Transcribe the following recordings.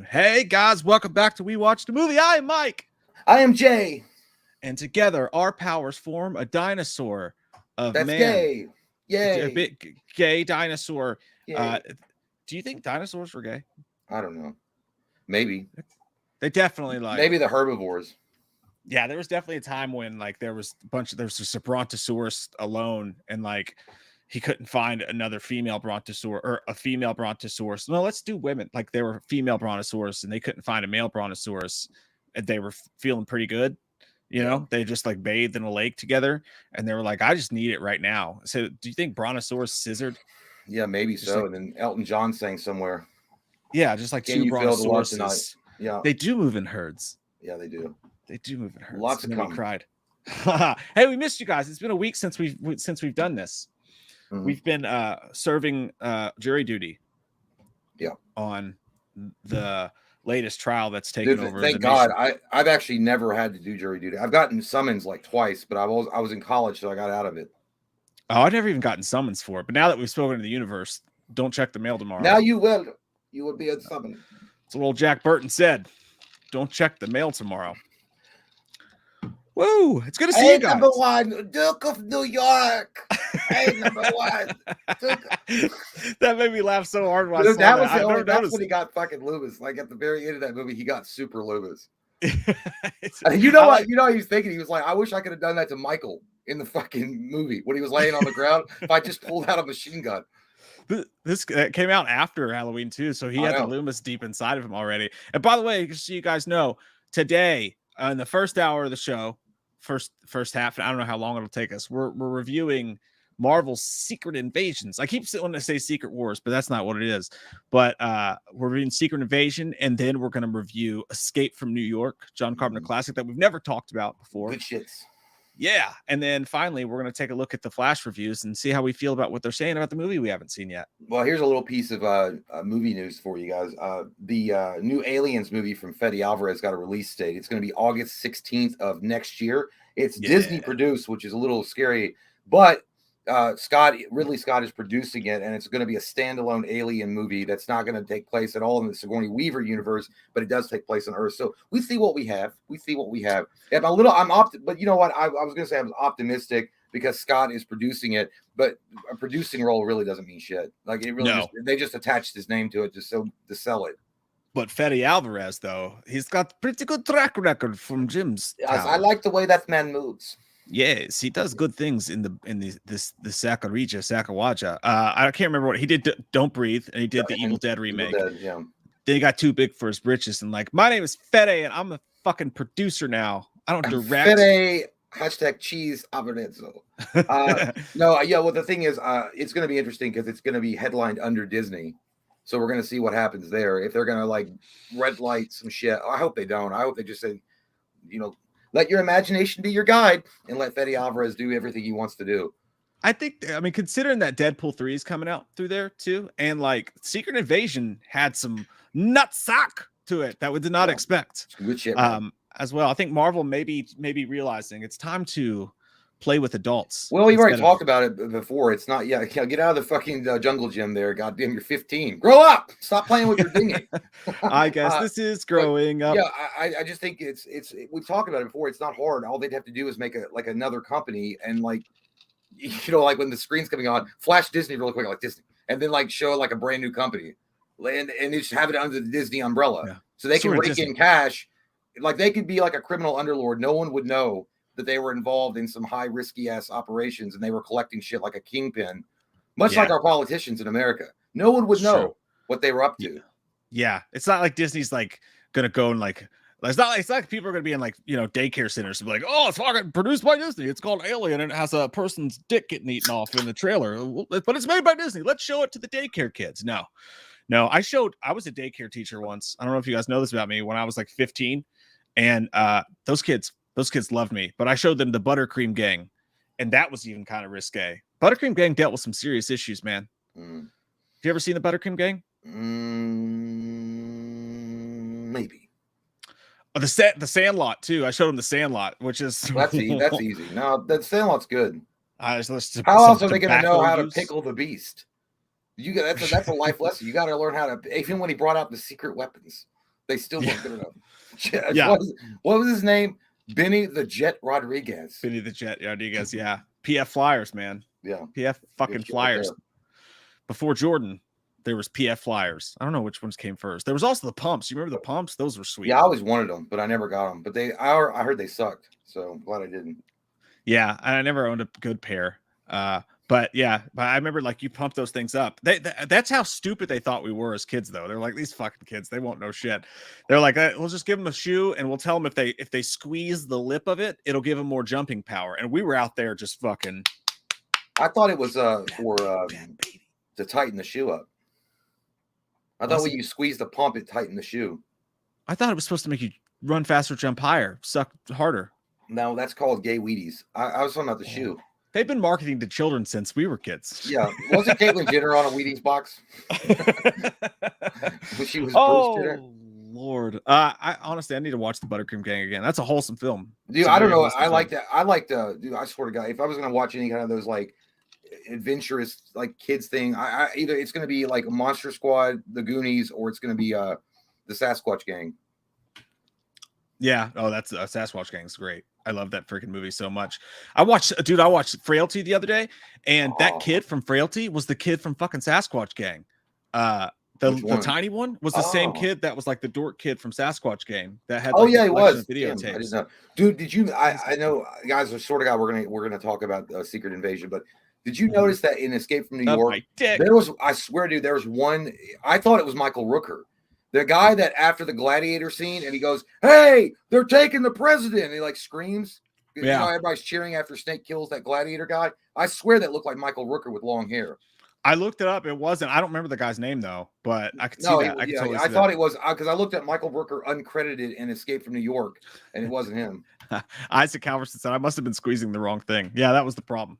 Hey guys, welcome back to We Watched a Movie. I am Mike. I am Jay. And together our powers form a dinosaur of That's man. gay. Yay. A big gay dinosaur. Yay. Do you think dinosaurs were gay? I don't know. Maybe. They definitely Maybe the herbivores. Yeah, there was definitely a time when there was a brontosaurus alone, and he couldn't find another female brontosaurus or a female brontosaurus. No, let's do women. They were female brontosaurus and they couldn't find a male brontosaurus, and they were feeling pretty good. They just bathed in a lake together, and they were like, I just need it right now. So do you think brontosaurus scissored? Yeah, maybe just so. And then Elton John sang somewhere. Yeah, just like two brontosauruses. Yeah, they do move in herds. Yeah, they do. They do move in herds. Lots of we cried. Hey, we missed you guys. It's been a week since we've done this. Mm-hmm. We've been serving jury duty. Yeah, on the latest trial that's taken over. Thank God, I've actually never had to do jury duty. I've gotten summons twice, but I was in college, so I got out of it. Oh, I've never even gotten summons for it. But now that we've spoken to the universe, don't check the mail tomorrow. Now you will. You will be a summon. That's what old Jack Burton said. Don't check the mail tomorrow. Woo! It's good to see you guys. Number one, Duke of New York. Hey, number one. That made me laugh so hard when Dude, I saw that. That's when he got fucking Loomis. At the very end of that movie, he got super Loomis. You know what? You know what he was thinking? He was like, I wish I could have done that to Michael in the fucking movie when he was laying on the ground. If I just pulled out a machine gun. This came out after Halloween too, so he had the Loomis deep inside of him already. And by the way, just so you guys know, today in the first hour of the show, first half, I don't know how long it'll take us. We're reviewing Marvel's Secret Invasions. I keep wanting to say Secret Wars, but that's not what it is. But we're reading Secret Invasion, and then we're going to review Escape from New York, John Carpenter classic that we've never talked about before. Good shits. Yeah, and then finally, we're going to take a look at the Flash reviews and see how we feel about what they're saying about the movie we haven't seen yet. Well, here's a little piece of movie news for you guys. The new Aliens movie from Fede Alvarez got a release date. It's going to be August 16th of next year. It's Disney produced, which is a little scary, but Ridley Scott is producing it, and it's going to be a standalone alien movie that's not going to take place at all in the Sigourney Weaver universe, but it does take place on Earth. So we see what we have. And but you know what? I was going to say I was optimistic because Scott is producing it, but a producing role really doesn't mean shit. They just attached his name to it just to sell it. But Fede Alvarez, though, he's got pretty good track record from Jim's. Yes, I like the way that man moves. Yes, he does good things in the Sacagawea. I can't remember what he did. Don't Breathe, and he did the Evil Dead remake. Yeah. Then he got too big for his britches, and my name is Fede, and I'm a fucking producer now. I don't direct. Fede #cheese Averezzo. No, yeah. Well, the thing is, it's going to be interesting because it's going to be headlined under Disney. So we're going to see what happens there. If they're going to red light some shit. I hope they don't. I hope they just say, let your imagination be your guide and let Fede Alvarez do everything he wants to do. I mean, considering that Deadpool 3 is coming out through there too, and Secret Invasion had some nutsack to it that we did not expect. Good shit. As well. I think Marvel may be realizing it's time to play with adults. Well, we've already talked about it before. It's not, get out of the fucking jungle gym there. Goddamn, you're 15. Grow up. Stop playing with your dinghy. I guess this is growing up. Yeah, I just think it's we've talked about it before. It's not hard. All they'd have to do is make another company and when the screen's coming on, flash Disney real quick, Disney, and then show a brand new company and just have it under the Disney umbrella. Yeah. So they can rake in cash. They could be a criminal underlord. No one would know that they were involved in some high risky ass operations and they were collecting shit like a kingpin, much like our politicians in America. No one would know what they were up to. Yeah. It's not like Disney's gonna go and it's not like people are gonna be in daycare centers and be oh, it's fucking produced by Disney. It's called Alien and it has a person's dick getting eaten off in the trailer, but it's made by Disney. Let's show it to the daycare kids. No, I was a daycare teacher once. I don't know if you guys know this about me. When I was 15, and those kids loved me, but I showed them the Buttercream Gang, and that was even kind of risque. Buttercream Gang dealt with some serious issues, man. Have you ever seen the Buttercream Gang? Maybe. Oh, the Sandlot too. I showed them the Sandlot, which is that's easy. No, the Sandlot's good. How else are they going to know how to pickle the beast? That's a life lesson. You got to learn how to. Even when he brought out the secret weapons, they still weren't good enough. Yeah. What was his name? Benny the Jet Rodriguez. Benny the Jet Rodriguez. Yeah. PF Flyers, man. Yeah. PF fucking Flyers. Right before Jordan, there was PF Flyers. I don't know which ones came first. There was also the Pumps. You remember the Pumps? Those were sweet. Yeah, I always wanted them, but I never got them. But I heard they sucked. So I'm glad I didn't. Yeah, and I never owned a good pair. But I remember like you pump those things up. That's how stupid they thought we were as kids, though. They're like, these fucking kids, they won't know shit. They're like, we'll just give them a shoe and we'll tell them if they squeeze the lip of it, it'll give them more jumping power. And we were out there just fucking. I thought it was to tighten the shoe up. I thought when you squeeze the pump, it tightened the shoe. I thought it was supposed to make you run faster, jump higher, suck harder. No, that's called gay Wheaties. I was talking about the shoe. They've been marketing to children since we were kids. Yeah. Wasn't Caitlyn Jenner on a Wheaties box? When she was Bruce Jenner? Lord. I honestly, I need to watch the Buttercream Gang again. That's a wholesome film. Dude, I don't know. I like that. I like dude, I swear to God, if I was going to watch any kind of those like adventurous like kids thing, I either it's going to be like a Monster Squad, the Goonies, or it's going to be the Sasquatch Gang. Yeah. Oh, that's Sasquatch Gang's great. I love that freaking movie so much. I watched Frailty the other day, and that kid from Frailty was the kid from fucking Sasquatch Gang. The tiny one was the same kid that was like the dork kid from Sasquatch Gang that had. Like, he was videotapes. Damn, I didn't know. Dude, did you? I know, guys. Are sort of guy. We're gonna talk about Secret Invasion, but did you notice that in Escape from New York, there was? I swear, dude, there was one. I thought it was Michael Rooker. The guy that after the gladiator scene and he goes, "Hey, they're taking the president." And he like screams. Yeah. You know, everybody's cheering after Snake kills that gladiator guy. I swear that looked like Michael Rooker with long hair. I looked it up. It wasn't. I don't remember the guy's name though, but I could see that. I thought it was because I looked at Michael Rooker uncredited in Escape from New York, and it wasn't him. Isaac Halverson said I must have been squeezing the wrong thing. Yeah, that was the problem.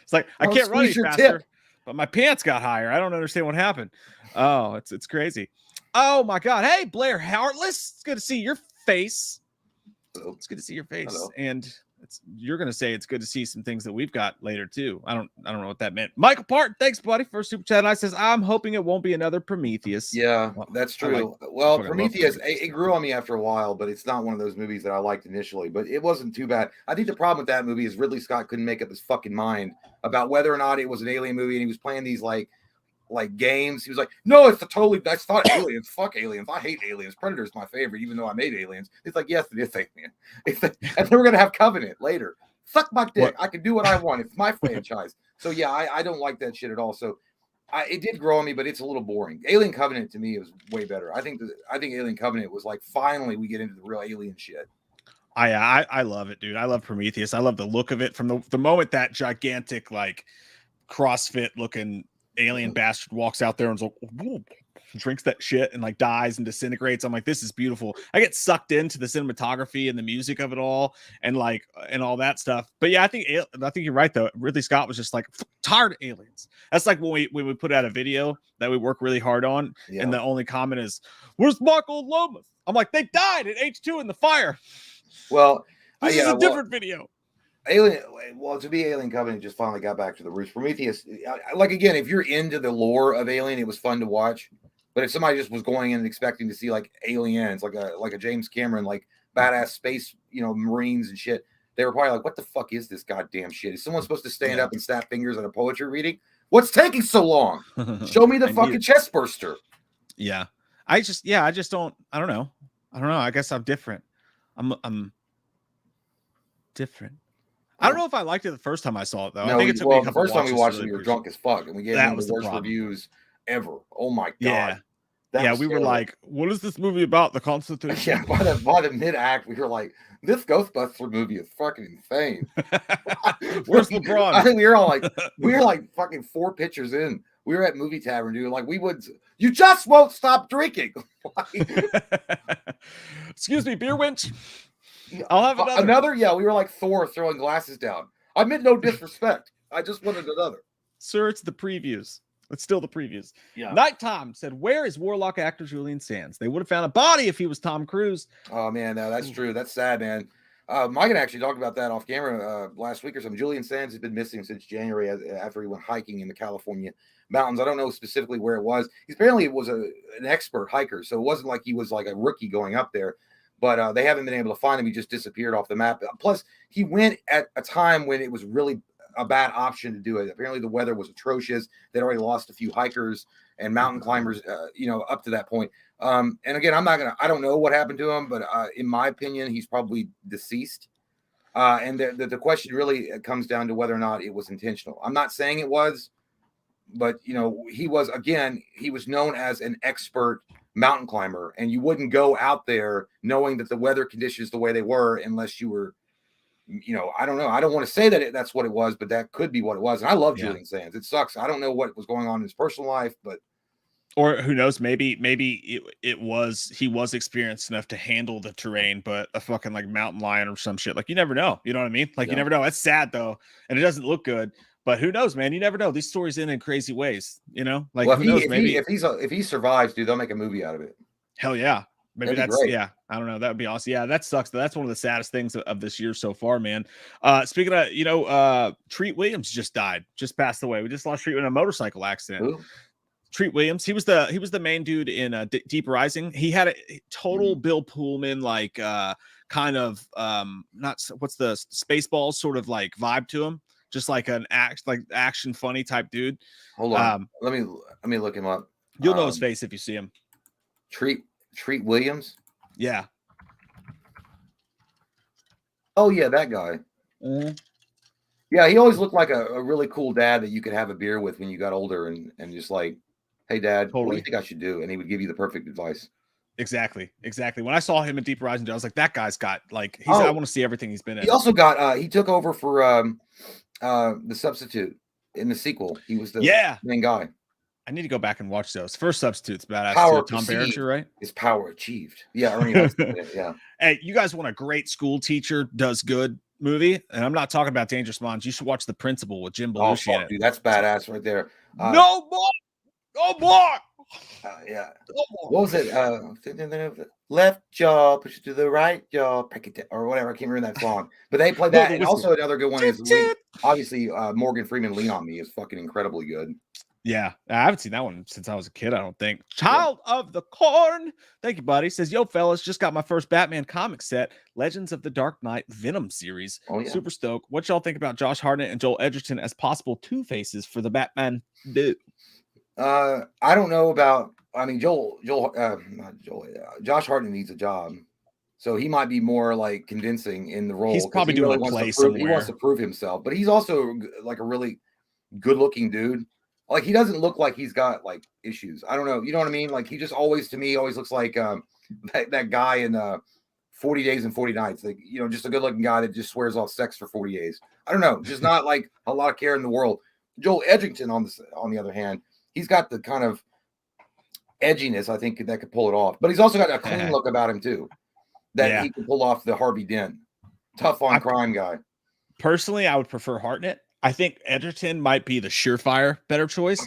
It's like I can't run any faster, but my pants got higher. I don't understand what happened. Oh, it's crazy. Oh my God! Hey, Blair Heartless, it's good to see your face. Hello. It's good to see your face, hello. And you're gonna say it's good to see some things that we've got later too. I don't know what that meant. Michael Parton, thanks, buddy, for super chat. And I says I'm hoping it won't be another Prometheus. Yeah, that's true. Prometheus, it grew on me after a while, but it's not one of those movies that I liked initially. But it wasn't too bad. I think the problem with that movie is Ridley Scott couldn't make up his fucking mind about whether or not it was an alien movie, and he was playing these like games. He was like, no, that's not aliens. Fuck aliens. I hate aliens. Predator's my favorite, even though I made aliens. It's like, yes, it is alien. And then we're gonna have Covenant later. Suck my dick. I can do what I want. It's my franchise. So yeah, I don't like that shit at all. So it did grow on me, but it's a little boring. Alien Covenant to me was way better. I think Alien Covenant was like finally we get into the real alien shit. I love it, dude. I love Prometheus. I love the look of it from the moment that gigantic like CrossFit looking alien bastard walks out there and drinks that shit and like dies and disintegrates. I'm like, this is beautiful. I get sucked into the cinematography and the music of it all and all that stuff. But yeah, I think you're right though. Ridley Scott was just like tired of aliens. That's like when we put out a video that we work really hard on, and the only comment is, "Where's Michael Lomas?" I'm like, they died at H2 in the fire. Well, this is a different video. To be Alien Covenant just finally got back to the roots. Prometheus, like again, if you're into the lore of Alien, it was fun to watch. But if somebody just was going in and expecting to see like aliens, like a James Cameron, like badass space, Marines and shit, they were probably like, "What the fuck is this goddamn shit? Is someone supposed to stand up and snap fingers at a poetry reading? What's taking so long? Show me the fucking chest burster." Yeah, I just don't. I don't know. I guess I'm different. I'm different. I don't know if I liked it the first time I saw it though. No, I think it took me a couple the first time we watched it, we were drunk as fuck, and we gave them the worst reviews ever. Oh my God. Yeah, we were like, "What is this movie about? The Constitution?" Yeah, by the mid act, we were like, "This Ghostbuster movie is fucking insane." Where's LeBron? I think we were like fucking 4 pictures in. We were at Movie Tavern, dude. Like you just won't stop drinking. Excuse me, beer winch. I'll have another. Yeah, we were like Thor throwing glasses down. I meant no disrespect. I just wanted another. Sir, it's the previews. It's still the previews. Yeah. Nighttime said, "Where is Warlock actor Julian Sands? They would have found a body if he was Tom Cruise." Oh man, no, that's true. That's sad, man. Mike and actually talked about that off camera last week or something. Julian Sands has been missing since January after he went hiking in the California mountains. I don't know specifically where it was. He apparently was an expert hiker, so it wasn't like he was like a rookie going up there. But they haven't been able to find him. He just disappeared off the map. Plus, he went at a time when it was really a bad option to do it. Apparently, the weather was atrocious. They'd already lost a few hikers and mountain climbers, up to that point. And again, I don't know what happened to him, but in my opinion, he's probably deceased. And the question really comes down to whether or not it was intentional. I'm not saying it was, but he was known as an expert mountain climber, and you wouldn't go out there knowing that the weather conditions the way they were unless you were, I don't know. I don't want to say that that's what it was, but that could be what it was. And I love Julian Sands. It sucks. I don't know what was going on in his personal life, but. Or who knows, maybe he was experienced enough to handle the terrain, but a fucking like mountain lion or some shit. Like, you never know. You know what I mean? Like, you never know. It's sad though. And it doesn't look good, but who knows, man? You never know. These stories end in crazy ways, like, well, who knows? If he survives, dude, they'll make a movie out of it. Hell yeah. Maybe that's great. Yeah. I don't know. That would be awesome. Yeah, that sucks. That's one of the saddest things of this year so far, man. Speaking of, Treat Williams just passed away. We just lost Treat in a motorcycle accident. Who? Treat Williams. He was the main dude in Deep Rising. He had a total Bill Pullman, like kind of not what's the Spaceballs sort of like vibe to him, just like an action funny type dude. Hold on, let me look him up. You'll know his face if you see him. Treat Williams. Yeah. Oh yeah, that guy. Mm-hmm. Yeah, he always looked like a really cool dad that you could have a beer with when you got older and just like, hey, Dad, What do you think I should do? And he would give you the perfect advice. Exactly. When I saw him in Deep Rising, I was like, that guy's got like I want to see everything he's been in. He also got he took over for The Substitute in the sequel. He was the main guy. I need to go back and watch those. First Substitute's badass. Power Tom Berenger, right? Is power achieved. Yeah, Ernie Hudson, yeah. Hey, you guys want a great school teacher does good movie? And I'm not talking about Dangerous Minds. You should watch The Principal with Jim Belushi in it. Dude, that's badass right there. No more. Yeah. What was it? Left jaw, push it to the right jaw, or whatever. I can't remember that song. But they played that. And also another good one is obviously Morgan Freeman, Lean on Me is fucking incredibly good. Yeah, I haven't seen that one since I was a kid, I don't think. Child of the Corn. Thank you, buddy. Says, yo, fellas, just got my first Batman comic set, Legends of the Dark Knight Venom series. Oh, yeah. Super stoked. What y'all think about Josh Hartnett and Joel Edgerton as possible Two-Faces for the Batman? I don't know about, I mean, Josh Hartnett needs a job. So he might be more like convincing in the role. He's probably doing a play somewhere. He wants to prove himself, but he's also like a really good looking dude. Like, he doesn't look like he's got like issues. I don't know. You know what I mean? Like, he just always, to me, always looks like that guy in 40 Days and 40 Nights. Like, just a good looking guy that just swears off sex for 40 days. I don't know. Just not like a lot of care in the world. Joel Edgerton, on the other hand, he's got the kind of edginess, I think, that could pull it off. But he's also got a clean look about him too, that he can pull off the Harvey Dent, tough on crime guy. Personally, I would prefer Hartnett. I think Edgerton might be the surefire better choice,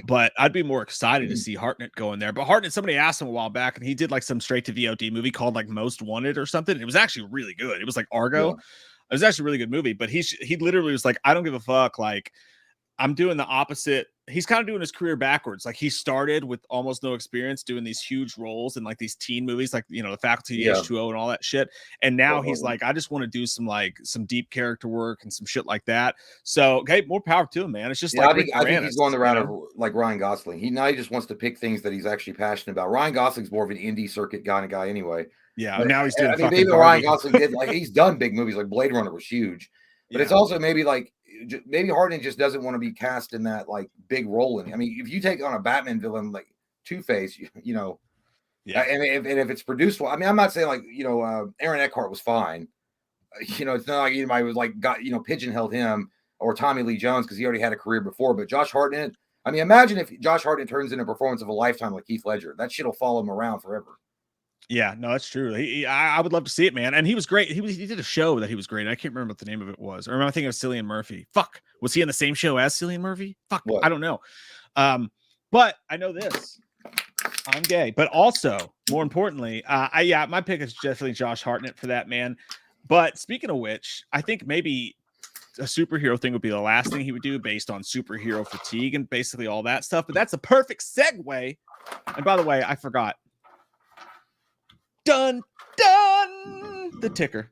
but I'd be more excited to see Hartnett go in there. But Hartnett, somebody asked him a while back, and he did like some straight to VOD movie called like Most Wanted or something. It was actually really good. It was like Argo. Yeah. It was actually a really good movie, but he literally was like, I don't give a fuck. Like, I'm doing the opposite. He's kind of doing his career backwards. Like, he started with almost no experience doing these huge roles in like these teen movies, like, The Faculty, H2O and all that shit. And now he's like, I just want to do some deep character work and some shit like that. So, okay, more power to him, man. It's just like, I think he's going the route of like Ryan Gosling. He just wants to pick things that he's actually passionate about. Ryan Gosling's more of an indie circuit kind of guy anyway. Yeah. But now he's doing maybe Ryan Gosling did, like, he's done big movies, like Blade Runner was huge, but it's also maybe like, maybe Harden just doesn't want to be cast in that like big role. I mean, if you take on a Batman villain like Two-Face, and if it's produced well, I mean, I'm not saying like Aaron Eckhart was fine. It's not like anybody was like got pigeonholed him or Tommy Lee Jones because he already had a career before. But Josh Hartnett, I mean, imagine if Josh Hartnett turns in a performance of a lifetime like Heath Ledger. That shit'll follow him around forever. Yeah, no, that's true. I would love to see it, man. And he was great. He did a show that he was great. I can't remember what the name of it was. Or I think it was Cillian Murphy. Fuck. Was he in the same show as Cillian Murphy? Fuck. What? I don't know. But I know this. I'm gay. But also, more importantly, my pick is definitely Josh Hartnett for that, man. But speaking of which, I think maybe a superhero thing would be the last thing he would do based on superhero fatigue and basically all that stuff. But that's a perfect segue. And by the way, I forgot. Dun, dun, the ticker.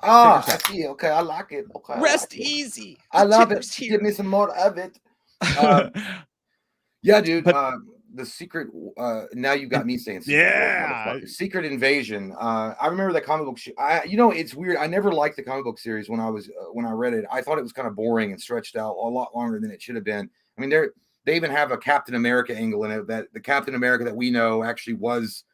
Ah, I see. Okay, I like it. Okay, Rest easy. I love it. Here. Give me some more of it. Yeah, dude. But, the secret. Now you got me saying secret. Yeah. Secret Invasion. I remember that comic book. You know, it's weird. I never liked the comic book series when I read it. I thought it was kind of boring and stretched out a lot longer than it should have been. I mean, they even have a Captain America angle in it. That the Captain America that we know actually was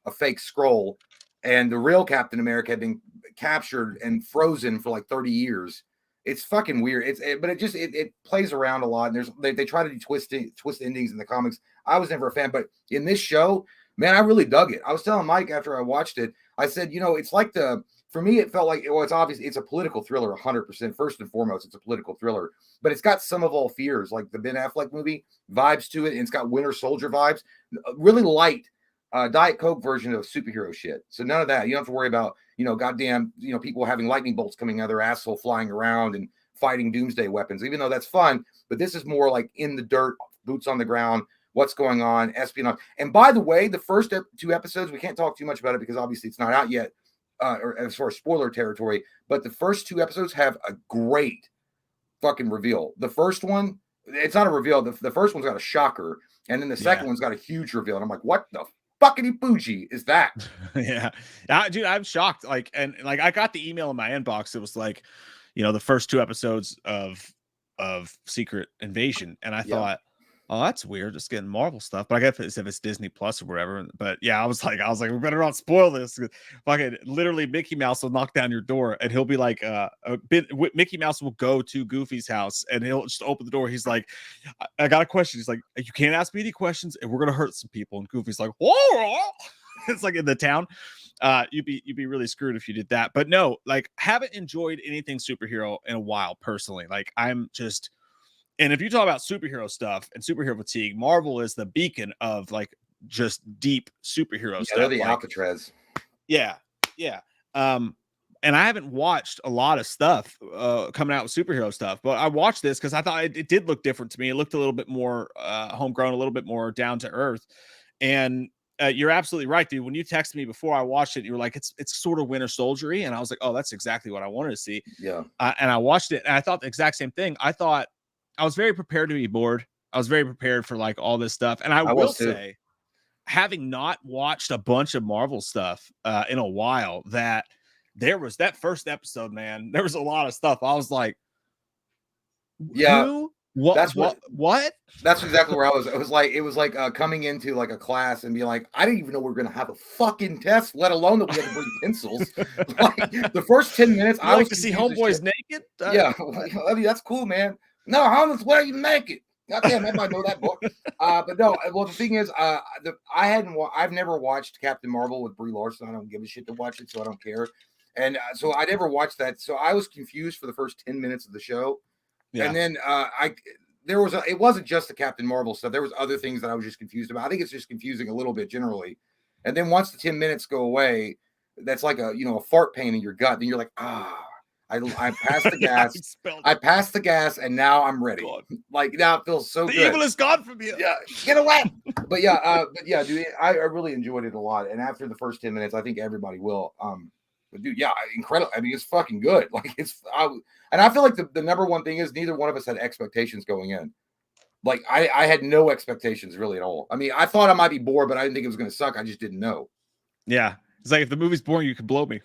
a fake Skrull, and the real Captain America had been captured and frozen for like 30 years. It's fucking weird. But it plays around a lot. And they try to do twist endings in the comics. I was never a fan, but in this show, man, I really dug it. I was telling Mike after I watched it, I said, you know, it's like for me, it felt like, well, it's obvious it's a political thriller, 100%. First and foremost, it's a political thriller, but it's got Some of All Fears, like the Ben Affleck movie vibes to it. And it's got Winter Soldier vibes, really light. Diet Coke version of superhero shit. So none of that. You don't have to worry about, you know, goddamn, you know, people having lightning bolts coming out of their asshole, flying around and fighting doomsday weapons, even though that's fun. But this is more like in the dirt, boots on the ground, what's going on, espionage. And by the way, the first 2 episodes, we can't talk too much about it because obviously it's not out yet, or as far as spoiler territory, but the first 2 episodes have a great fucking reveal. The first one, it's not a reveal. The first one's got a shocker. And then the second one's got a huge reveal. And I'm like, what the fuckity bougie is that? Yeah, dude, I'm shocked. Like I got the email in my inbox. It was like, you know, the first 2 episodes of Secret Invasion, and I thought, oh, that's weird, just getting Marvel stuff. But I guess if it's Disney Plus or whatever. But yeah, I was like, we better not spoil this. Fucking literally, Mickey Mouse will knock down your door, and he'll be like, Mickey Mouse will go to Goofy's house, and he'll just open the door. He's like, I got a question. He's like, you can't ask me any questions, and we're gonna hurt some people. And Goofy's like, whoa. It's like in the town. You'd be really screwed if you did that. But no, like, haven't enjoyed anything superhero in a while personally. Like, I'm just. And if you talk about superhero stuff and superhero fatigue, Marvel is the beacon of like just deep superhero stuff. They're the Alcatraz. Yeah. And I haven't watched a lot of stuff coming out with superhero stuff, but I watched this because I thought it did look different to me. It looked a little bit more homegrown, a little bit more down to earth. And you're absolutely right, dude. When you texted me before I watched it, you were like, it's sort of Winter Soldier-y. And I was like, oh, that's exactly what I wanted to see. Yeah. And I watched it and I thought the exact same thing. I was very prepared to be bored. I was very prepared for like all this stuff. And I will say, having not watched a bunch of Marvel stuff in a while, that there was that first episode, man, there was a lot of stuff. I was like, yeah, who? What? What? That's exactly where I was. It was like coming into like a class and being like, I didn't even know we were going to have a fucking test, let alone that we had to bring pencils. Like the first 10 minutes, I was to see homeboys naked. Yeah, I mean, that's cool, man. No, Holmes, where you naked? Goddamn, everybody know that book. But no, well, the thing is, I've never watched Captain Marvel with Brie Larson. I don't give a shit to watch it, so I don't care. And so I never watched that. So I was confused for the first 10 minutes of the show. Yeah. And then it wasn't just the Captain Marvel stuff. There was other things that I was just confused about. I think it's just confusing a little bit generally. And then once the 10 minutes go away, that's like a fart pain in your gut. Then you're like, I passed the gas. I passed the gas, and now I'm ready. God. Like now it feels so good. The evil is gone from you. Yeah, get away. But yeah, dude, I really enjoyed it a lot. And after the first 10 minutes, I think everybody will. But dude, yeah, incredible. I mean, it's fucking good. Like and I feel like the number one thing is neither one of us had expectations going in. Like I had no expectations really at all. I mean, I thought I might be bored, but I didn't think it was going to suck. I just didn't know. Yeah. It's like, if the movie's boring, you can blow me.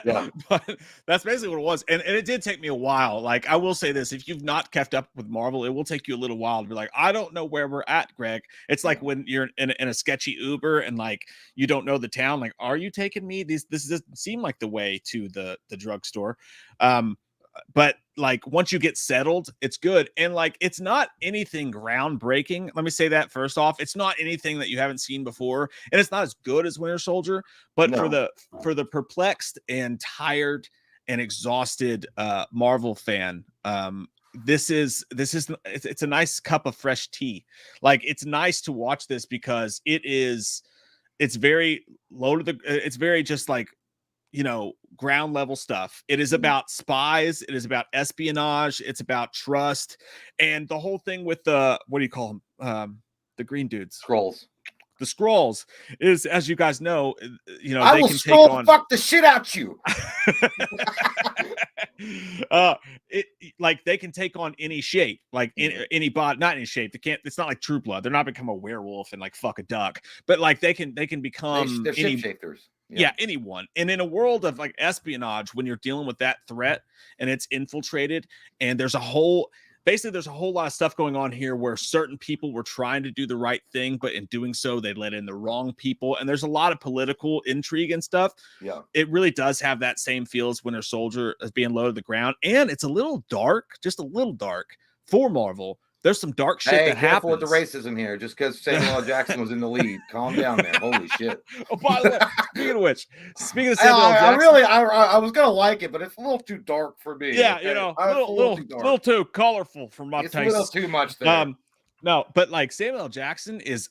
Yeah. But that's basically what it was. And it did take me a while. Like, I will say this, if you've not kept up with Marvel, it will take you a little while to be like, I don't know where we're at, Greg. It's like when you're in a sketchy Uber and like, you don't know the town. Like, are you taking me? This doesn't seem like the way to the drugstore. But like once you get settled, it's good. And like, it's not anything groundbreaking. Let me say that first off. It's not anything that you haven't seen before. And it's not as good as Winter Soldier, but no. for the perplexed and tired and exhausted Marvel fan, it's a nice cup of fresh tea. Like, it's nice to watch this because it's very low to it's very just like ground level stuff. It is about spies. It is about espionage. It's about trust, and the whole thing with the what do you call them? The green dudes, Scrolls. The scrolls is, as you guys know, I they will can scroll take on. fuck the shit out you. Like they can take on any shape, like any body, not any shape. They can't. It's not like True Blood. They're not become a werewolf and like fuck a duck, but like they can become They're any. shapeshifters. Yeah, anyone. And in a world of like espionage, when you're dealing with that threat and it's infiltrated, and there's a whole lot of stuff going on here where certain people were trying to do the right thing, but in doing so, they let in the wrong people. And there's a lot of political intrigue and stuff. Yeah. It really does have that same feel as Winter Soldier as being low to the ground. And it's a little dark, just a little dark for Marvel. There's some dark shit that careful happens. with the racism here, just because Samuel L. Jackson was in the lead. Calm down there. Holy shit. Oh, by the way, speaking of Samuel L. Jackson, I was gonna like it, but it's a little too dark for me. Yeah, okay? a little too colorful for my taste. It's a little too much there. No, but like Samuel L. Jackson is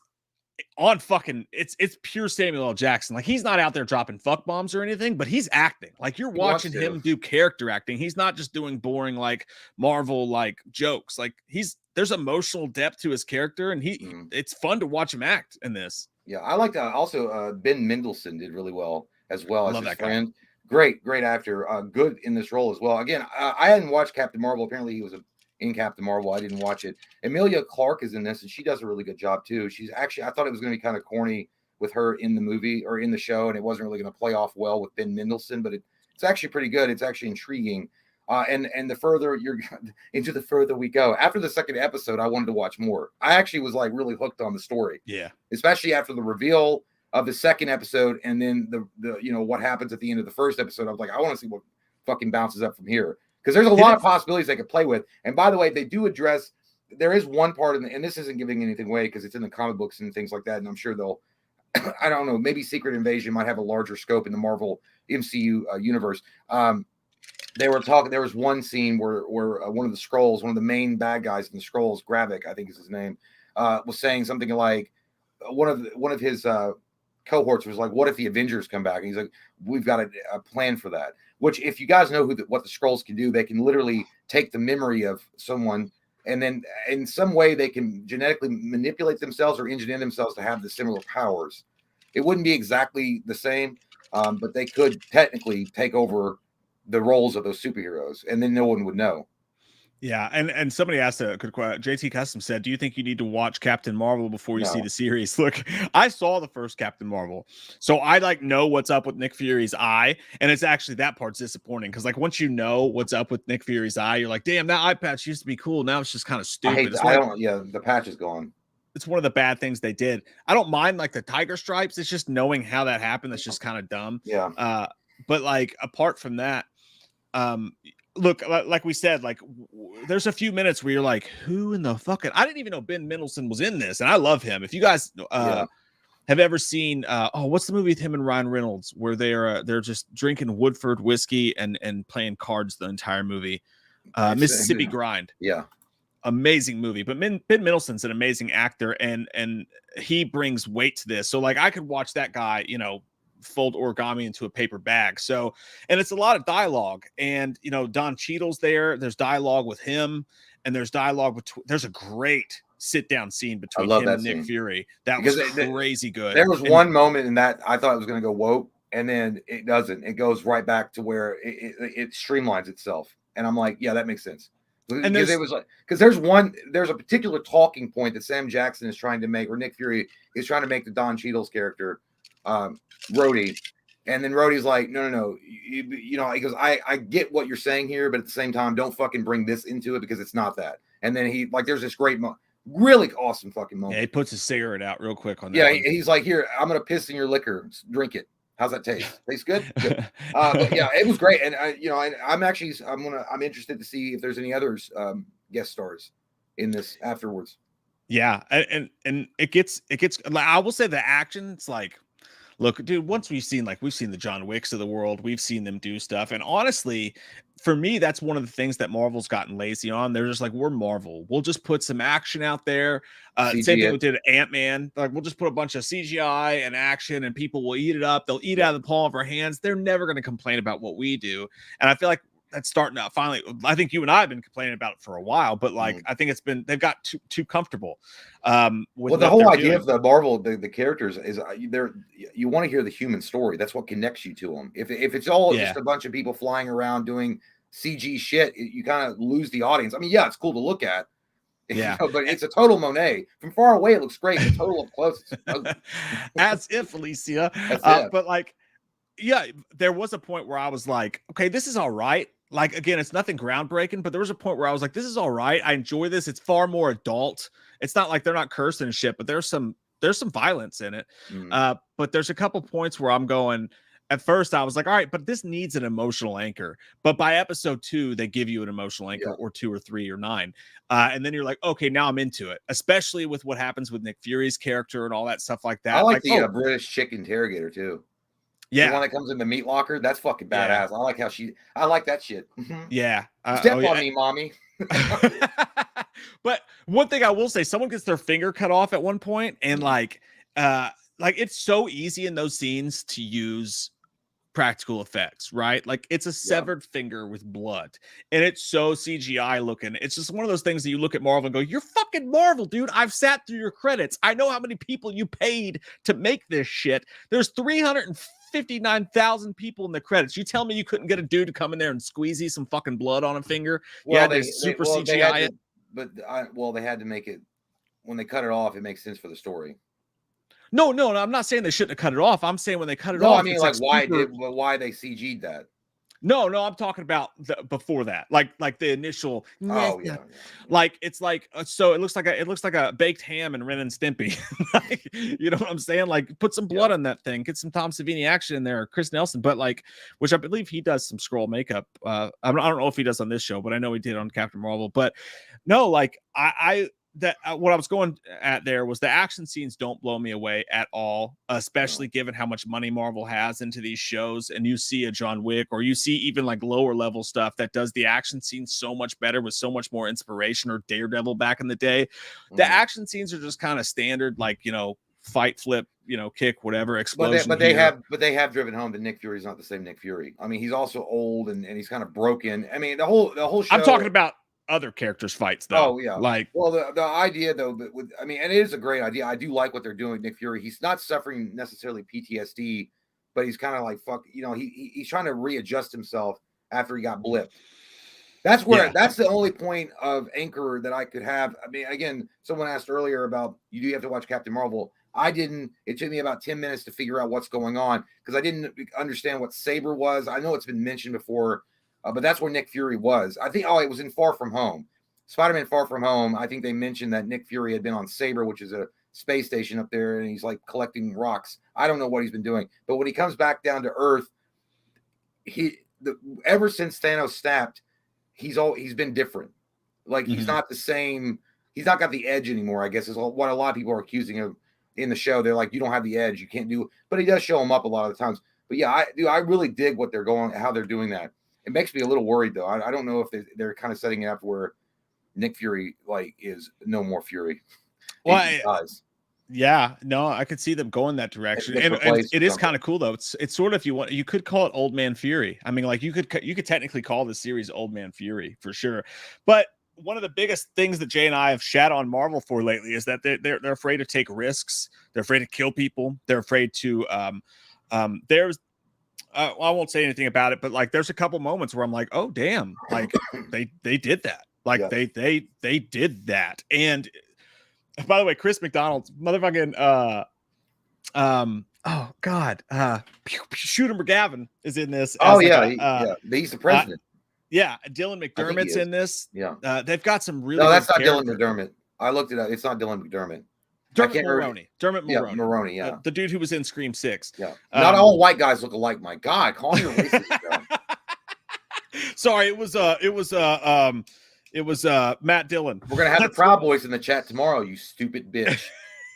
on fucking it's pure Samuel L. Jackson. Like he's not out there dropping fuck bombs or anything, but he's acting. Like you're watching him do character acting. He's not just doing boring like Marvel like jokes. Like there's emotional depth to his character, and it's fun to watch him act in this. Yeah, I like that. Also, Ben Mendelsohn did really well as his friend. Guy. Great actor. Good in this role as well. Again, I hadn't watched Captain Marvel. Apparently, he was in Captain Marvel. I didn't watch it. Emilia Clarke is in this, and she does a really good job too. She's actually, I thought it was going to be kind of corny with her in the movie or in the show, and it wasn't really going to play off well with Ben Mendelsohn, but it's actually pretty good. It's actually intriguing. And the further the further we go, after the second episode, I wanted to watch more. I actually was like really hooked on the story. Yeah. Especially after the reveal of the second episode, and then the what happens at the end of the first episode. I was like, I want to see what fucking bounces up from here. Because there's a lot of possibilities they could play with. And by the way, they do address, there is one part and this isn't giving anything away because it's in the comic books and things like that. And I'm sure they'll, I don't know, maybe Secret Invasion might have a larger scope in the Marvel MCU universe. They were talking, there was one scene where one of the Skrulls, one of the main bad guys in the Skrulls, Gravik, I think is his name, was saying something like, one of his cohorts was like, what if the Avengers come back? And he's like, we've got a plan for that. Which, if you guys know what the Skrulls can do, they can literally take the memory of someone, and then in some way they can genetically manipulate themselves or engineer themselves to have the similar powers. It wouldn't be exactly the same, but they could technically take over the roles of those superheroes, and then no one would know. Yeah, and somebody asked a good question. JT Custom said, "Do you think you need to watch Captain Marvel before you see the series?" Look, I saw the first Captain Marvel, so I like know what's up with Nick Fury's eye, and it's actually that part's disappointing because like once you know what's up with Nick Fury's eye, you're like, "Damn, that eye patch used to be cool. Now it's just kind of stupid." The patch is gone. It's one of the bad things they did. I don't mind like the tiger stripes. It's just knowing how that happened that's just kind of dumb. Yeah. But like apart from that, look, like we said, like there's a few minutes where you're like, who in the fucking, I didn't even know Ben Mendelsohn was in this, and I love him. If you guys have ever seen what's the movie with him and Ryan Reynolds where they're just drinking Woodford whiskey and playing cards the entire movie, Mississippi Grind. Yeah, amazing movie. But Ben Mendelsohn's an amazing actor, and he brings weight to this. So like I could watch that guy, fold origami into a paper bag. So, and it's a lot of dialogue, and Don Cheadle's there's dialogue with him, and there's dialogue there's a great sit down scene between him and Nick Fury that was crazy good. There was one moment in that I thought it was going to go woke, and then it doesn't. It goes right back to where it streamlines itself, and I'm like, yeah, that makes sense. And it was like, because there's a particular talking point that Sam Jackson is trying to make, or Nick Fury is trying to make to Don Cheadle's character, Rhodey, and then Rhodey's like, no, he goes, I get what you're saying here, but at the same time, don't fucking bring this into it because it's not that. And then he there's this great really awesome fucking moment. Yeah, he puts his cigarette out real quick on that. Yeah, he's like, here, I'm gonna piss in your liquor, drink it. How's that taste? Tastes good. Good. But yeah, it was great, and I'm interested to see if there's any others guest stars in this afterwards. Yeah, and it gets. I will say the action's like look, dude, once we've seen the John Wicks of the world, we've seen them do stuff. And honestly, for me, that's one of the things that Marvel's gotten lazy on. They're just like, we're Marvel. We'll just put some action out there. Same thing we did Ant-Man. Like, we'll just put a bunch of CGI and action and people will eat it up. They'll eat it out of the palm of our hands. They're never going to complain about what we do. And I feel like that's starting to finally. I think you and I have been complaining about it for a while, but like I think they've got too comfortable. With the whole idea of the Marvel, the characters is you want to hear the human story. That's what connects you to them. If it's all just a bunch of people flying around doing CG shit, you kind of lose the audience. I mean, yeah, it's cool to look at. Yeah, but it's a total Monet. From far away, it looks great. But total up close, as if Alicia. But like, yeah, there was a point where I was like, okay, this is all right. Like, again, it's nothing groundbreaking, but there was a point where I was like, this is all right. I enjoy this. It's far more adult. It's not like they're not cursing and shit, but there's some violence in it. But there's a couple points where I'm going, at first I was like, all right, but this needs an emotional anchor. But by episode 2, they give you an emotional anchor, or 2 or 3 or 9. And then you're like, okay, now I'm into it, especially with what happens with Nick Fury's character and all that stuff like that. I like the British chick interrogator too. Yeah, the one that comes in the meat locker, that's fucking badass. I like how I like that shit. Yeah, step on me, mommy. But one thing I will say, someone gets their finger cut off at one point, and like it's so easy in those scenes to use practical effects, right? Like, it's a severed finger with blood, and it's so CGI looking. It's just one of those things that you look at Marvel and go, you're fucking Marvel, dude. I've sat through your credits. I know how many people you paid to make this shit. There's 359,000 people in the credits. You tell me you couldn't get a dude to come in there and squeeze some fucking blood on a finger? Well, they super CGI it. But they had to make it, when they cut it off, it makes sense for the story. No, I'm not saying they shouldn't have cut it off. I'm saying when they cut it off. I mean, like why they CG'd that? No, I'm talking about before that, like the initial. Like it's like so it looks like a baked ham in Ren and Stimpy. Like, you know what I'm saying? Like, put some blood on that thing, get some Tom Savini action in there, Chris Nelson, but like, which I believe he does some Skrull makeup. I don't know if he does on this show, but I know he did on Captain Marvel. But no, like what I was going at there was the action scenes don't blow me away at all, especially given how much money Marvel has into these shows. And you see a John Wick, or you see even like lower level stuff that does the action scenes so much better with so much more inspiration, or Daredevil back in the day. The action scenes are just kind of standard, like, you know, fight, flip, you know, kick, whatever, explosion. But they have driven home that Nick Fury's not the same Nick Fury. I mean, he's also old and he's kind of broken. I mean, the whole show. I'm talking about other characters' fights, though. Oh yeah, like, well, the idea though, but and it is a great idea. I do like what they're doing with Nick Fury. He's not suffering necessarily PTSD, but he's kind of like, fuck, you know, he's trying to readjust himself after he got blipped. That's where that's the only point of anchor that I could have. I mean, again, someone asked earlier about you do have to watch Captain Marvel. I didn't. It took me about 10 minutes to figure out what's going on because I didn't understand what Saber was. I know it's been mentioned before. But that's where Nick Fury was. I think, it was in Far From Home. Spider-Man Far From Home, I think they mentioned that Nick Fury had been on Saber, which is a space station up there, and he's like collecting rocks. I don't know what he's been doing. But when he comes back down to Earth, ever since Thanos snapped, he's been different. Like, he's not the same. He's not got the edge anymore, I guess, is what a lot of people are accusing him in the show. They're like, you don't have the edge. You can't do it. But he does show him up a lot of the times. But yeah, I really dig what they're how they're doing that. It makes me a little worried, though. I don't know if they're kind of setting it up where Nick Fury is no more Fury. Well, yeah, no, I could see them going that direction. And it is kind of cool, though. It's sort of, you could call it Old Man Fury. I mean, like, you could technically call this series Old Man Fury for sure. But one of the biggest things that Jay and I have shat on Marvel for lately is that they're afraid to take risks. They're afraid to kill people. They're afraid to I won't say anything about it, but like, there's a couple moments where I'm like, oh damn, like they did that. Like they did that. And by the way, Chris McDonald's motherfucking oh god, Shooter McGavin is in this. He's the president. Dylan McDermott's in this. They've got some really. No, that's not Dylan McDermott. I looked it up. It's not Dylan McDermott. Dermot Mulroney. Yeah, Mulroney, yeah. The dude who was in Scream 6. Yeah. Not all white guys look alike. My God, call me a racist. Sorry, it was Matt Dillon. We're gonna have the Proud Boys in the chat tomorrow, you stupid bitch.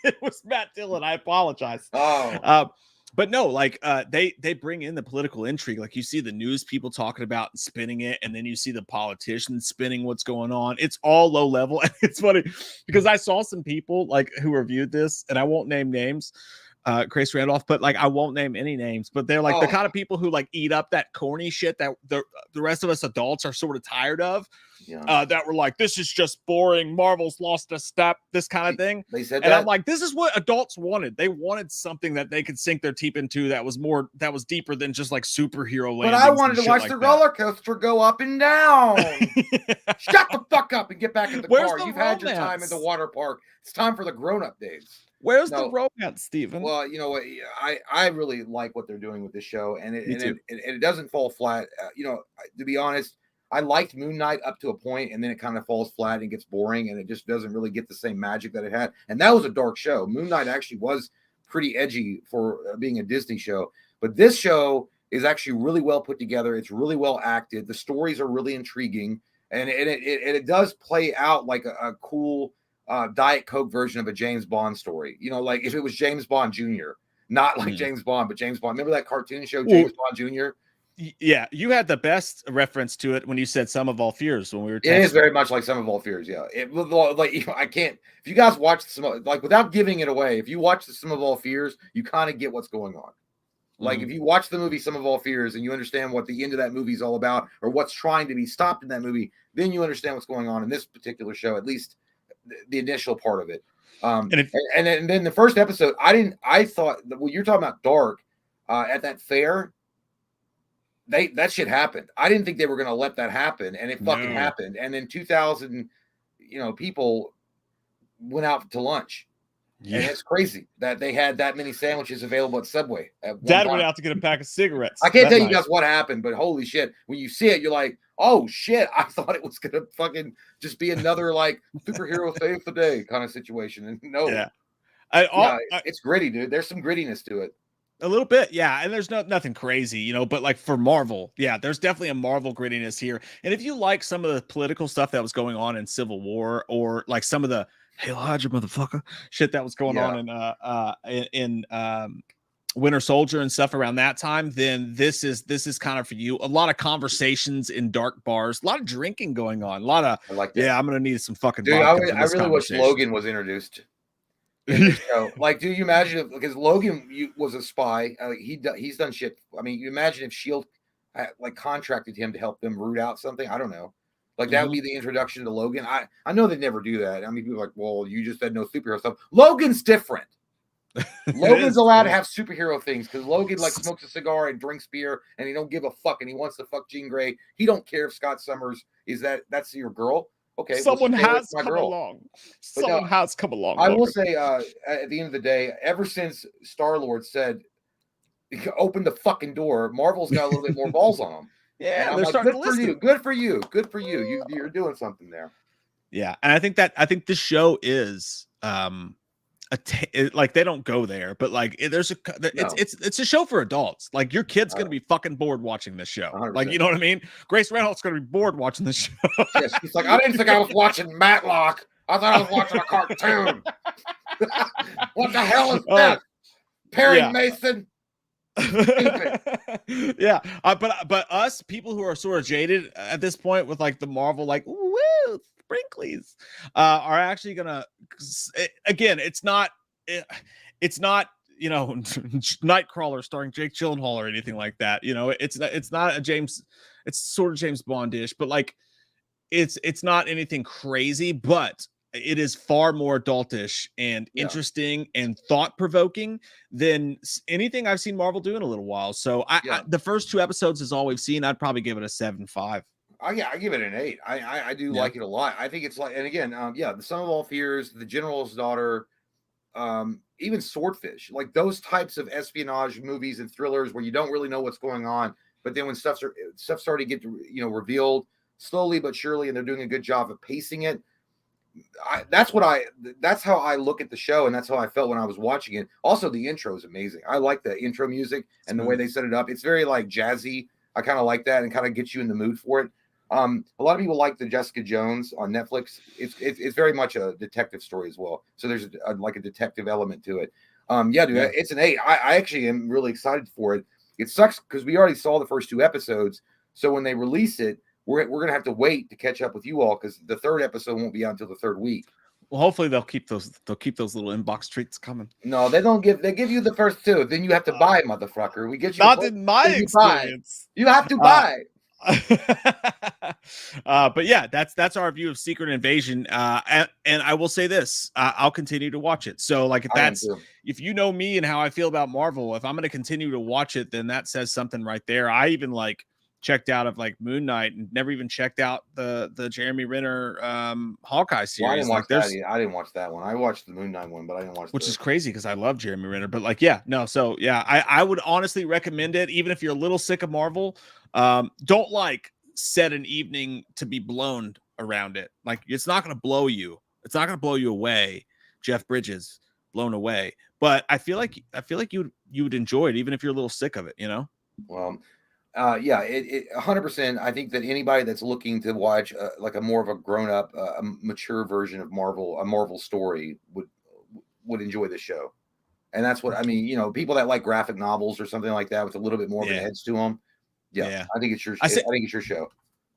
It was Matt Dillon. I apologize. Oh. But no, like they bring in the political intrigue. Like you see the news people talking about and spinning it, and then you see the politicians spinning what's going on. It's all low level. And it's funny because I saw some people like who reviewed this, and I won't name names, Chris Randolph, but like I won't name any names, but they're like the kind of people who like eat up that corny shit that the rest of us adults are sort of tired of. Yeah. That were like, this is just boring. Marvel's lost a step, this kind of thing. They said and that. I'm like, this is what adults wanted. They wanted something that they could sink their teeth into that was deeper than just like superhero landings. But I wanted to watch like the roller coaster go up and down. Shut the fuck up and get back in the car. You've had your time at the water park. It's time for the grown-up days. Where's the romance, Steven? Well, you know what? I really like what they're doing with this show, and it doesn't fall flat. To be honest, I liked Moon Knight up to a point, and then it kind of falls flat and gets boring, and it just doesn't really get the same magic that it had. And that was a dark show. Moon Knight actually was pretty edgy for being a Disney show, but this show is actually really well put together. It's really well acted. The stories are really intriguing, and it does play out like a cool Diet Coke version of a James Bond story. Like if it was James Bond Jr., not like James Bond, but James Bond. Remember that cartoon show, James Bond Jr.? Yeah, you had the best reference to it when you said "Sum of All Fears" when we were. It is very much like "Sum of All Fears." Yeah, it like I can't. If you guys watch like without giving it away, if you watch the "Sum of All Fears," you kind of get what's going on. Like if you watch the movie "Sum of All Fears" and you understand what the end of that movie is all about, or what's trying to be stopped in that movie, then you understand what's going on in this particular show. At least the initial part of it. And then the first episode, I thought that when you're talking about dark at that fair. That shit happened. I didn't think they were going to let that happen, and it fucking happened. And then 2,000, people went out to lunch. Yeah. And it's crazy that they had that many sandwiches available at Subway. Dad went out to get a pack of cigarettes. I can't tell you guys what happened, but holy shit. When you see it, you're like, oh shit. I thought it was going to fucking just be another like superhero save the day kind of situation. And no. Yeah. It's gritty, dude. There's some grittiness to it. A little bit, yeah, and there's nothing crazy, but like for Marvel, yeah, there's definitely a Marvel grittiness here. And if you like some of the political stuff that was going on in Civil War, or like some of the Hail Hydra motherfucker shit that was going on in Winter Soldier and stuff around that time, then this is kind of for you. A lot of conversations in dark bars, a lot of drinking going on, a lot of I'm gonna need some fucking. Dude, I really wish Logan was introduced. Like, do you imagine because Logan was a spy? He's done shit. I mean, you imagine if Shield like contracted him to help them root out something. I don't know. Like that would be the introduction to Logan. I know they'd never do that. I mean, people are like, well, you just said no superhero stuff. Logan's different. Logan's allowed to have superhero things because Logan like smokes a cigar and drinks beer, and he don't give a fuck, and he wants to fuck Jean Grey. He don't care if Scott Summers that's your girl. Okay, someone has come along. Someone has come along. I will say, at the end of the day, ever since Star-Lord said, "Open the fucking door," Marvel's got a little bit more balls on them. Yeah, they're starting to listen. Good for you. Good for you. You're doing something there. Yeah, and I think this show is like they don't go there, but like it's a show for adults. Like your kid's gonna be fucking bored watching this show. 100%. Like you know what I mean? Grace Reynolds gonna be bored watching this show. Yes, she's like, I didn't think I was watching Matlock. I thought I was watching a cartoon. What the hell is that? Perry Mason. Yeah, but us people who are sort of jaded at this point with like the Marvel like woo sprinklies are actually gonna again it's not Nightcrawler starring Jake Gyllenhaal or anything like that. It's not a James, it's sort of James Bondish, but like it's not anything crazy, but it is far more adultish and interesting and thought-provoking than anything I've seen Marvel do in a little while. So I the first 2 episodes is all we've seen. I'd probably give it a 7.5. I give it an 8. I do like it a lot. I think it's like, and again, the Sum of All Fears, The General's Daughter, even Swordfish, like those types of espionage movies and thrillers where you don't really know what's going on, but then when stuff started to get revealed slowly but surely, and they're doing a good job of pacing it. That's how I look at the show, and that's how I felt when I was watching it. Also, the intro is amazing. I like the intro music and the way they set it up. It's very like jazzy. I kind of like that and kind of gets you in the mood for it. A lot of people like the Jessica Jones on Netflix. It's very much a detective story as well. So there's like a detective element to it. Yeah, dude, Yeah. it's an 8. I actually am really excited for it. It sucks because we already saw the first 2 episodes. So when they release it, we're gonna have to wait to catch up with you all because the 3rd episode won't be out until the 3rd week. Well, hopefully they'll keep those little inbox treats coming. No, they don't give. They give you the first 2, then you have to buy, motherfucker. We get you. Not in my experience. You have to buy. But yeah, that's our view of Secret Invasion. And I will say this, I'll continue to watch it. So like if you know me and how I feel about Marvel, if I'm going to continue to watch it, then that says something right there. I even like checked out of like Moon Knight and never even checked out the Jeremy Renner Hawkeye series. Well, I didn't watch that. I didn't watch that one. I watched the Moon Knight one, but I didn't watch. Which is crazy because I love Jeremy Renner. But like, yeah, no. So yeah, I would honestly recommend it, even if you're a little sick of Marvel. Don't like set an evening to be blown around it. Like it's not going to blow you. It's not going to blow you away. Jeff Bridges blown away. But I feel like you would enjoy it, even if you're a little sick of it. You know. Well. Yeah, it 100%. I think that anybody that's looking to watch like a more of a grown-up, a mature version of Marvel, a Marvel story would enjoy this show. And that's what I mean. You know, people that like graphic novels or something like that with a little bit more of an edge to them. Yeah, I think it's your. I think it's your show.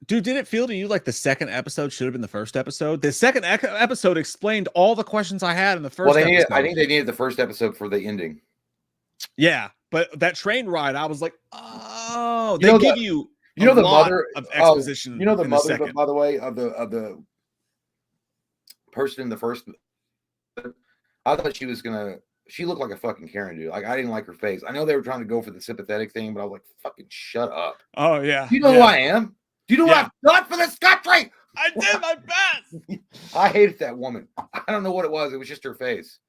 Dude, did it feel to you like the second episode should have been the first episode? The second episode explained all the questions I had in the first. Well, I think they needed the first episode for the ending. Yeah, but that train ride, I was like, oh, they give you the mother of exposition. The mother, by the way, of the person in the first. I thought she was gonna. She looked like a fucking Karen, dude. Like I didn't like her face. I know they were trying to go for the sympathetic thing, but I was like, fucking shut up. Oh yeah. Do you know who I am? Do you know what I've done for this country? I did my best. I hated that woman. I don't know what it was. It was just her face.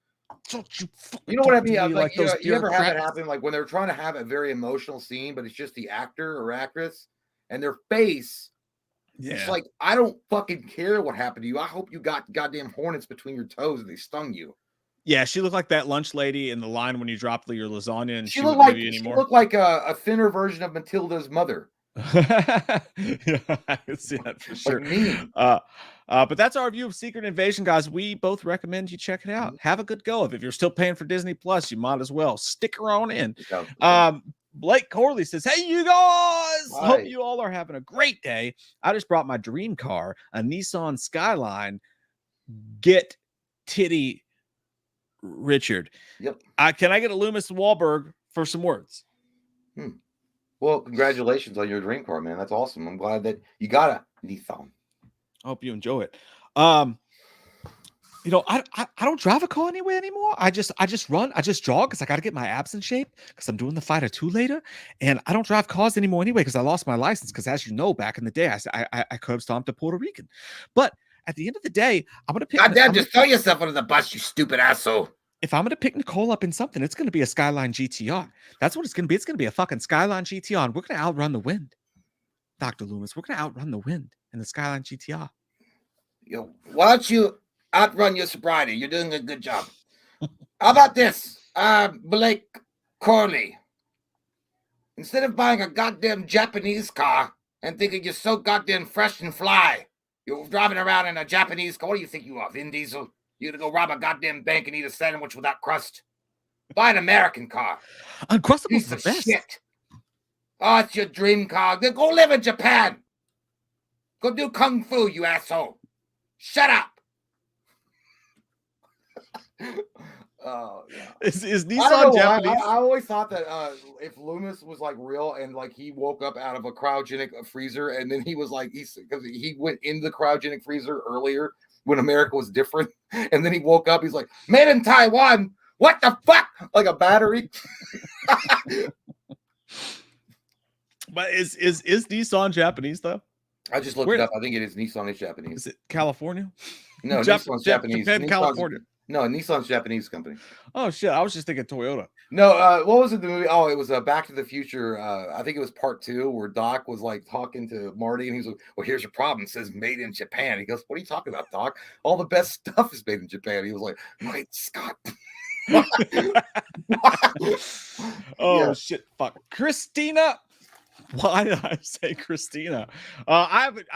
You know what I mean? Like you ever have it happen? Like when they're trying to have a very emotional scene, but it's just the actor or actress and their face. Yeah. It's like, I don't fucking care what happened to you. I hope you got goddamn hornets between your toes and they stung you. Yeah, she looked like that lunch lady in the line when you dropped your lasagna, and she looked like a thinner version of Matilda's mother. I can see that for sure. But that's our view of Secret Invasion, guys. We both recommend you check it out. Have a good go of it. If you're still paying for Disney Plus, you might as well stick around in. Blake Corley says, hey, you guys. Hi. Hope you all are having a great day. I just brought my dream car, a Nissan Skyline. Get titty Richard. Yep. Can I get a Loomis Wahlberg for some words? Well, congratulations on your dream car, man. That's awesome. I'm glad that you got a Nissan. I hope you enjoy it. You know, I don't drive a car anyway anymore. I just run. I just jog because I got to get my abs in shape because I'm doing the Fighter 2 later. And I don't drive cars anymore anyway because I lost my license. Because as you know, back in the day, I curb stomped a Puerto Rican. But at the end of the day, I'm going to pick. Goddamn, just throw yourself under the bus, you stupid asshole. If I'm going to pick Nicole up in something, it's going to be a Skyline GTR. That's what it's going to be. It's going to be a fucking Skyline GTR. And we're going to outrun the wind. Dr. Loomis, we're going to outrun the wind in the Skyline GTR. Yo, why don't you outrun your sobriety? You're doing a good job. How about this, Blake Corley? Instead of buying a goddamn Japanese car and thinking you're so goddamn fresh and fly, you're driving around in a Japanese car. What do you think you are, Vin Diesel? You're gonna go rob a goddamn bank and eat a sandwich without crust. Buy an American car. Uncrustable the best. Shit. Oh, it's your dream car. Then go live in Japan. Go do kung fu, you asshole. Shut up. Oh, yeah. Is Nissan Japanese? I always thought that if Loomis was like real and like he woke up out of a cryogenic freezer and then he was like because he went in the cryogenic freezer earlier when America was different, and then he woke up. He's like, "Made in Taiwan." What the fuck? Like a battery. But is Nissan Japanese though? I just looked it up. I think it is Nissan is Japanese. Is it California? No, Nissan's Japanese. Japan, California. No, Nissan's Japanese company. Oh shit! I was just thinking Toyota. No, what was it? The movie? Oh, it was Back to the Future. I think it was part 2 where Doc was like talking to Marty, and he's like, "Well, here's your problem. It says made in Japan." He goes, "What are you talking about, Doc? All the best stuff is made in Japan." He was like, "Great Scott." Oh yeah. Shit! Fuck, Christina Why did I say Christina? I've been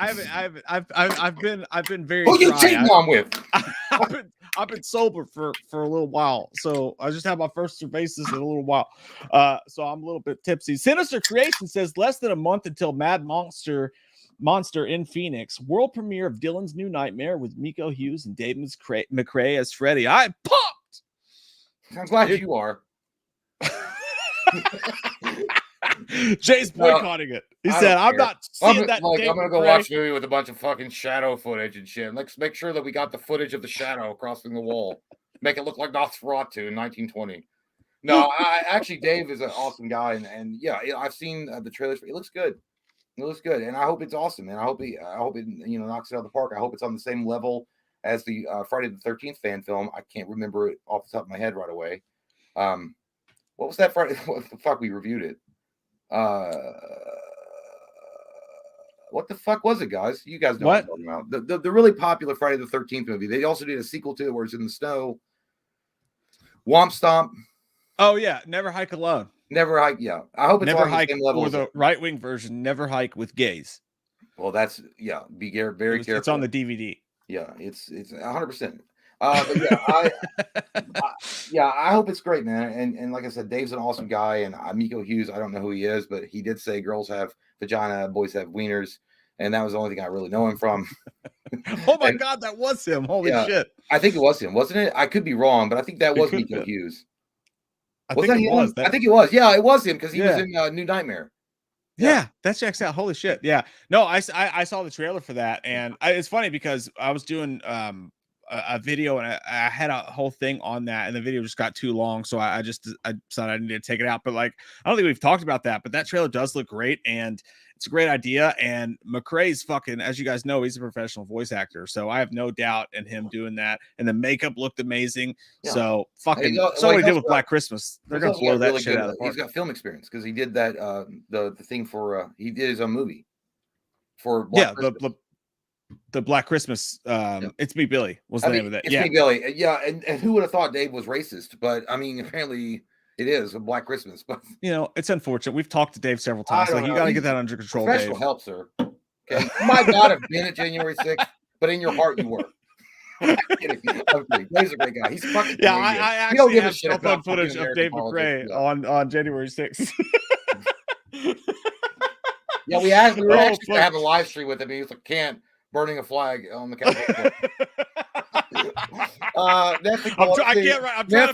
very Who you dry. cheating on with? I've been sober for a little while, so I just had my first cervezas in a little while. So I'm a little bit tipsy. Sinister Creation says less than a month until Mad Monster in Phoenix. World premiere of Dylan's New Nightmare with Miko Hughes and David McRae as Freddy. I'm pumped. I'm glad you are. Jay's boycotting it. He said, "I'm not seeing that." Like, I'm gonna go watch a movie with a bunch of fucking shadow footage and shit. Let's make sure that we got the footage of the shadow crossing the wall. Make it look like Nosferatu in 1920. No, actually, Dave is an awesome guy, and yeah, I've seen the trailers. It looks good. It looks good, and I hope it's awesome. And I hope it knocks it out of the park. I hope it's on the same level as the Friday the 13th fan film. I can't remember it off the top of my head right away. What was that Friday? What the fuck? We reviewed it. What the fuck was it, guys? You guys know what I'm talking about. The really popular Friday the 13th movie. They also did a sequel to it where it's in the snow. Womp Stomp. Oh yeah, Never Hike Alone. Never Hike. Yeah, I hope it's Never on Hike, the same level. Or the right-wing version, Never Hike with Gays. Well, that's Be very careful. It's on the DVD. Yeah, it's 100%. But yeah, I hope it's great, man. And like I said, Dave's an awesome guy, and Miko Hughes, I don't know who he is, but he did say girls have vagina, boys have wieners, and that was the only thing I really know him from. Oh my God, that was him! Holy shit! I think it was him, wasn't it? I could be wrong, but I think that was Miko Hughes. I think it was. I think it was. Yeah, it was him because he was in New Nightmare. Yeah, that checks out. Holy shit! Yeah, no, I saw the trailer for that, and it's funny because I was doing a video and I had a whole thing on that, and the video just got too long, so I decided I needed to take it out. But like, I don't think we've talked about that, but that trailer does look great, and it's a great idea. And McRae's fucking, as you guys know, he's a professional voice actor, so I have no doubt in him doing that. And the makeup looked amazing. Yeah. So fucking, so what he did with Black Christmas, they're gonna blow that shit out of the park. He's got film experience because he did that the thing for he did his own movie for Black Christmas. The Black Christmas, It's Me Billy was the name of that. It's Me Billy. Yeah, and who would have thought Dave was racist? But I mean, apparently it is a Black Christmas. But it's unfortunate. We've talked to Dave several times. Like, you got to get that under control. Professional help, sir. Okay, you might not have been at January 6th, but in your heart you were. I'm kidding. Dave's a great guy. He's fucking I actually don't give a shit about footage of Dave McRae on January 6th. Yeah, we were actually going to have a live stream with him. He was like, can't. Burning a flag on the Capitol. Nancy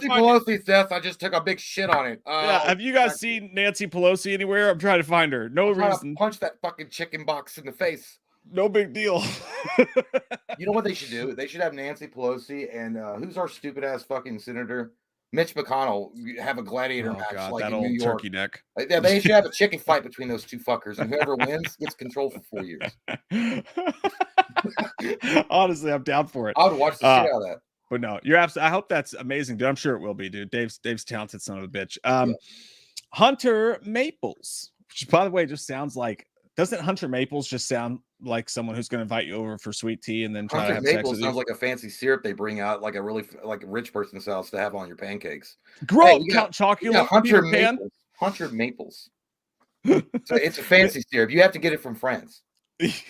Pelosi's death. I just took a big shit on it. Have you guys seen Nancy Pelosi anywhere? I'm trying to find her. No reason. Punch that fucking chicken box in the face. No big deal. You know what they should do? They should have Nancy Pelosi and who's our stupid ass fucking senator? Mitch McConnell have a gladiator match like in New York. Turkey neck. Yeah, they should have a chicken fight between those two fuckers, and whoever wins gets control for 4 years. Honestly, I'm down for it. I would watch the shit out of that. But no, you're absolutely. I hope that's amazing, dude. I'm sure it will be, dude. Dave's talented son of a bitch. Hunter Maples, which by the way just sounds like. Doesn't Hunter Maples just sound like someone who's going to invite you over for sweet tea and then try to have sex with you? Hunter Maples sounds like a fancy syrup they bring out, like a really like a rich person's house to have on your pancakes. Grow up, Count Chocula. Hunter Maples. Hunter Maples. So it's a fancy syrup. You have to get it from France.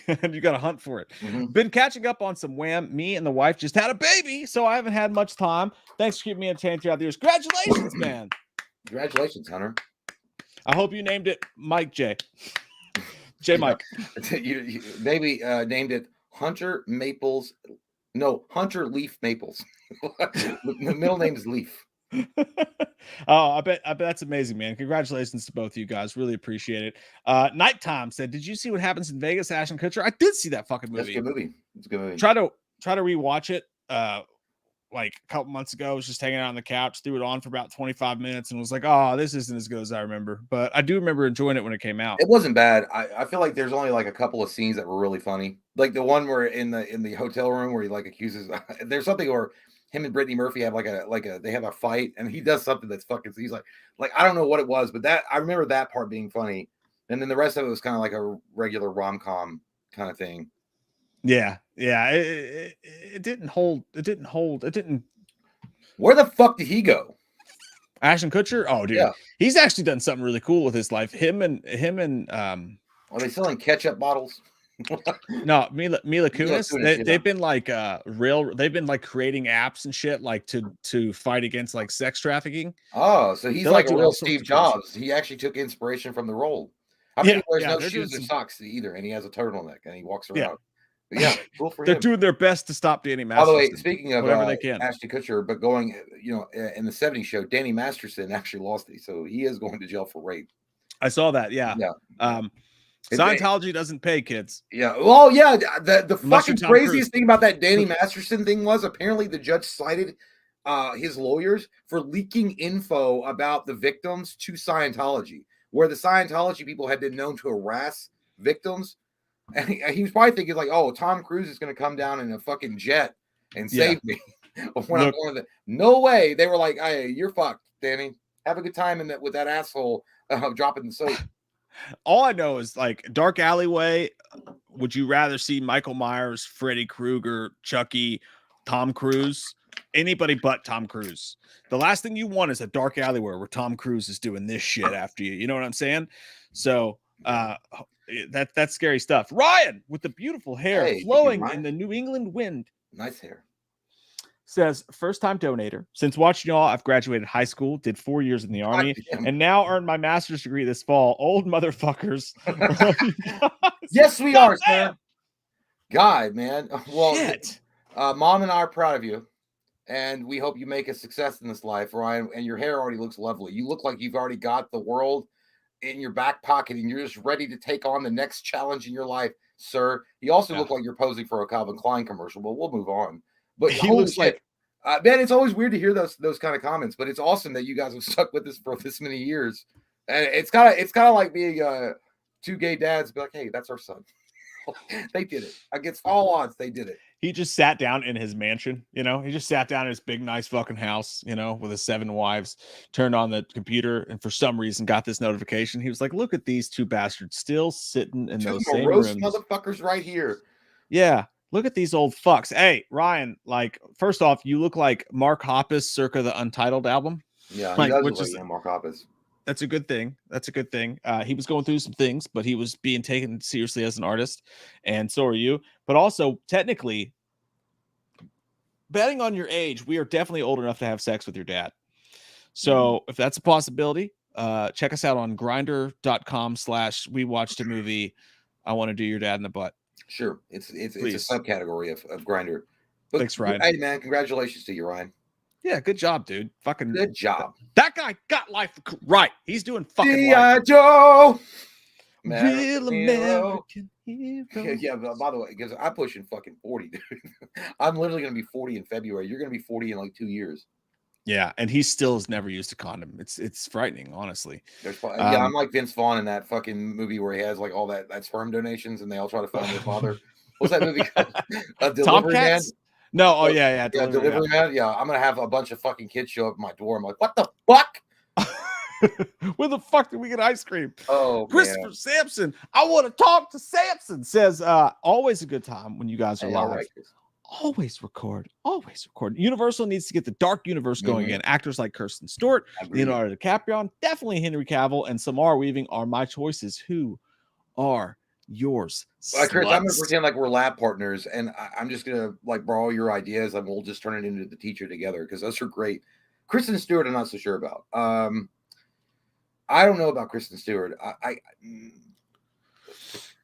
And you got to hunt for it. Been catching up on some Wham. Me and the wife just had a baby, so I haven't had much time. Thanks for keeping me entertained throughout the years. Congratulations, man. Congratulations, Hunter. I hope you named it Mike J. J Mike. You maybe named it Hunter Maples. No, Hunter Leaf Maples. The middle name is Leaf. Oh, I bet that's amazing, man. Congratulations to both of you guys. Really appreciate it. Nighttime said, "Did you see What Happens in Vegas, Ashton Kutcher?" I did see that fucking movie. That's a good movie. It's a good movie. Try to rewatch it. Like a couple months ago, I was just hanging out on the couch, threw it on for about 25 minutes and was like, oh, this isn't as good as I remember. But I do remember enjoying it when it came out. It wasn't bad. I feel like there's only like a couple of scenes that were really funny. Like the one where in the hotel room where he like accuses there's something where him and Brittany Murphy have they have a fight and he does something that's fucking he's like I don't know what it was, but that I remember that part being funny. And then the rest of it was kind of like a regular rom-com kind of thing. Yeah. It didn't hold. It didn't. Where the fuck did he go? Ashton Kutcher. Oh, dude, Yeah. he's actually done something really cool with his life. Him and Are they selling ketchup bottles? no, Mila Mila Kunis. Kunis, yeah. They've been like they've been like creating apps and shit like to fight against like sex trafficking. Oh, so he's They're like like a doing real all sorts Steve of cool shit. Jobs. He actually took inspiration from the role. I bet Yeah, he wears yeah, no they're doing shoes or some. socks either, and he has a turtleneck and he walks Yeah, around. But yeah, cool for they're him. doing their best to stop Danny By the way, Masterson, speaking of whatever they can. Ashton Kutcher, but going, in the '70s show, Danny Masterson actually lost it, so he is going to jail for rape. I saw that. Yeah. Yeah, Scientology doesn't pay kids. yeah. Well, yeah. The Unless you're fucking Tom craziest Cruise. thing about that Danny Masterson thing was apparently the judge cited his lawyers for leaking info about the victims to Scientology, where the Scientology people had been known to harass victims. And he was probably thinking like, "Oh, Tom Cruise is going to come down in a fucking jet and save me when I'm going to the." No way. They were like, "Hey, you're fucked, Danny. Have a good time with that asshole dropping the soap." All I know is like dark alleyway. Would you rather see Michael Myers, Freddy Krueger, Chucky, Tom Cruise? Anybody but Tom Cruise. The last thing you want is a dark alleyway where Tom Cruise is doing this shit after you. You know what I'm saying? So that's scary stuff. Ryan with the beautiful hair flowing in the New England wind. Nice hair. Says, first time donator. Since watching y'all, I've graduated high school, did 4 years in the Army, and now earned my master's degree this fall. Old motherfuckers. Yes, we are, sir. God, man. Well, Mom and I are proud of you, and we hope you make a success in this life, Ryan. And your hair already looks lovely. You look like you've already got the world in your back pocket, and you're just ready to take on the next challenge in your life, sir. You also look like you're posing for a Calvin Klein commercial, but we'll move on. But he looks like man, it's always weird to hear those kind of comments, but it's awesome that you guys have stuck with this for this many years. And it's kind of like being two gay dads, be like, hey, that's our son. They did it. Against all odds, they did it. He just sat down in his mansion, he just sat down in his big, nice fucking house, with his 7 wives, turned on the computer, and for some reason got this notification. He was like, look at these 2 bastards still sitting in those same rooms. Motherfuckers right here. Yeah. Look at these old fucks. Hey, Ryan, like, first off, you look like Mark Hoppus circa the Untitled album. Yeah, like, he does look like Mark Hoppus. That's a good thing. That's a good thing. He was going through some things, but he was being taken seriously as an artist, and so are you. But also, technically, betting on your age, we are definitely old enough to have sex with your dad. So if that's a possibility, check us out on grindr.com/we watched a movie. I want to do your dad in the butt. Sure. It's a subcategory of Grindr. Thanks, Ryan. Hey, man, congratulations to you, Ryan. Yeah, good job, dude. Fucking good job. That guy got life right. He's doing fucking G.I. Joe. Real American hero. Yeah, by the way, because I'm pushing fucking 40, dude. I'm literally going to be 40 in February. You're going to be 40 in like 2 years. Yeah, and he still has never used a condom. It's frightening, honestly. I'm like Vince Vaughn in that fucking movie where he has like all that sperm donations and they all try to find their father. What's that movie called? Delivery Man? No, oh yeah. Delivery Man. Yeah, I'm gonna have a bunch of fucking kids show up at my door. I'm like, what the fuck? Where the fuck did we get ice cream? Oh, Christopher Sampson. I want to talk to Sampson. Says always a good time when you guys are live. Always record. Universal needs to get the dark universe going again. Actors like Kirsten Stewart, Leonardo DiCaprio, definitely Henry Cavill, and Samara Weaving are my choices. Who are yours? Chris, I'm gonna pretend like we're lab partners, and I'm just gonna like borrow your ideas, and we'll just turn it into the teacher together because those are great. Kristen Stewart, I'm not so sure about. I don't know about Kristen Stewart.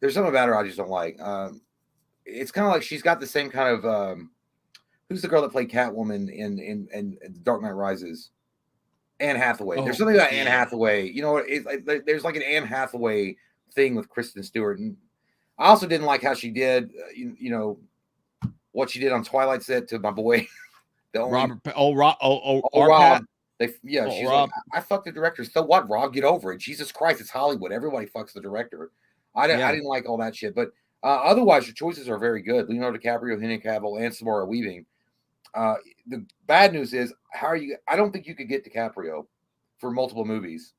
There's something about her I just don't like. It's kind of like she's got the same kind of who's the girl that played Catwoman in Dark Knight Rises? Anne Hathaway. There's something about Anne Hathaway. There's like an Anne Hathaway thing with Kristen Stewart, and I also didn't like how she did, what she did on Twilight set to my boy, Rob. She's like, I fucked the director. So what, Rob? Get over it. Jesus Christ, it's Hollywood. Everybody fucks the director. I didn't like all that shit, but. Otherwise, your choices are very good. Leonardo DiCaprio, Henry Cavill, and Samara Weaving. The bad news is, I don't think you could get DiCaprio for multiple movies.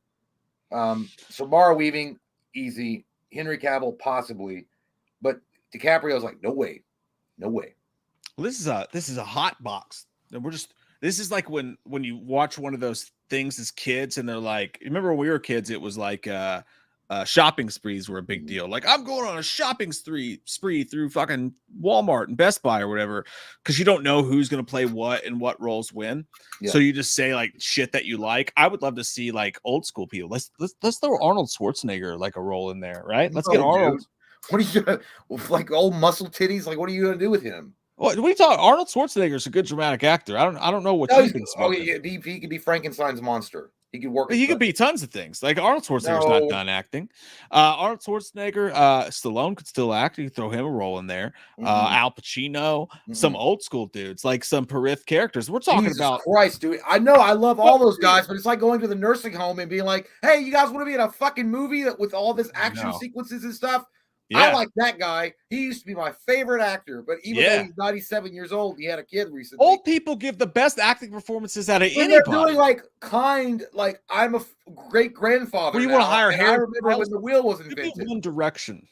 Samara Weaving, easy. Henry Cavill, possibly. But DiCaprio's like, no way. Well, this is a hot box. And this is like when you watch one of those things as kids, and they're like, remember when we were kids, it was like shopping sprees were a big deal. Like, I'm going on a shopping spree through fucking Walmart and Best Buy or whatever, because you don't know who's going to play what and what roles win. Yeah. So you just say like shit that you like. I would love to see like old school people. Let's throw Arnold Schwarzenegger like a role in there, right? Let's get Arnold. Dude. What are you gonna, like old muscle titties? Like, what are you gonna do with him? What are you talking? Arnold Schwarzenegger is a good dramatic actor. I don't know what you've been smoking. Yeah, he could be Frankenstein's monster. He could work. He could be tons of things. Like Arnold Schwarzenegger's not done acting. Arnold Schwarzenegger, Stallone could still act. You could throw him a role in there. Al Pacino, some old school dudes, like some periph characters. We're talking about Christ, dude. I know I love all those guys, but it's like going to the nursing home and being like, "Hey, you guys want to be in a fucking movie with all this action sequences and stuff?" Yeah. I like that guy. He used to be my favorite actor, but even though he's 97 years old, he had a kid recently. Old people give the best acting performances out of anybody. They're doing like I'm a great grandfather. Well, you want to hire Harry? I remember when the wheel was invented. One Direction.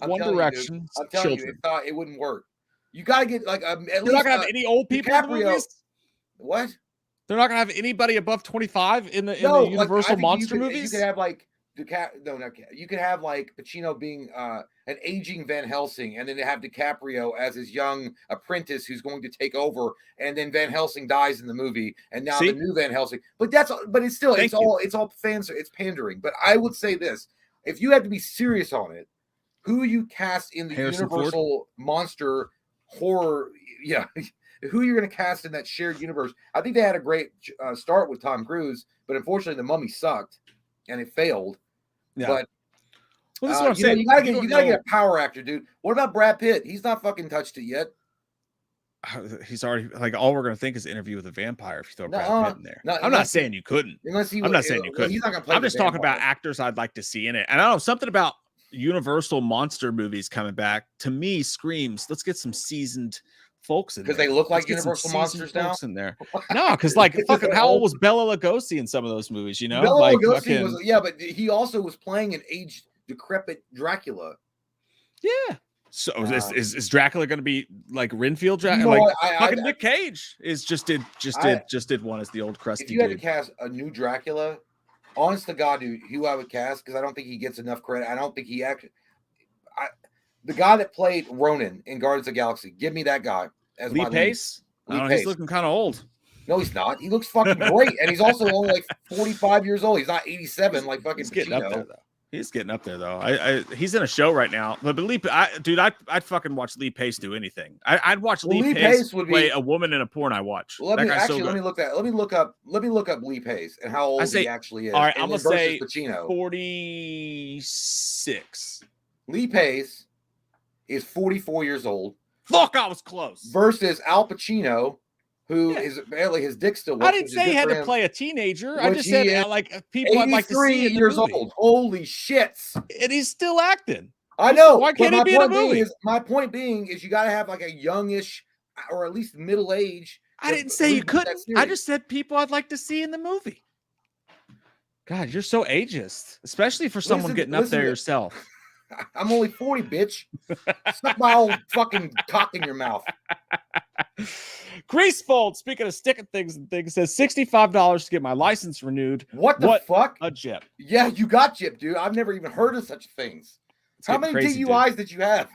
One Direction. I'm telling you, it wouldn't work. You got to get like at least. They're not gonna have any old people in the movies. What? They're not gonna have anybody above 25 in the Universal monster movies. You could have like. You could have like Pacino being an aging Van Helsing, and then they have DiCaprio as his young apprentice who's going to take over, and then Van Helsing dies in the movie, and now the new Van Helsing. But it's still it's all fans, it's pandering. But I would say this: if you had to be serious on it, who you cast in the Universal monster horror, who you're going to cast in that shared universe? I think they had a great start with Tom Cruise, but unfortunately, The Mummy sucked. And it failed. Yeah. But this is what I'm saying. You gotta get a power actor, dude. What about Brad Pitt? He's not fucking touched it yet. He's already like all we're gonna think is Interview with a Vampire if you throw Brad Pitt in there. I'm not saying you couldn't. I'm not saying you couldn't. He's not gonna play. I'm just talking about actors I'd like to see in it. And I don't know, something about Universal monster movies coming back to me screams, let's get some seasoned folks in there. Because they look like Universal monsters now in there. No, because like fucking how old was Bela Lugosi in some of those movies? You know, Bela Lugosi was but he also was playing an aged, decrepit Dracula. Yeah. So is Dracula going to be like Renfield Dracula? Fucking Nick Cage just did one as the old crusty. If you had to cast a new Dracula, honest to God, dude, who I would cast because I don't think he gets enough credit. I don't think he actually. The guy that played Ronan in Guardians of the Galaxy, give me that guy as Lee Pace. He's looking kind of old. No, he's not. He looks fucking great, and he's also only like 45 years old. He's not 87 like fucking Pacino. He's getting up there though. He's in a show right now. But Lee, I'd fucking watch Lee Pace do anything. I'd watch Lee Pace play a woman in a porn I watch. Let me look up Lee Pace and how old he actually is. All right, I'm gonna say Pacino. 46. Lee Pace is 44 years old. Fuck, I was close. Versus Al Pacino, who is barely his dick still works. I didn't say he had to play a teenager. I just said like people I'd like to see. 83 years old. Holy shits! And he's still acting. I know. Why can't he be in a movie? My point being is you got to have like a youngish or at least middle age. I didn't say you couldn't. I just said people I'd like to see in the movie. God, you're so ageist, especially for someone getting up there yourself. I'm only 40, bitch. Stuck my old fucking cock in your mouth. Greasefold, speaking of sticking things and things, says $65 to get my license renewed. What the fuck? A JIP. Yeah, you got JIP, dude. I've never even heard of such things. How many DUIs did you have?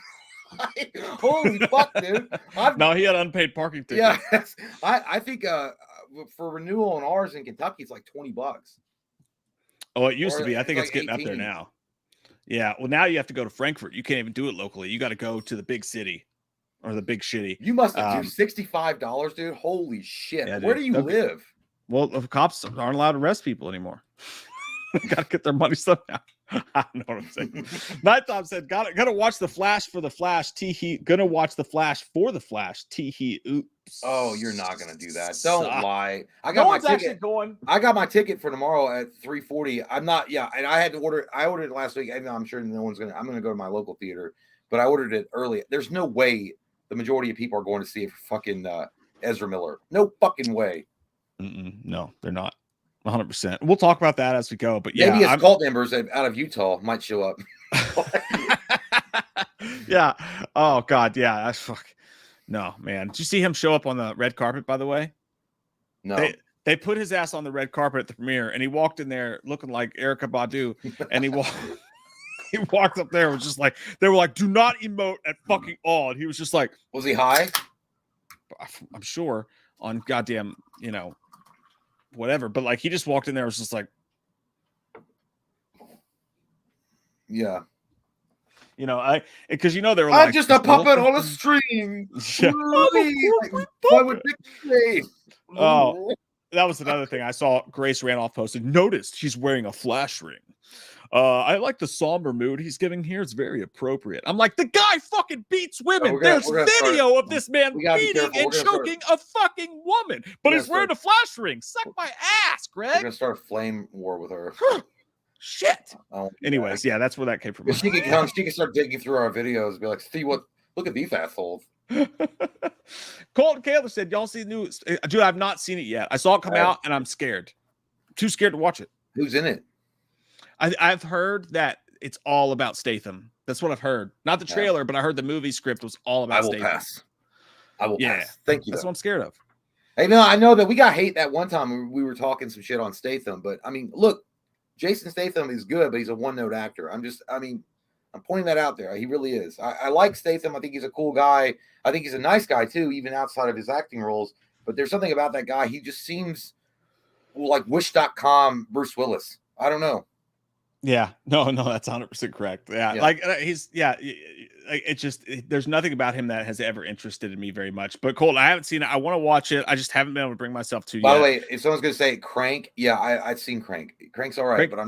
Holy fuck, dude. No, he had unpaid parking tickets. Yeah, I think for renewal on ours in Kentucky, it's like $20. Oh, it used to be. I think it's getting 18. Up there now. Yeah, well, now you have to go to Frankfurt. You can't even do it locally. You got to go to the big city or the big shitty. You must have $65, dude. Holy shit. Yeah, where do you live? Well, the cops aren't allowed to arrest people anymore. They got to get their money somehow. I know what I'm saying. Nighttime said, gotta watch The Flash for The Flash. Tee-hee. Gonna watch The Flash for The Flash. Tee-hee. Oops. Oh, you're not gonna do that. Don't lie. I got my ticket. I got my ticket for tomorrow at 3:40. I'm not. Yeah, and I had to order. I ordered it last week. And I'm sure no one's gonna. I'm gonna go to my local theater, but I ordered it early. There's no way the majority of people are going to see it for fucking Ezra Miller. No fucking way. No, they're not. 100%. We'll talk about that as we go. But yeah, maybe his cult members out of Utah might show up. Yeah. Oh God. Yeah. That's fuck. No, man. Did you see him show up on the red carpet? By the way, no. They put his ass on the red carpet at the premiere, and he walked in there looking like Erykah Badu, and he walked up there, was just like, they were like, do not emote at fucking all, and he was just like, Was he high? I'm sure on goddamn, whatever, but like he just walked in there, was just like, yeah. Because they were I'm like, just a puppet on a string. Yeah. Why would they say? Oh, that was another thing I saw. Grace Randolph posted. Noticed she's wearing a flash ring. I like the somber mood he's giving here. It's very appropriate. I'm like, the guy fucking beats women. There's video of this man beating and choking a fucking woman, but he's wearing a flash ring. Suck my ass, Greg. We're gonna start a flame war with her. Shit. Anyways, yeah, that's where that came from. She can start digging through our videos and be like, see what? Look at these assholes. Colton Kaler said, y'all see the news? Dude, I've not seen it yet. I saw it come out and I'm scared. Too scared to watch it. Who's in it? I've heard that it's all about Statham. That's what I've heard. Not the trailer, but I heard the movie script was all about Statham. I will pass. Thank you. That's what I'm scared of. Hey, no, I know that we got hate that one time we were talking some shit on Statham, but I mean, look, Jason Statham is good, but he's a one-note actor. I'm pointing that out there. He really is. I like Statham. I think he's a cool guy. I think he's a nice guy too, even outside of his acting roles. But there's something about that guy. He just seems like Wish.com Bruce Willis. I don't know. Yeah, no, that's 100% correct. Yeah, there's nothing about him that has ever interested me very much. But Colt, I haven't seen it. I want to watch it. I just haven't been able to bring myself to. By the way, if someone's gonna say Crank, yeah, I've seen Crank. Crank's all right, but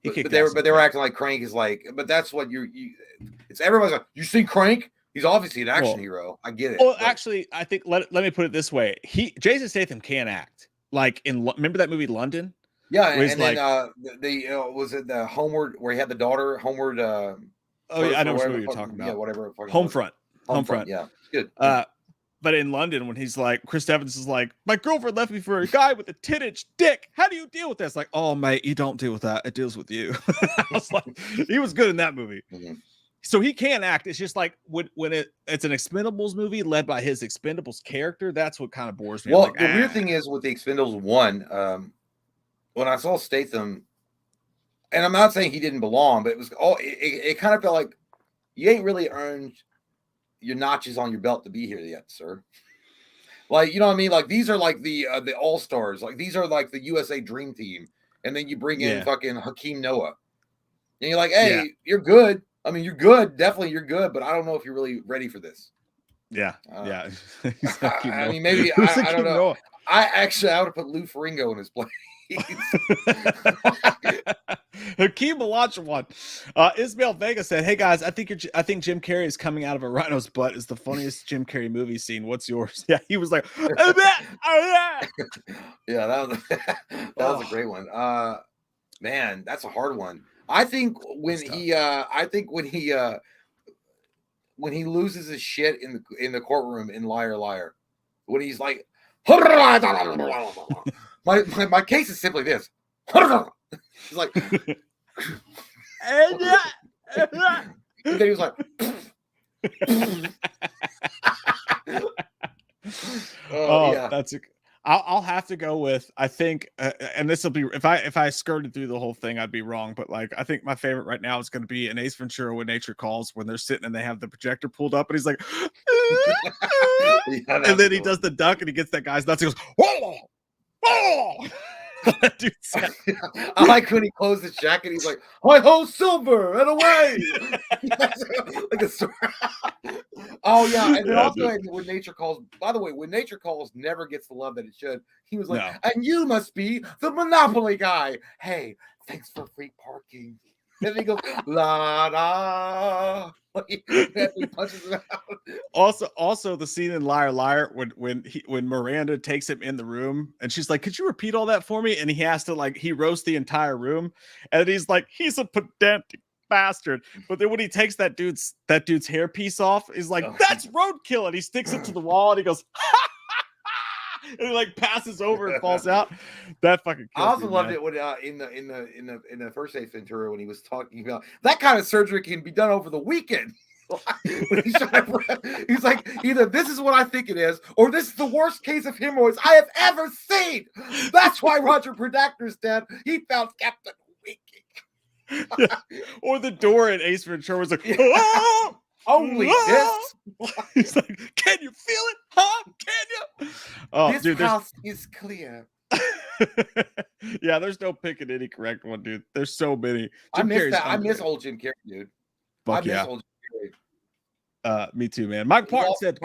they were acting like Crank is like. But that's what it's everybody's like. You seen Crank? He's obviously an action hero. I get it. Well, actually, I think let me put it this way. Jason Statham can act. Like remember that movie London? Yeah, and then was it the Homeward where he had the daughter Homeward? I know what you're talking about. Yeah, whatever. Homefront. Yeah, good. But in London, when he's like, Chris Evans is like, my girlfriend left me for a guy with a 10-inch dick. How do you deal with that? It's like, oh mate, you don't deal with that. It deals with you. I was like, he was good in that movie. Mm-hmm. So he can act. It's just like when it's an Expendables movie led by his Expendables character. That's what kind of bores me. Well, the weird thing is with the Expendables 1. When I saw Statham, and I'm not saying he didn't belong, but it kind of felt like you ain't really earned your notches on your belt to be here yet, sir. Like, you know what I mean? Like, these are like the all-stars. Like, these are like the USA Dream Team. And then you bring in fucking Hakeem Noah. And you're like, hey, you're good. I mean, you're good. Definitely you're good, but I don't know if you're really ready for this. Yeah. I mean, maybe, I don't know. I would have put Lou Ferrigno in his place. Hakeem Olajuwon. Ismail Vega said, "Hey guys, I think Jim Carrey is coming out of a rhino's butt is the funniest Jim Carrey movie scene. What's yours?" Yeah, he was like, yeah, that was a great one. Man, that's a hard one. I think when he loses his shit in the courtroom in Liar Liar, when he's like. My case is simply this. He's like, and then he was like, yeah. That's I'll have to go with, I think, and this will be, if I skirted through the whole thing, I'd be wrong. But like, I think my favorite right now is going to be an Ace Ventura When Nature Calls, when they're sitting and they have the projector pulled up and he's like, and then he does the duck and he gets that guy's nuts. He goes, whoa, whoa. Dude, I like when he closed his jacket. He's like, "Hi ho, silver and away!" Like a story. Oh yeah, and then also When Nature Calls. By the way, When Nature Calls never gets the love that it should. He was like, "And you must be the Monopoly guy. Hey, thanks for free parking." Then he goes, "La da." He punches him out. Also, the scene in Liar Liar when Miranda takes him in the room and she's like, "Could you repeat all that for me?" And he has to he roasts the entire room, and he's like, "He's a pedantic bastard." But then when he takes that dude's hairpiece off, he's like, "That's roadkill," and he sticks it to the wall and he goes, and he passes over and falls out. That fucking. I also loved it when in the first Ace Ventura when he was talking about that kind of surgery can be done over the weekend. He's like, either this is what I think it is, or this is the worst case of hemorrhoids I have ever seen. That's why Roger Predactor's dead. He found Captain Winking. Yeah. Or the door in Ace Ventura was like, only this. He's like, can you feel it? Huh? Can you? Oh, this dude, house is clear. Yeah, there's no picking any correct one, dude. There's so many. I miss that. I miss old Jim Carrey, dude. Fuck I miss old Jim Carrey. Me too, man. Mike Parton said,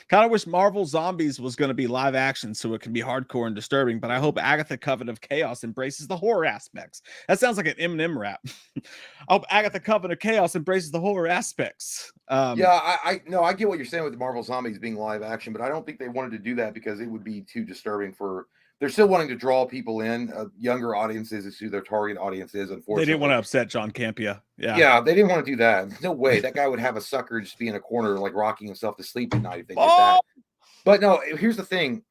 kind of wish Marvel Zombies was going to be live action so it can be hardcore and disturbing, but I hope Agatha Coven of Chaos embraces the horror aspects. That sounds like an Eminem rap. I hope Agatha Coven of Chaos embraces the horror aspects. Yeah, I get what you're saying with the Marvel Zombies being live action, but I don't think they wanted to do that because it would be too disturbing for. They're still wanting to draw people in, younger audiences is who their target audience is. Unfortunately, they didn't want to upset John Campea. Yeah, they didn't want to do that. No way, that guy would have a sucker just be in a corner, like rocking himself to sleep at night if they did that. But no, here's the thing: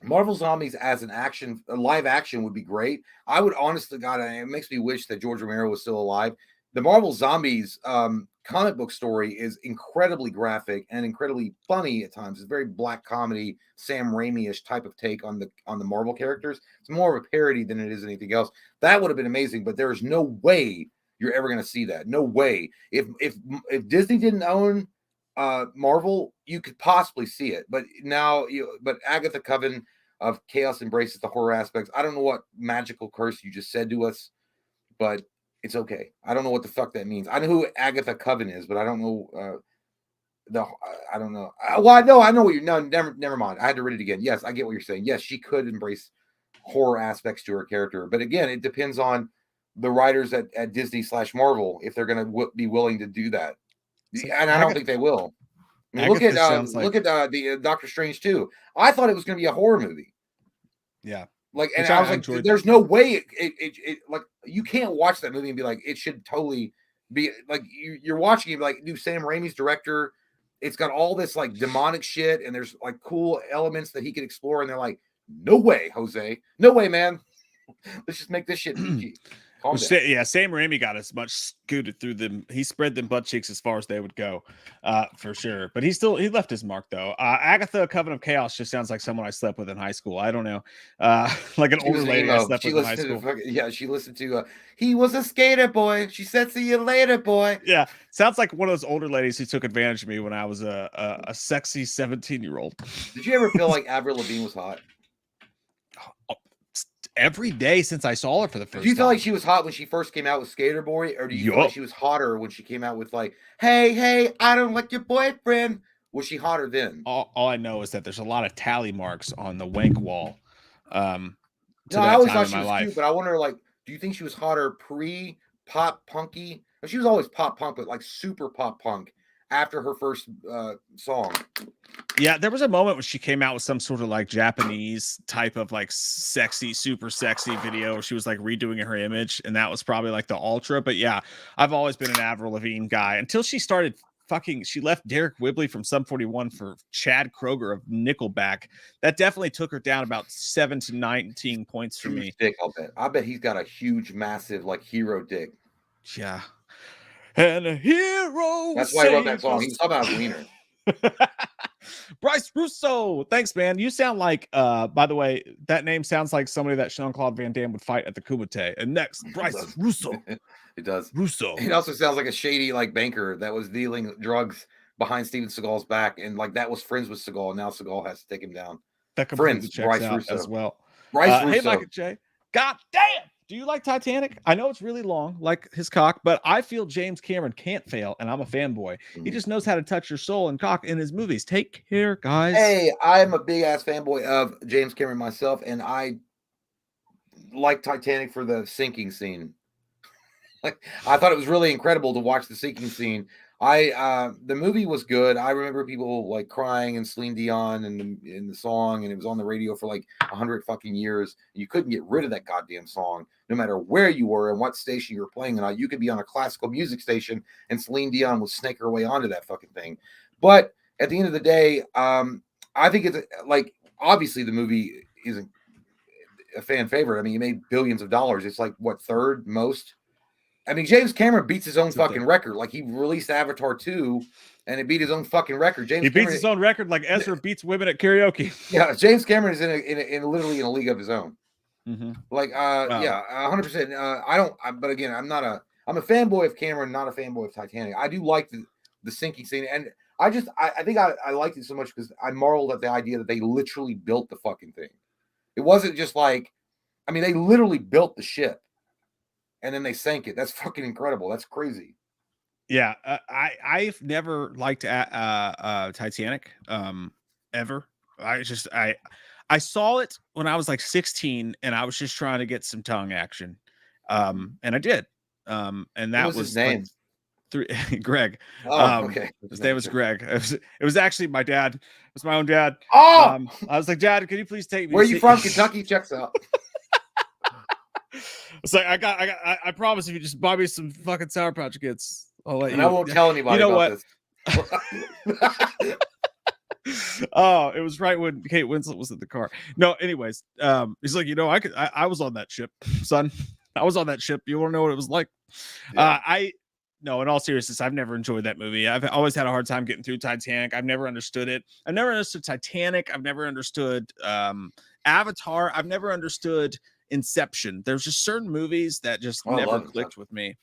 Marvel Zombies as an action, a live action would be great. I would honestly, God, it makes me wish that George Romero was still alive. The Marvel Zombies comic book story is incredibly graphic and incredibly funny at times. It's very black comedy, Sam Raimi-ish type of take on the Marvel characters. It's more of a parody than it is anything else. That would have been amazing, but there's no way you're ever going to see that. No way. If Disney didn't own Marvel, you could possibly see it. But now, but Agatha Coven of Chaos embraces the horror aspects. I don't know what magical curse you just said to us, but it's okay. I don't know what the fuck that means. I know who Agatha Coven is, but I don't know I don't know. Well, I know what you're. No, never mind. I had to read it again. Yes, I get what you're saying. Yes, she could embrace horror aspects to her character, but again, it depends on the writers at Disney / Marvel if they're going to be willing to do that. And I don't think they will. I mean, look at the Doctor Strange 2. I thought it was going to be a horror movie. Yeah. Like, and I was like, there's no way it like you can't watch that movie and be like, it should totally be like you're watching it like new Sam Raimi's director. It's got all this like demonic shit and there's like cool elements that he can explore. And they're like, no way, Jose. No way, man. Let's just make this shit PG. Yeah, Sam Raimi got as much scooted through them. He spread them butt cheeks as far as they would go, for sure. But he left his mark though. Agatha Coven of Chaos just sounds like someone I slept with in high school. I don't know, like an older lady I slept with in high school. She listened to. He was a skater boy. She said, "See you later, boy." Yeah, sounds like one of those older ladies who took advantage of me when I was a sexy 17-year-old. Did you ever feel like Avril Lavigne was hot? Every day since I saw her for the first time. Do you feel like she was hot when she first came out with Skater Boy? Or do you feel like she was hotter when she came out with like, hey, I don't like your boyfriend? Was she hotter then? All I know is that there's a lot of tally marks on the wank wall. I always thought she was cute, but I wonder, like, do you think she was hotter pre-pop punky? She was always pop punk, but like super pop punk after her first song. Yeah, there was a moment when she came out with some sort of like Japanese type of like sexy, super sexy video where she was like redoing her image, and that was probably like the ultra. But yeah, I've always been an Avril Lavigne guy until she started she left Derek Whibley from Sum 41 for Chad Kroeger of Nickelback. That definitely took her down about 7 to 19 points for me. Dick, I bet he's got a huge, massive like hero dick. Yeah. And a hero. That's why I wrote that song. He's talking about wiener. Bryce Russo. Thanks, man. You sound like, by the way, that name sounds like somebody that Jean-Claude Van Damme would fight at the Kumite. And next, Bryce Russo. It does. Russo. It also sounds like a shady like banker that was dealing drugs behind Steven Seagal's back, and like that was friends with Seagal. Now Seagal has to take him down. That friends, Bryce Russo as well. Bryce Russo. Hey, Mike and Jay. God damn. Do you like Titanic? I know it's really long, like his cock, but I feel James Cameron can't fail, and I'm a fanboy. He just knows how to touch your soul and cock in his movies. Take care, guys. Hey, I'm a big ass fanboy of James Cameron myself, and I like Titanic for the sinking scene. Like, I thought it was really incredible to watch the sinking scene. The movie was good. I remember people like crying and Celine Dion in the song, and it was on the radio for like 100 fucking years. You couldn't get rid of that goddamn song, no matter where you were and what station you were playing it on. You could be on a classical music station, and Celine Dion would snake her way onto that fucking thing. But at the end of the day, I think it's like obviously the movie isn't a fan favorite. I mean, it made billions of dollars. It's like what, third most I mean, James Cameron beats his own It's up fucking there. record. Like he released Avatar 2 and it beat his own fucking record. James He beats Cameron, his own record like Ezra beats women at karaoke. yeah, James Cameron is in literally in a league of his own. Mm-hmm. Like, Wow. yeah, 100%. But again, I'm a fanboy of Cameron, not a fanboy of Titanic. I do like the sinking scene, and I think I liked it so much because I marveled at the idea that they literally built the fucking thing. It wasn't just like, I mean, they literally built the ship, and then they sank it. That's fucking incredible. That's crazy. Yeah, I've never liked Titanic ever. I saw it when I was like 16 and I was just trying to get some tongue action. And I did. And What that was his was name? like Greg. Oh, okay. His name was Greg. It was actually my dad. It was my own dad. Oh, I was like, Dad, can you please take me? where are you from? Kentucky checks out. It's like I promise if you just buy me some fucking Sour Patch Kids, I'll let And you. I won't tell anybody about this. Oh, it was right when Kate Winslet was in the car. No, anyways, he's like, I was on that ship, son. I was on that ship. You want to know what it was like? Yeah. No, in all seriousness, I've never enjoyed that movie. I've always had a hard time getting through Titanic. I've never understood it. I've never understood Titanic. I've never understood Avatar. I've never understood Inception. There's just certain movies that just never clicked with me.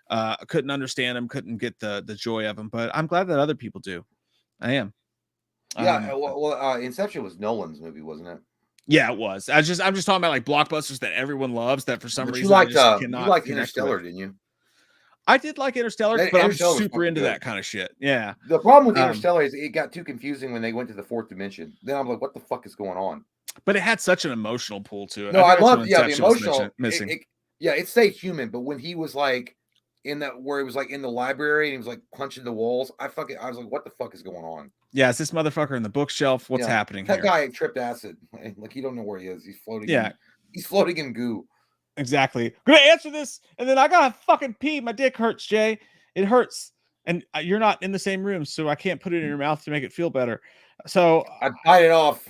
I couldn't understand them, couldn't get the joy of them, but I'm glad that other people do. I am. Yeah, Inception was Nolan's movie, wasn't it? Yeah, it was. I'm just talking about like blockbusters that everyone loves that for some reason you liked, I just cannot. You liked Interstellar, didn't you? I did like Interstellar, but I'm super into that kind of shit. Yeah. The problem with Interstellar is it got too confusing when they went to the fourth dimension. Then I'm like, what the fuck is going on? But it had such an emotional pull to it. No, I love the emotional. It stayed human, but when he was like where he was like in the library and he was like punching the walls, I was like, what the fuck is going on? Yeah, is this motherfucker in the bookshelf? What's happening here? That guy tripped acid. Like you don't know where he is. He's floating. Yeah, he's floating in goo. Exactly. I'm gonna answer this, and then I gotta fucking pee. My dick hurts, Jay. It hurts, and you're not in the same room, so I can't put it in your mouth to make it feel better. So I bite it off.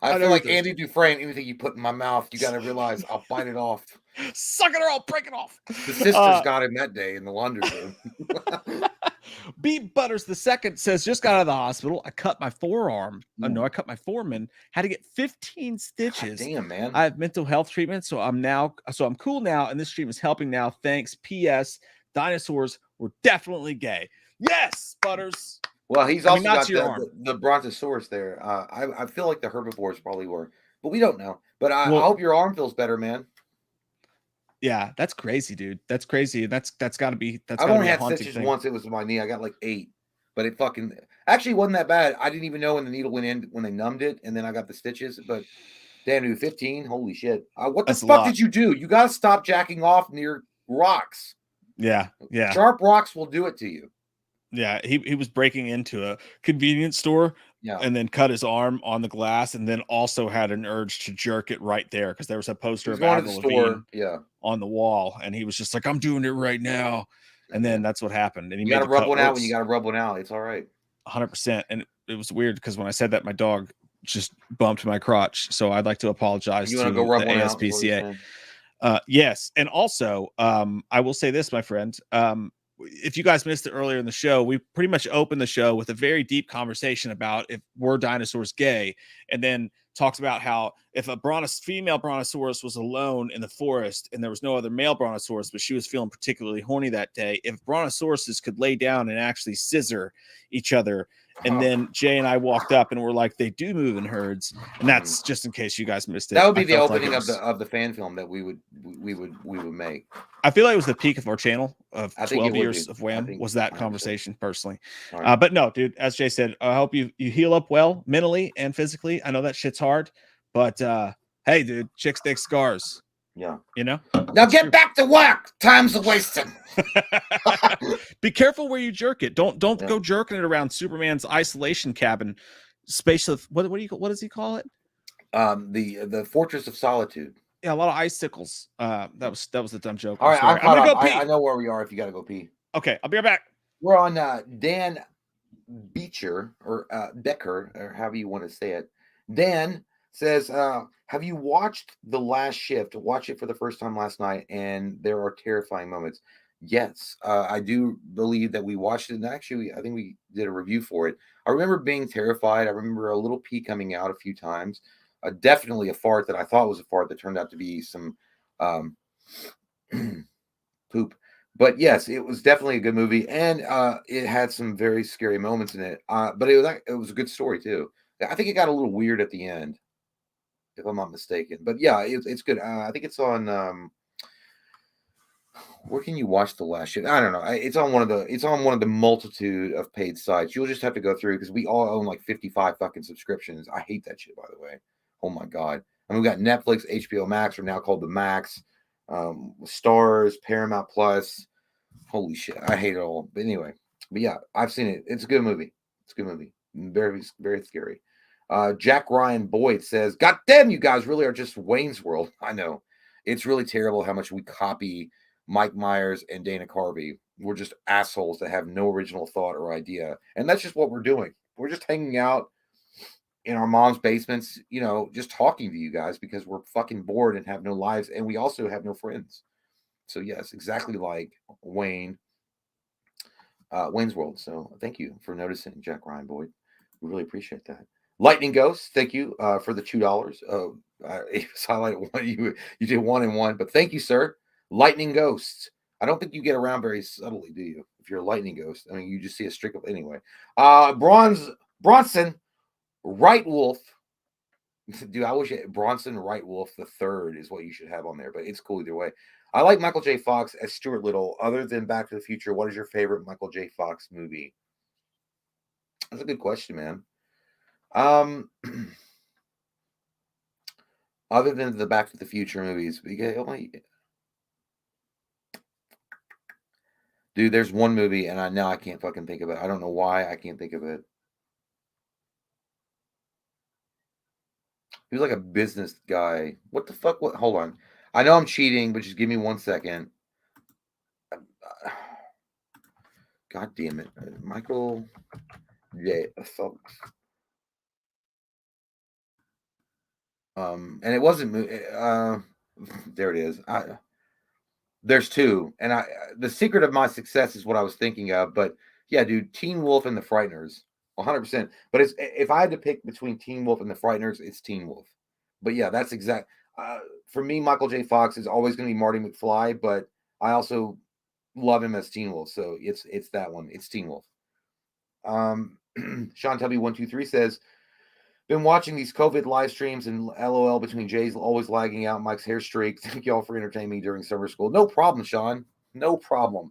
I feel like Andy Dufresne. Anything you put in my mouth, you got to realize I'll bite it off. Suck it or I'll break it off. The sisters got him that day in the laundry room. Beat Butters II says, just got out of the hospital. I cut my forearm. No, I cut my foreman. Had to get 15 stitches. God damn, man. I have mental health treatment, so I'm cool now, and this treatment is helping now. Thanks. P.S. Dinosaurs were definitely gay. Yes, Butters. Well, he's also got the Brontosaurus there. I feel like the herbivores probably were, but we don't know. But I hope your arm feels better, man. Yeah, that's crazy, dude. That's crazy. That's got to be. I've only had stitches once. It was my knee. I got like 8, but it fucking actually wasn't that bad. I didn't even know when the needle went in when they numbed it, and then I got the stitches. But damn, dude, 15. Holy shit! What the fuck did you do? You got to stop jacking off near rocks. Yeah. Sharp rocks will do it to you. Yeah, he was breaking into a convenience store and then cut his arm on the glass and then also had an urge to jerk it right there because there was a poster of Avril Lavigne on the wall, and he was just like, I'm doing it right now. And then that's what happened. And you got to rub one out when you got to rub one out. It's all right. 100%. And it was weird because when I said that, my dog just bumped my crotch. So I'd like to apologize to go rub the one ASPCA. Yes. And also, I will say this, my friend. If you guys missed it earlier in the show, we pretty much opened the show with a very deep conversation about if were dinosaurs gay, and then talks about how if a female brontosaurus was alone in the forest and there was no other male brontosaurus, but she was feeling particularly horny that day, if brontosauruses could lay down and actually scissor each other. And then Jay and I walked up and we're like, they do move in herds. And that's just in case you guys missed it. That would be the opening of the fan film that we would make. I feel like it was the peak of our channel of 12 years of Wham was that conversation personally. Right. But no, dude, as Jay said, I hope you heal up well mentally and physically. I know that shit's hard, but hey, dude, chicks take scars. Yeah. You know? Now get back to work. Time's a wasting. Be careful where you jerk it. Don't go jerking it around Superman's isolation cabin. Space of what does he call it? The Fortress of Solitude. Yeah, a lot of icicles. That was a dumb joke. All right, I'm gonna go pee. I know where we are if you gotta go pee. Okay, I'll be right back. We're on Dan Beecher or Becker, or however you want to say it. Dan says, have you watched The Last Shift? Watch it for the first time last night, and there are terrifying moments. Yes, I do believe that we watched it, and actually, I think we did a review for it. I remember being terrified. I remember a little pee coming out a few times. Definitely a fart that I thought was a fart that turned out to be some um, poop. But yes, it was definitely a good movie, and it had some very scary moments in it. But it was a good story too. I think it got a little weird at the end, if I'm not mistaken. But yeah, it's good. I think it's on. Where can you watch the last shit? I don't know. It's on one of the multitude of paid sites. You'll just have to go through because we all own like 55 fucking subscriptions. I hate that shit, by the way. Oh my god. I mean, we got Netflix, HBO Max, or now called the Max, Stars, Paramount Plus. Holy shit, I hate it all. But anyway, but yeah, I've seen it. It's a good movie. It's a good movie. Very, very scary. Jack Ryan Boyd says, "God damn, you guys really are just Wayne's World." I know. It's really terrible how much we copy Mike Myers and Dana Carvey. We're just assholes that have no original thought or idea. And that's just what we're doing. We're just hanging out in our mom's basements, just talking to you guys because we're fucking bored and have no lives. And we also have no friends. So, yes, exactly like Wayne's World. So, thank you for noticing, Jack Ryan Boyd. We really appreciate that. Lightning Ghost, thank you for the $2. It was highlighted one. You did 1 and 1, but thank you, sir. Lightning Ghost. I don't think you get around very subtly, do you? If you're a lightning ghost, I mean, you just see a streak of anyway. Bronson Right Wolf. Dude, I wish Bronson Right Wolf the third is what you should have on there, but it's cool either way. I like Michael J. Fox as Stuart Little. Other than Back to the Future, what is your favorite Michael J. Fox movie? That's a good question, man. Um, other than the Back to the Future movies, dude, there's one movie, and I can't fucking think of it. I don't know why I can't think of it. He was like a business guy. What the fuck? What? Hold on. I know I'm cheating, but just give me 1 second. God damn it, Michael J. Fox. And it wasn't. There it is. There's two, and the secret of my success is what I was thinking of. But yeah, dude, Teen Wolf and the Frighteners, 100%. But if I had to pick between Teen Wolf and the Frighteners, it's Teen Wolf. But yeah, that's exact. For me, Michael J. Fox is always going to be Marty McFly, but I also love him as Teen Wolf. So it's that one. It's Teen Wolf. Sean W123 says, been watching these COVID live streams and LOL between Jay's always lagging out, Mike's hair streak. Thank y'all for entertaining me during summer school. No problem, Sean. No problem.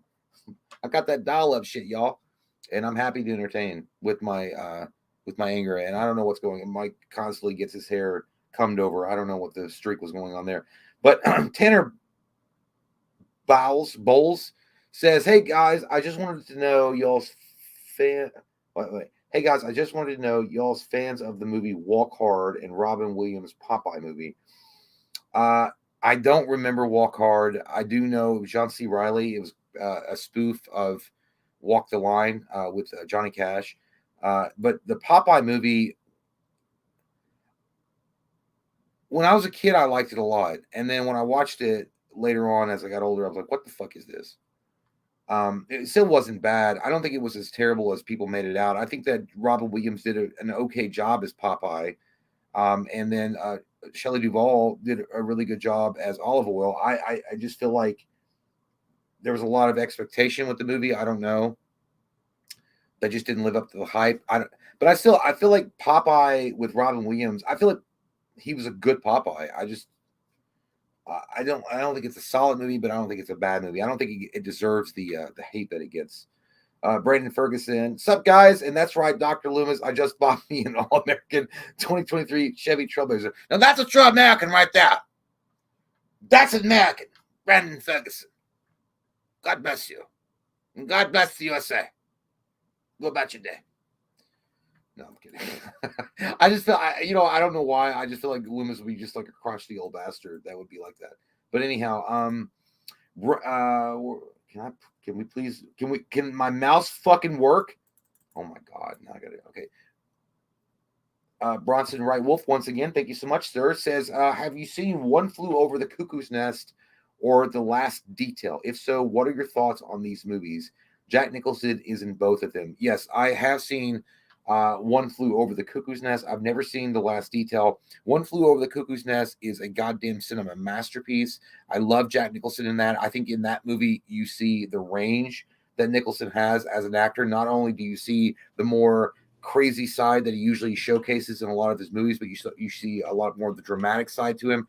I got that dial-up shit, y'all, and I'm happy to entertain with my anger. And I don't know what's going on. Mike constantly gets his hair combed over. I don't know what the streak was going on there. But Tanner Bowles says, "Hey guys, I just wanted to know y'all's fan. Wait. Hey guys, I just wanted to know y'all's fans of the movie Walk Hard and Robin Williams' Popeye movie. I don't remember Walk Hard. I do know John C. Reilly. It was a spoof of Walk the Line with Johnny Cash. But the Popeye movie, when I was a kid, I liked it a lot. And then when I watched it later on as I got older, I was like, what the fuck is this? It still wasn't bad. I don't think it was as terrible as people made it out. I think that Robin Williams did an okay job as Popeye. And then Shelley Duvall did a really good job as Olive Oil. I just feel like there was a lot of expectation with the movie. I don't know. That just didn't live up to the hype. But I feel like Popeye with Robin Williams, I feel like he was a good Popeye. I don't think it's a solid movie, but I don't think it's a bad movie. I don't think it deserves the hate that it gets. Brandon Ferguson, sup guys? And that's right, Dr. Loomis. I just bought me an All-American 2023 Chevy Trailblazer. Now that's a true American right there. That's an American. Brandon Ferguson. God bless you. And God bless the USA. Go about your day. No, I'm kidding. I just feel, I don't know why. I just feel like Loomis would be just like a crotchety old bastard that would be like that. But anyhow, can my mouse fucking work? Oh my God. Now I got it. Okay. Bronson Wright Wolf, once again, thank you so much, sir. Says, have you seen One Flew Over the Cuckoo's Nest or The Last Detail? If so, what are your thoughts on these movies? Jack Nicholson is in both of them. Yes, I have seen One Flew Over the Cuckoo's Nest. I've never seen The Last Detail. One Flew Over the Cuckoo's Nest is a goddamn cinema masterpiece. I love Jack Nicholson in that. I think in that movie you see the range that Nicholson has as an actor. Not only do you see the more crazy side that he usually showcases in a lot of his movies, but you see a lot more of the dramatic side to him.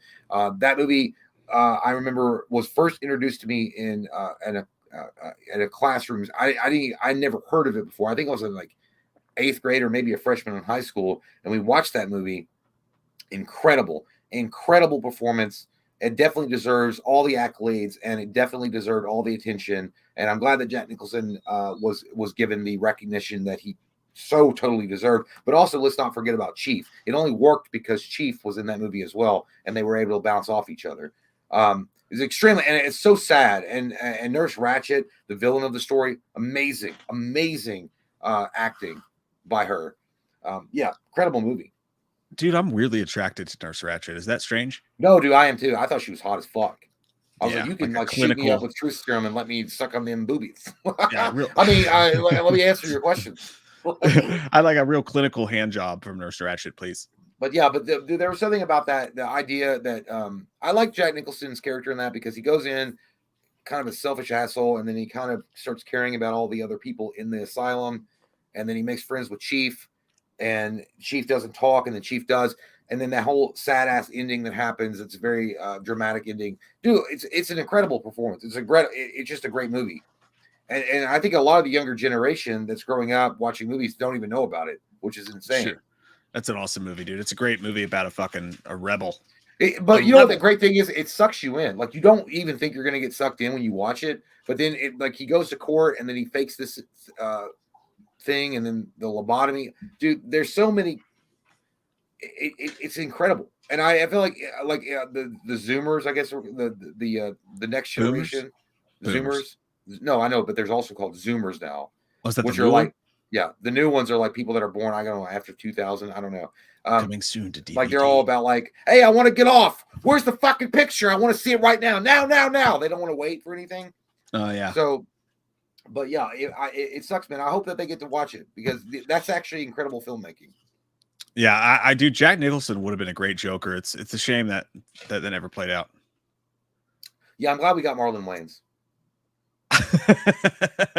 That movie, I remember, was first introduced to me in a classroom. I never heard of it before. I think I was in like 8th grade or maybe a freshman in high school, and we watched that movie. Incredible performance. It definitely deserves all the accolades, and it definitely deserved all the attention. And I'm glad that Jack Nicholson was given the recognition that he so totally deserved. But also, let's not forget about Chief. It only worked because Chief was in that movie as well, and they were able to bounce off each other. It's extremely, and it's so sad. And Nurse Ratched, the villain of the story, amazing acting by her. Incredible movie. Dude, I'm weirdly attracted to Nurse Ratched. Is that strange? No, dude, I am too. I thought she was hot as fuck. I was Yeah, like, you can like shoot me up with truth serum and let me suck on them boobies. Yeah, I mean, let me answer your question. I like a real clinical hand job from Nurse Ratched, please. But there was something about that, the idea that I like Jack Nicholson's character in that, because he goes in kind of a selfish asshole, and then he kind of starts caring about all the other people in the asylum, and then he makes friends with Chief, and Chief doesn't talk, and then Chief does, and then that whole sad ass ending that happens. It's a very dramatic ending, dude. It's an incredible performance. It's just a great movie, and I think a lot of the younger generation that's growing up watching movies don't even know about it, which is insane. Sure. That's an awesome movie, dude. It's a great movie about a rebel. But you know what the great thing is? It sucks you in. Like, you don't even think you're going to get sucked in when you watch it. But then he goes to court, and then he fakes this thing, and then the lobotomy. Dude, there's so many. It's incredible. And I feel like the Zoomers, I guess, the next generation. Zoomers. No, I know, but there's also called Zoomers now. Was that which the are new like one? Yeah, the new ones are like people that are born, I don't know, after 2000. I don't know. Coming soon to DVD. Like, they're all about like, hey, I want to get off. Where's the fucking picture? I want to see it right now. Now. They don't want to wait for anything. Oh, yeah. So, but yeah, it sucks, man. I hope that they get to watch it, because that's actually incredible filmmaking. Yeah, I do. Jack Nicholson would have been a great Joker. It's a shame that never played out. Yeah, I'm glad we got Marlon Wayans.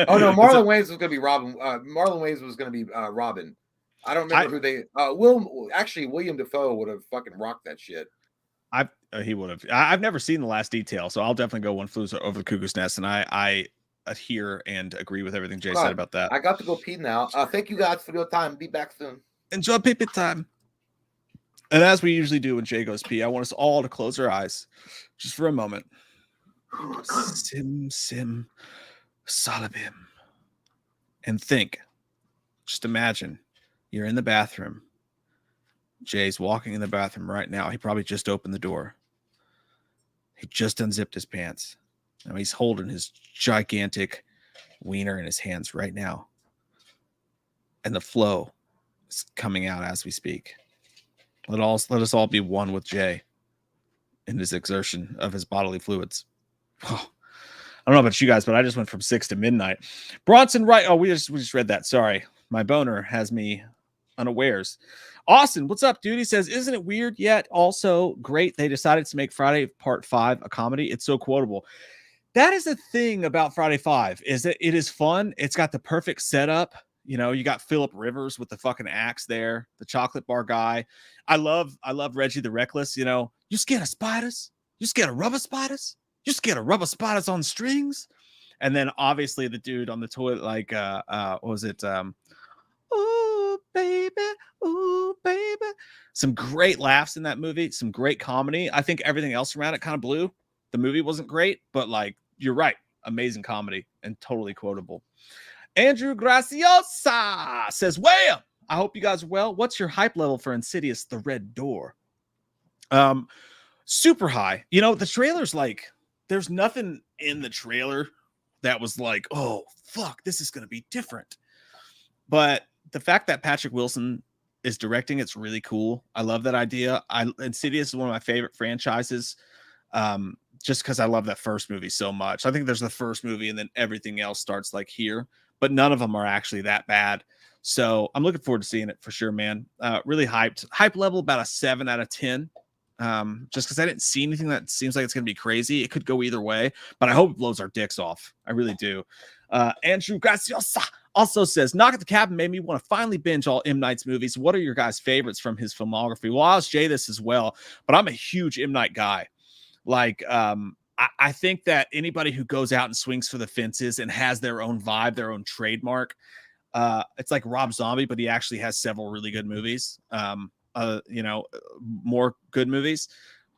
Oh no, Marlon Wayans was going to be Robin. Marlon Wayans was going to be Robin. I don't remember who they. William Dafoe would have fucking rocked that shit. He would have. I've never seen The Last Detail, so I'll definitely go One Flew Over the Cuckoo's Nest, and I adhere and agree with everything Jay said about that. I got to go pee now. Thank you guys for your time. Be back soon. Enjoy pee time. And as we usually do when Jay goes pee, I want us all to close our eyes just for a moment. Sim Salabim. And think. Just imagine you're in the bathroom. Jay's walking in the bathroom right now. He probably just opened the door. He just unzipped his pants. Now he's holding his gigantic wiener in his hands right now. And the flow is coming out as we speak. Let us all be one with Jay in his exertion of his bodily fluids. Oh, I don't know about you guys, but I just went from 6 to midnight. Bronson Wright. Oh, we just read that. Sorry. My boner has me unawares. Austin, what's up, dude? He says, isn't it weird yet also great they decided to make Friday Part 5 a comedy? It's so quotable. That is the thing about Friday 5, is that it is fun. It's got the perfect setup. You know, you got Philip Rivers with the fucking axe there, the chocolate bar guy. I love Reggie the Reckless. You know, you scared of spiders? You scared of rubber spiders? You scared of rubber spiders on strings? And then obviously the dude on the toilet, like what was it? Ooh, baby. Some great laughs in that movie, some great comedy. I think everything else around it kind of blew. The movie wasn't great, but like, you're right. Amazing comedy and totally quotable. Andrew Graciosa says, well, I hope you guys are well. What's your hype level for Insidious The Red Door? Super high. You know, the trailer's like, there's nothing in the trailer that was like, oh, fuck, this is going to be different. But the fact that Patrick Wilson is directing, it's really cool. I love that idea. Insidious is one of my favorite franchises. just because I love that first movie so much. I think there's the first movie and then everything else starts like here, but none of them are actually that bad. So I'm looking forward to seeing it for sure, man. Really hyped. Hype level about a 7 out of 10. Just because I didn't see anything that seems like it's going to be crazy. It could go either way, but I hope it blows our dicks off. I really do. Andrew Graciosa also says, Knock at the Cabin made me want to finally binge all M. Night's movies. What are your guys' favorites from his filmography? Well, I'll say this as well, but I'm a huge M. Night guy. Like, I think that anybody who goes out and swings for the fences and has their own vibe, their own trademark, it's like Rob Zombie, but he actually has several really good movies. More good movies.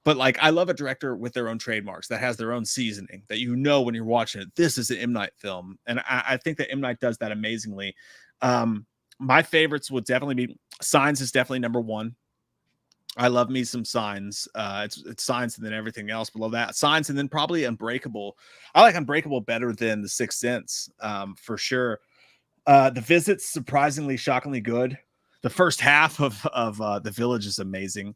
But like, I love a director with their own trademarks that has their own seasoning that when you're watching it, this is an M. Night film. And I think that M. Night does that amazingly. My favorites would definitely be Signs is definitely number one. I love me some Signs. It's Signs and then everything else below that. Signs and then probably Unbreakable. I like Unbreakable better than The Sixth Sense, for sure. The Visit's surprisingly, shockingly good. The first half of The Village is amazing.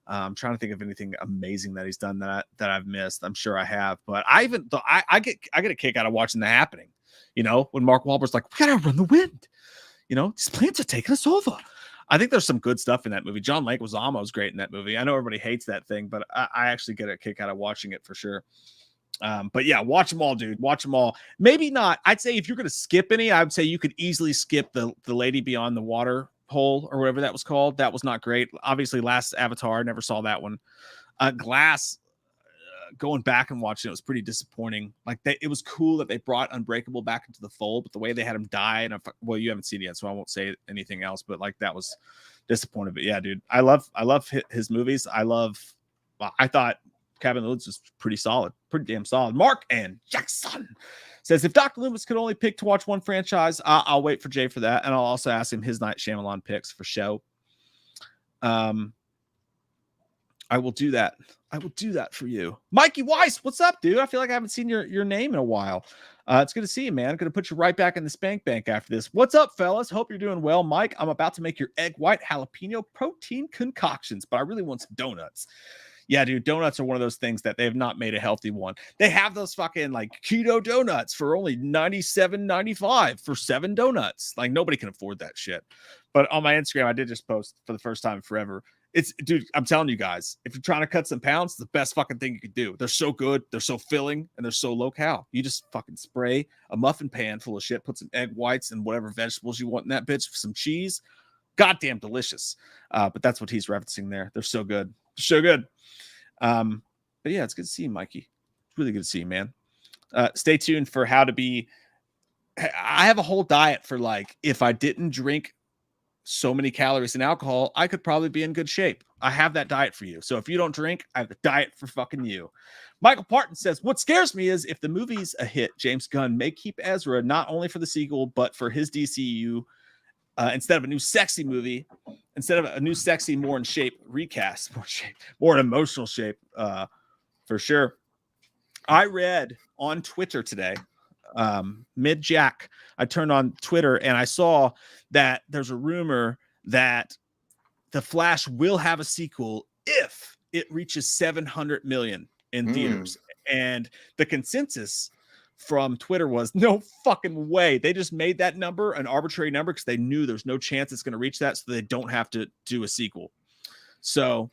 I'm trying to think of anything amazing that he's done that I've missed. I'm sure I have, but I get a kick out of watching The Happening. When Mark Wahlberg's like, we gotta run the wind. These plants are taking us over. I think there's some good stuff in that movie. John Leguizamo is great in that movie. I know everybody hates that thing, but I actually get a kick out of watching it for sure. But yeah, watch them all, dude. Watch them all. Maybe not. I'd say if you're going to skip any, I would say you could easily skip the Lady Beyond the Water Hole or whatever that was called. That was not great. Obviously, last Avatar, never saw that one. Glass, going back and watching it was pretty disappointing. Like it was cool that they brought Unbreakable back into the fold, but the way they had him die, and you haven't seen it yet, so I won't say anything else. But like that was disappointing. But yeah, dude, I love his movies. I thought Cabin in the Woods was pretty solid, pretty damn solid. Mark and Jackson says, if Dr. Loomis could only pick to watch one franchise, I'll wait for Jay for that, and I'll also ask him his Night Shyamalan picks for show. I will do that. I will do that for you. Mikey Weiss, what's up, dude? I feel like I haven't seen your name in a while. It's good to see you, man. I'm going to put you right back in the spank bank after this. What's up, fellas? Hope you're doing well. Mike, I'm about to make your egg white jalapeno protein concoctions, but I really want some donuts. Yeah, dude, donuts are one of those things that they have not made a healthy one. They have those fucking like keto donuts for only $97.95 for 7 donuts. Like nobody can afford that shit. But on my Instagram, I did just post for the first time forever. Dude, I'm telling you guys, if you're trying to cut some pounds, it's the best fucking thing you could do. They're so good, they're so filling, and they're so low cal. You just fucking spray a muffin pan full of shit, put some egg whites and whatever vegetables you want in that bitch, some cheese. Goddamn delicious. But that's what he's referencing there. They're so good. They're so good. But yeah, it's good to see you, Mikey. It's really good to see you, man. Stay tuned for how to be. I have a whole diet for like, if I didn't drink so many calories and alcohol, I could probably be in good shape. I have that diet for you. So if you don't drink, I have the diet for fucking you. Michael Parton says, what scares me is if the movie's a hit, James Gunn may keep Ezra not only for the sequel, but for his DCU instead of a new sexy movie, instead of a new sexy, more in shape recast, more in emotional shape, for sure. I read on Twitter today, mid-jack, I turned on Twitter and I saw that there's a rumor that The Flash will have a sequel if it reaches 700 million in theaters. And the consensus from Twitter was no fucking way. They just made that number an arbitrary number because they knew there's no chance it's going to reach that, so they don't have to do a sequel. So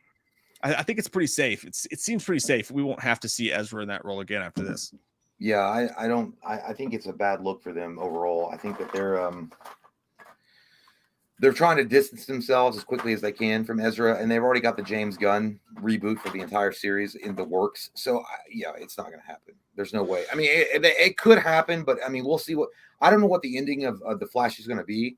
I think it's pretty safe. It seems pretty safe. We won't have to see Ezra in that role again after this. Yeah, I think it's a bad look for them overall. I think that they're trying to distance themselves as quickly as they can from Ezra, and they've already got the James Gunn reboot for the entire series in the works. So yeah, it's not going to happen. There's no way. I mean, it could happen, but I mean, we'll see I don't know what the ending of the Flash is going to be,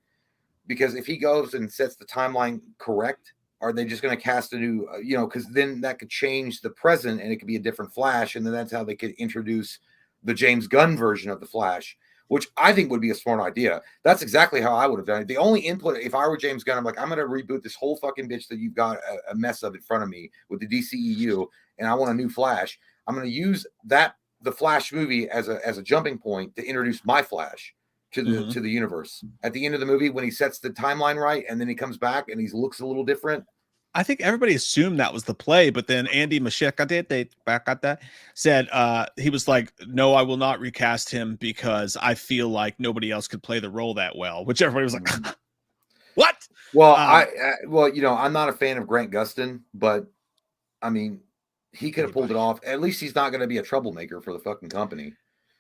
because if he goes and sets the timeline correct, are they just going to cast a new, because then that could change the present and it could be a different Flash. And then that's how they could introduce the James Gunn version of the Flash, which I think would be a smart idea. That's exactly how I would have done it. The only input, if I were James Gunn, I'm like, I'm going to reboot this whole fucking bitch that you've got a mess of in front of me with the DCEU, and I want a new Flash. I'm going to use the Flash movie as a jumping point to introduce my Flash to the universe. At the end of the movie, when he sets the timeline right, and then he comes back and he looks a little different, I think everybody assumed that was the play, but then Andy Machek, they back at that, said he was like, "No, I will not recast him because I feel like nobody else could play the role that well." Which everybody was like, "What?" Well, Um, I'm not a fan of Grant Gustin, but I mean, he could have pulled it anybody. off. At least he's not going to be a troublemaker for the fucking company.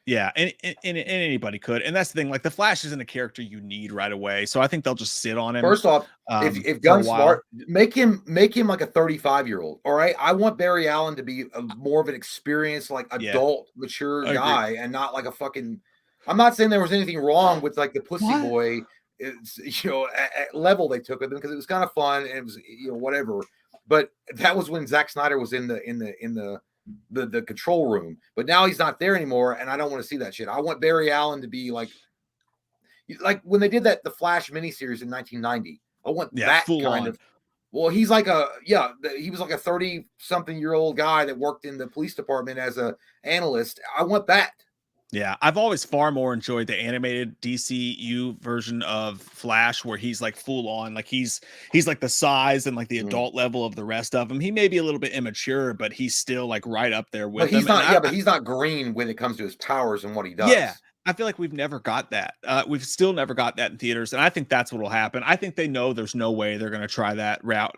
Yeah, and anybody could, and that's the thing. Like the Flash isn't a character you need right away, so I think they'll just sit on him First off, if for a Gunn's while. smart, make him like a 35-year-old. All right, I want Barry Allen to be more of an experienced, like Yeah, adult, mature I agree. guy, and not like a fucking. I'm not saying there was anything wrong with like the Pussy What? Boy, it's, at level they took with him because it was kind of fun and it was whatever. But that was when Zack Snyder was in the control room. But now he's not there anymore, and I don't want to see that shit. I want Barry Allen to be like when they did the Flash miniseries in 1990. I want that full kind on. of. Well, he's like he was like a 30-something-year-old guy that worked in the police department as a analyst. I want that. Yeah, I've always far more enjoyed the animated DCU version of Flash, where he's like full on, like he's like the size and like the adult level of the rest of them. He may be a little bit immature, but he's still like right up there with But he's them. not. But he's not green when it comes to his powers and what he does. Yeah, I feel like we've never got that. We've still never got that in theaters, and I think that's what will happen. I think they know there's no way they're going to try that route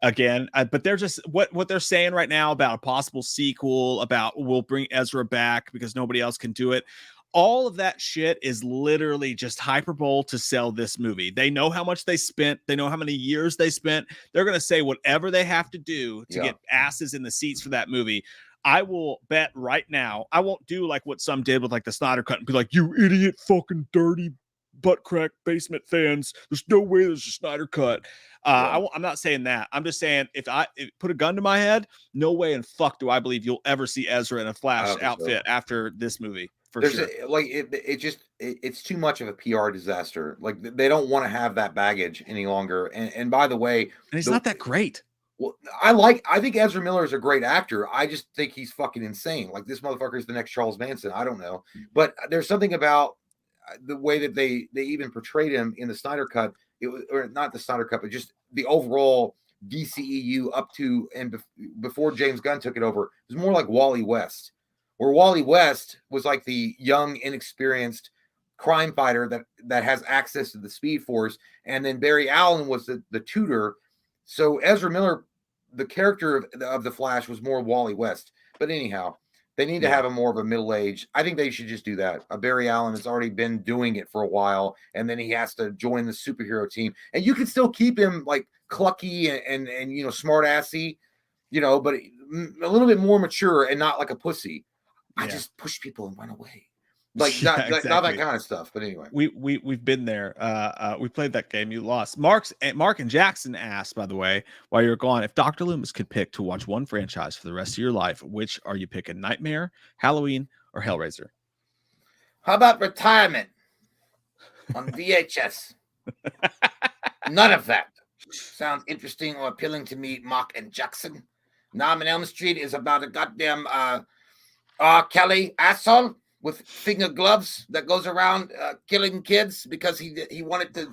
again. But they're just what they're saying right now about a possible sequel, about we'll bring Ezra back because nobody else can do it. All of that shit is literally just hyperbole to sell this movie. They know how much they spent. They know how many years they spent. They're going to say whatever they have to do to get asses in the seats for that movie. I will bet right now, I won't do like what some did with like the Snyder Cut and be like, "You idiot fucking dirty butt crack basement fans. There's no way there's a Snyder Cut." I'm not saying that. I'm just saying if put a gun to my head, no way in fuck do I believe you'll ever see Ezra in a Flash outfit after this movie. Sure. It's too much of a PR disaster. Like they don't want to have that baggage any longer. And by the way, and he's not that great. Well, I think Ezra Miller is a great actor. I just think he's fucking insane. Like this motherfucker is the next Charles Manson. I don't know, but there's something about the way that they even portrayed him in the Snyder Cut. It was, or not the Snyder Cut, but just the overall DCEU up to and before James Gunn took it over. It was more like Wally West, where Wally West was like the young, inexperienced crime fighter that has access to the Speed Force, and then Barry Allen was the tutor. So Ezra Miller, the character of the Flash, was more Wally West. But anyhow, they need to have him more of a middle age. I think they should just do that. Barry Allen has already been doing it for a while, and then he has to join the superhero team. And you can still keep him like clucky and smart assy, but a little bit more mature and not like a pussy. I just push people and run away. Like not that kind of stuff, but anyway, we've been there. We played that game. You lost. Mark and Jackson asked, by the way, while you were gone, if Dr. Loomis could pick to watch one franchise for the rest of your life, which are you picking? Nightmare, Halloween, or Hellraiser? How about retirement on VHS? None of that sounds interesting or appealing to me, Mark and Jackson. Nightmare on Elm Street is about a goddamn R. Kelly asshole with finger gloves that goes around killing kids because he wanted to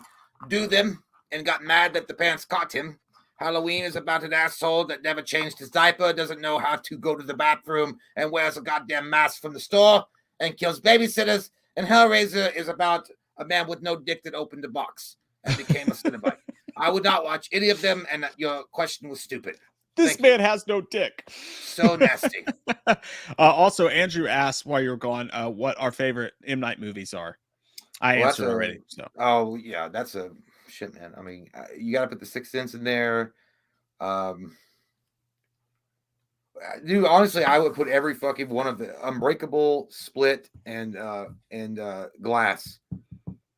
do them and got mad that the parents caught him. Halloween is about an asshole that never changed his diaper, doesn't know how to go to the bathroom, and wears a goddamn mask from the store and kills babysitters. And Hellraiser is about a man with no dick that opened a box and became a Cenobite. I would not watch any of them, and your question was stupid. This man has no dick. So nasty. Also, Andrew asked while you were gone, what our favorite M. Night movies are. I answered already. So. Oh yeah, that's a shit, man. I mean, you got to put the Sixth Sense in there. Dude, honestly, I would put every fucking one of the Unbreakable, Split, and Glass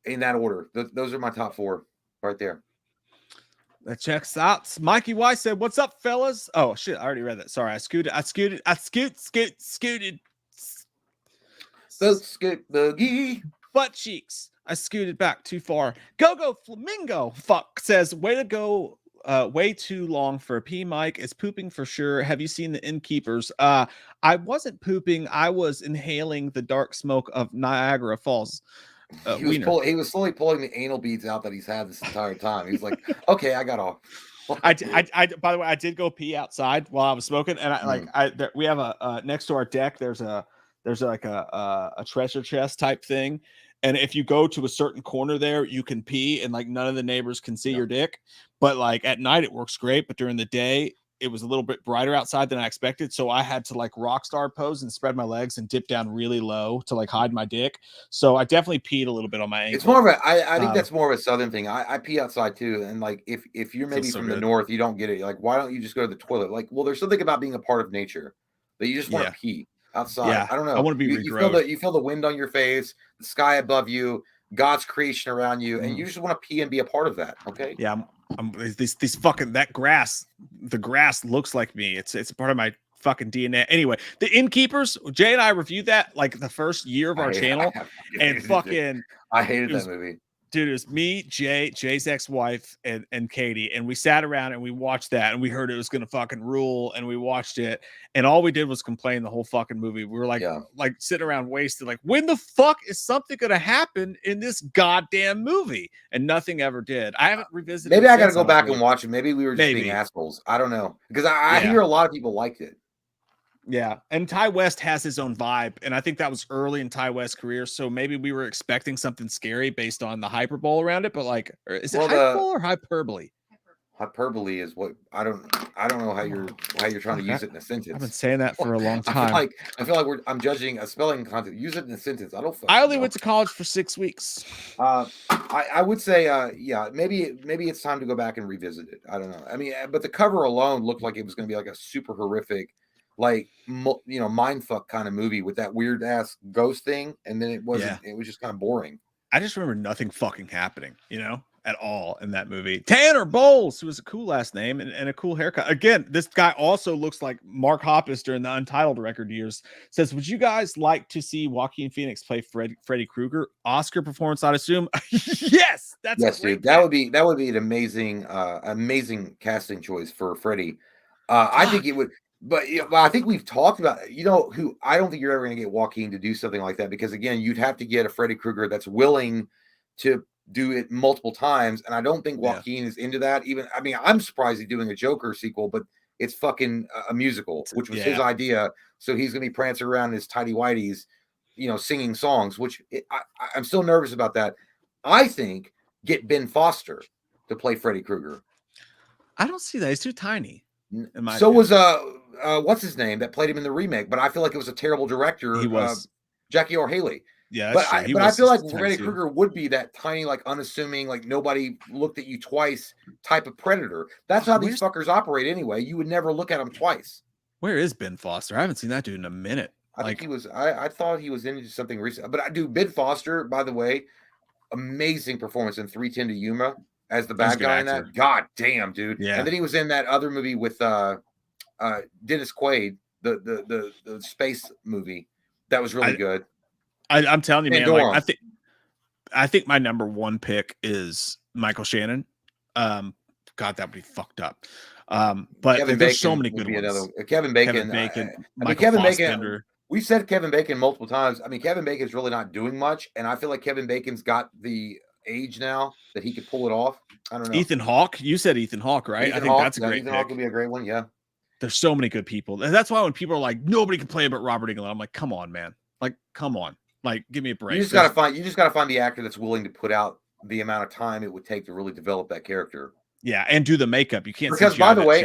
in that order. Those are my top four right there. That checks out. Mikey Y said, "What's up, fellas?" Oh shit, I already read that. Sorry, I scooted. Boogie. Butt cheeks. I scooted back too far. Go Flamingo. Fuck says, way to go. Way too long for a pee. Mike is pooping for sure. Have you seen the Innkeepers? I wasn't pooping. I was inhaling the dark smoke of Niagara Falls. He was slowly pulling the anal beads out that he's had this entire time. He's like, okay, I got off. By the way, I did go pee outside while I was smoking, and we have a next to our deck. There's like a treasure chest type thing, and if you go to a certain corner there, you can pee, and like none of the neighbors can see your dick. But like at night, it works great, but during the day, it was a little bit brighter outside than I expected, so I had to like rock star pose and spread my legs and dip down really low to like hide my dick. So I definitely peed a little bit on my ankle. It's more of a I think that's more of a southern thing. I pee outside too, and like if you're maybe so from good. the north, you don't get it. Like, why don't you just go to the toilet? Like, well, there's something about being a part of nature that you just want to pee outside. Yeah, I don't know. I want to be you feel the wind on your face, the sky above you, God's creation around you, and you just want to pee and be a part of that. Okay. Yeah, these fucking the grass looks like me. It's a part of my fucking DNA. Anyway, the Innkeepers, Jay and I reviewed that like the first year of our channel, and fucking I hated that movie. Dude, it was me, Jay's ex-wife, and Katie, and we sat around and we watched that, and we heard it was gonna fucking rule, and we watched it, and all we did was complain the whole fucking movie. We were like sitting around wasted, like, when the fuck is something gonna happen in this goddamn movie? And nothing ever did. I haven't revisited. Maybe I gotta go back and watch it. Maybe we were just being assholes. I don't know, because I hear a lot of people liked it. Yeah, and Ty West has his own vibe, and I think that was early in Ty West's career, so maybe we were expecting something scary based on the hyperbole around it, but like, is it hyperbole or hyperbole? Hyperbole is what I don't know how you're trying to use it in a sentence. I've been saying that for a long time. I feel like I'm judging a spelling content. Use it in a sentence. I only went to college for 6 weeks. I would say maybe it's time to go back and revisit it. I don't know. I mean, but the cover alone looked like it was going to be like a super horrific, like, mindfuck kind of movie with that weird ass ghost thing, and then it wasn't. It was just kind of boring. I just remember nothing fucking happening, at all in that movie. Tanner Bowles, who has a cool last name and a cool haircut. Again, this guy also looks like Mark Hoppus during the Untitled record years. Says, would you guys like to see Joaquin Phoenix play Freddy Krueger? Oscar performance, I'd assume. Yes, dude. That would be an amazing casting choice for Freddy. I think it would. But I think we've talked about, who I don't think you're ever going to get Joaquin to do something like that, because again, you'd have to get a Freddy Krueger that's willing to do it multiple times, and I don't think Joaquin is into that. I'm surprised he's doing a Joker sequel, but it's fucking a musical, which was his idea. So he's going to be prancing around in his tidy whities, singing songs, which I'm still nervous about that. I think get Ben Foster to play Freddy Krueger. I don't see that. He's too tiny. So was what's his name that played him in the remake, but I feel like it was a terrible director. He was Jackie or Haley. Yeah, but I feel like Freddy Krueger would be that tiny, like unassuming, like nobody looked at you twice type of predator. That's how these fuckers operate anyway. You would never look at him twice. Where is Ben Foster? I haven't seen that dude in a minute. I think he was. I thought he was into something recent, but I do. Ben Foster, by the way, amazing performance in 3:10 to Yuma as the bad guy in that. God damn, dude. Yeah. And then he was in that other movie with Dennis Quaid, the space movie that was really good. I'm telling you, man. Like, I think my number one pick is Michael Shannon. God, that would be fucked up. But there's so many good ones. Kevin Bacon. Kevin Bacon. We said Kevin Bacon multiple times. I mean, Kevin Bacon's really not doing much, and I feel like Kevin Bacon's got the age now that he could pull it off. I don't know. Ethan Hawke. You said Ethan Hawke, right? I think that's a great pick. Ethan Hawke would be a great one. Yeah. There's so many good people. And that's why when people are like, nobody can play but Robert Englund, I'm like, come on, man. Like, come on. Like, give me a break. You just gotta find the actor that's willing to put out the amount of time it would take to really develop that character. Yeah, and do the makeup. You can't. Because by the way,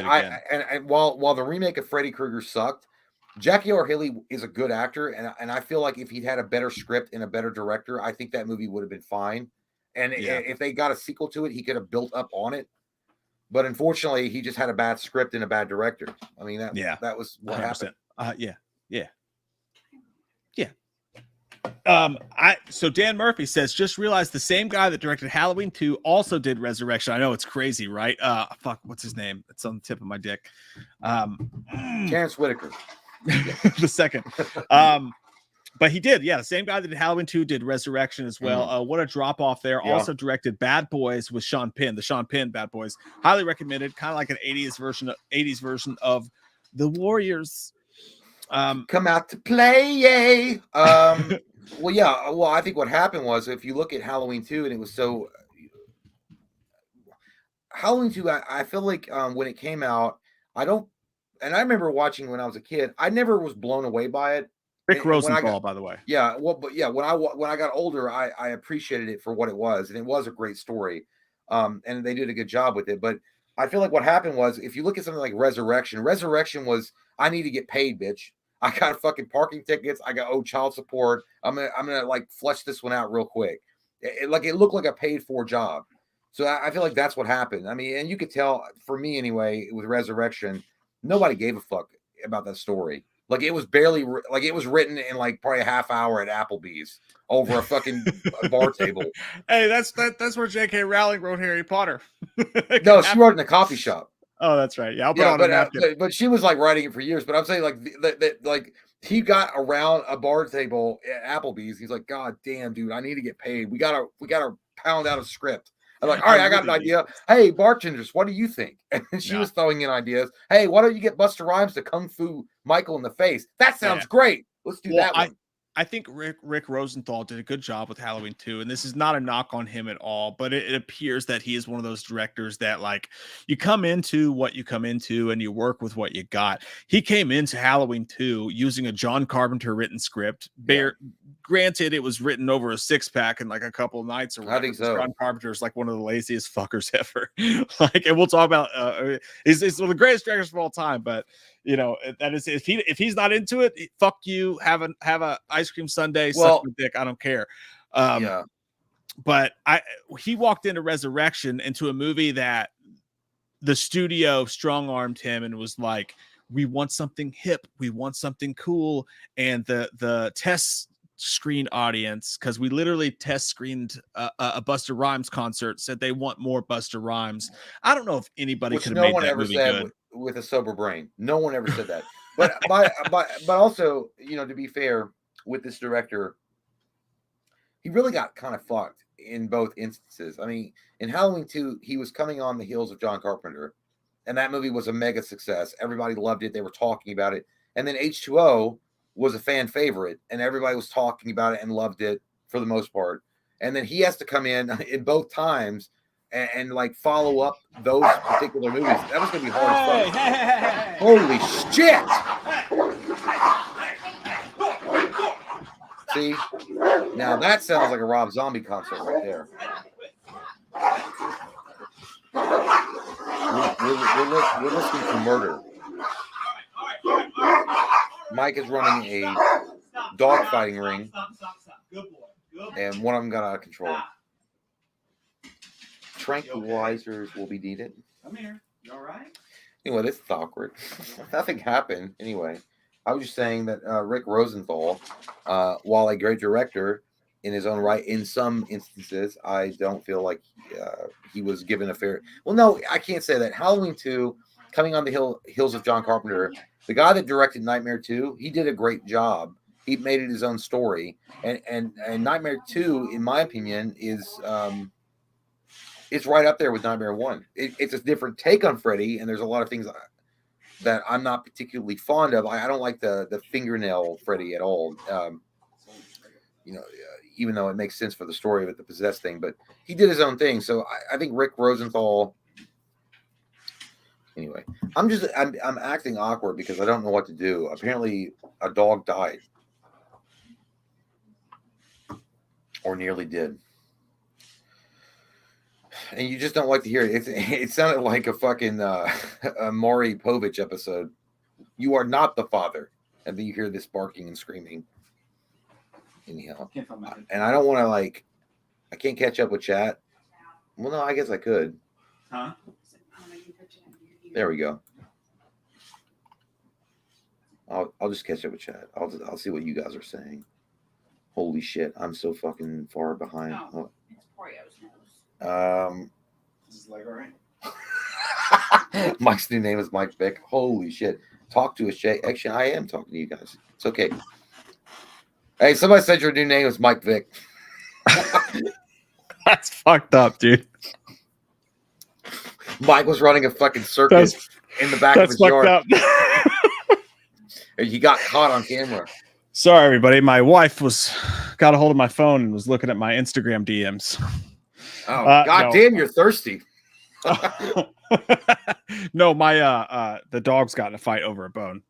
while the remake of Freddy Krueger sucked, Jackie R. Haley is a good actor, and I feel like if he'd had a better script and a better director, I think that movie would have been fine. And if they got a sequel to it, he could have built up on it. But unfortunately, he just had a bad script and a bad director. I mean, that was what 100%. Happened. Yeah. So Dan Murphy says, just realized the same guy that directed Halloween 2 also did Resurrection. I know, it's crazy, right? Fuck, what's his name? It's on the tip of my dick. Terrence Whitaker. The second. But he did, the same guy that did Halloween 2 did Resurrection as well. What a drop off there. Yeah. Also directed Bad Boys with Sean Penn, the Sean Penn Bad Boys. Highly recommended, kind of like an 80s version of The Warriors. Come out to play. Well, I think what happened was, if you look at Halloween 2, and it was so, Halloween 2, I feel like when it came out, I don't, and I remember watching when I was a kid. I never was blown away by it. Rick And when I got, Rosenthal, by the way. yeah, well, but yeah, when I got older, I appreciated it for what it was, and it was a great story. And they did a good job with it. But I feel like what happened was, if you look at something like Resurrection was, I need to get paid, bitch. I got fucking parking tickets. I got owed child support. I'm gonna like flush this one out real quick. It looked like a paid for job. So I feel like that's what happened. I mean, and you could tell, for me anyway, with Resurrection, nobody gave a fuck about that story. Like, it was barely, like, it was written in like probably a half hour at Applebee's over a fucking bar table. Hey, that's where J.K. Rowling wrote Harry Potter. No, she wrote in a coffee shop. Oh, that's right. Yeah, I'll put on a napkin. But she was like writing it for years. But I'm saying, like, like, he got around a bar table at Applebee's. He's like, God damn, dude, I need to get paid. We gotta pound out a script. I'm like, all right, I got an idea. Hey, bartenders, what do you think? And she was throwing in ideas. Hey, why don't you get Busta Rhymes to kung fu Michael in the face? That sounds great. Let's do that one. I think Rick Rosenthal did a good job with Halloween 2, and this is not a knock on him at all, but it appears that he is one of those directors that, like, you come into what you come into and you work with what you got. He came into Halloween 2 using a John Carpenter written script. Granted, it was written over a 6-pack in like a couple of nights or whatever. I think so. John Carpenter is like one of the laziest fuckers ever. Like, and we'll talk about he's one of the greatest directors of all time, but you know, that is, if he's not into it, fuck you. Have a ice cream sundae, suck my dick. I don't care. But he walked into Resurrection, into a movie that the studio strong-armed him and was like, we want something hip, we want something cool, and the test screen audience, because we literally test screened a Busta Rhymes concert, said they want more Busta Rhymes. I don't know if anybody could have made that movie good with a sober brain. No one ever said that. But but also, you know, to be fair with this director, he really got kind of fucked in both instances. I mean, in Halloween 2, he was coming on the heels of John Carpenter, and that movie was a mega success. Everybody loved it. They were talking about it. And then H2O was a fan favorite, and everybody was talking about it and loved it for the most part. And then he has to come in both times and like follow up those particular movies. That was going to be hard as fuck. Holy shit! See? Now that sounds like a Rob Zombie concert right there. We're listening to murder. Mike is running a dog fighting ring, and one of them got out of control. Tranquilizers will be needed. Come here. You all right? Anyway, this is awkward. Nothing happened. Anyway, I was just saying that Rick Rosenthal, while a great director in his own right, in some instances, I don't feel like he was given a fair... Well, no, I can't say that. Halloween 2, coming on the heels of John Carpenter, the guy that directed Nightmare 2, he did a great job. He made it his own story. And Nightmare 2, in my opinion, is... it's right up there with Nightmare 1. It's a different take on Freddy, and there's a lot of things that I'm not particularly fond of. I don't like the fingernail Freddy at all. You know, even though it makes sense for the story of the possessed thing, but he did his own thing. So I think Rick Rosenthal. Anyway, I'm acting awkward because I don't know what to do. Apparently, a dog died, or nearly did. And you just don't like to hear it. It sounded like a fucking a Maury Povich episode. You are not the father. And then you hear this barking and screaming. Anyhow. And I don't want to, like, I can't catch up with chat. Well, no, I guess I could. Huh? There we go. I'll just catch up with chat. I'll see what you guys are saying. Holy shit, I'm so fucking far behind. Oh, it's Oreo's nose. This is like, all right. Mike's new name is Mike Vick. Holy shit. Talk to us, Jay. Actually, I am talking to you guys. It's okay. Hey, somebody said your new name is Mike Vick. That's fucked up, dude. Mike was running a fucking circus in the back of his yard. Up. He got caught on camera. Sorry, everybody. My wife got a hold of my phone and was looking at my Instagram DMs. Oh, God damn, you're thirsty. No, my the dog's got in a fight over a bone,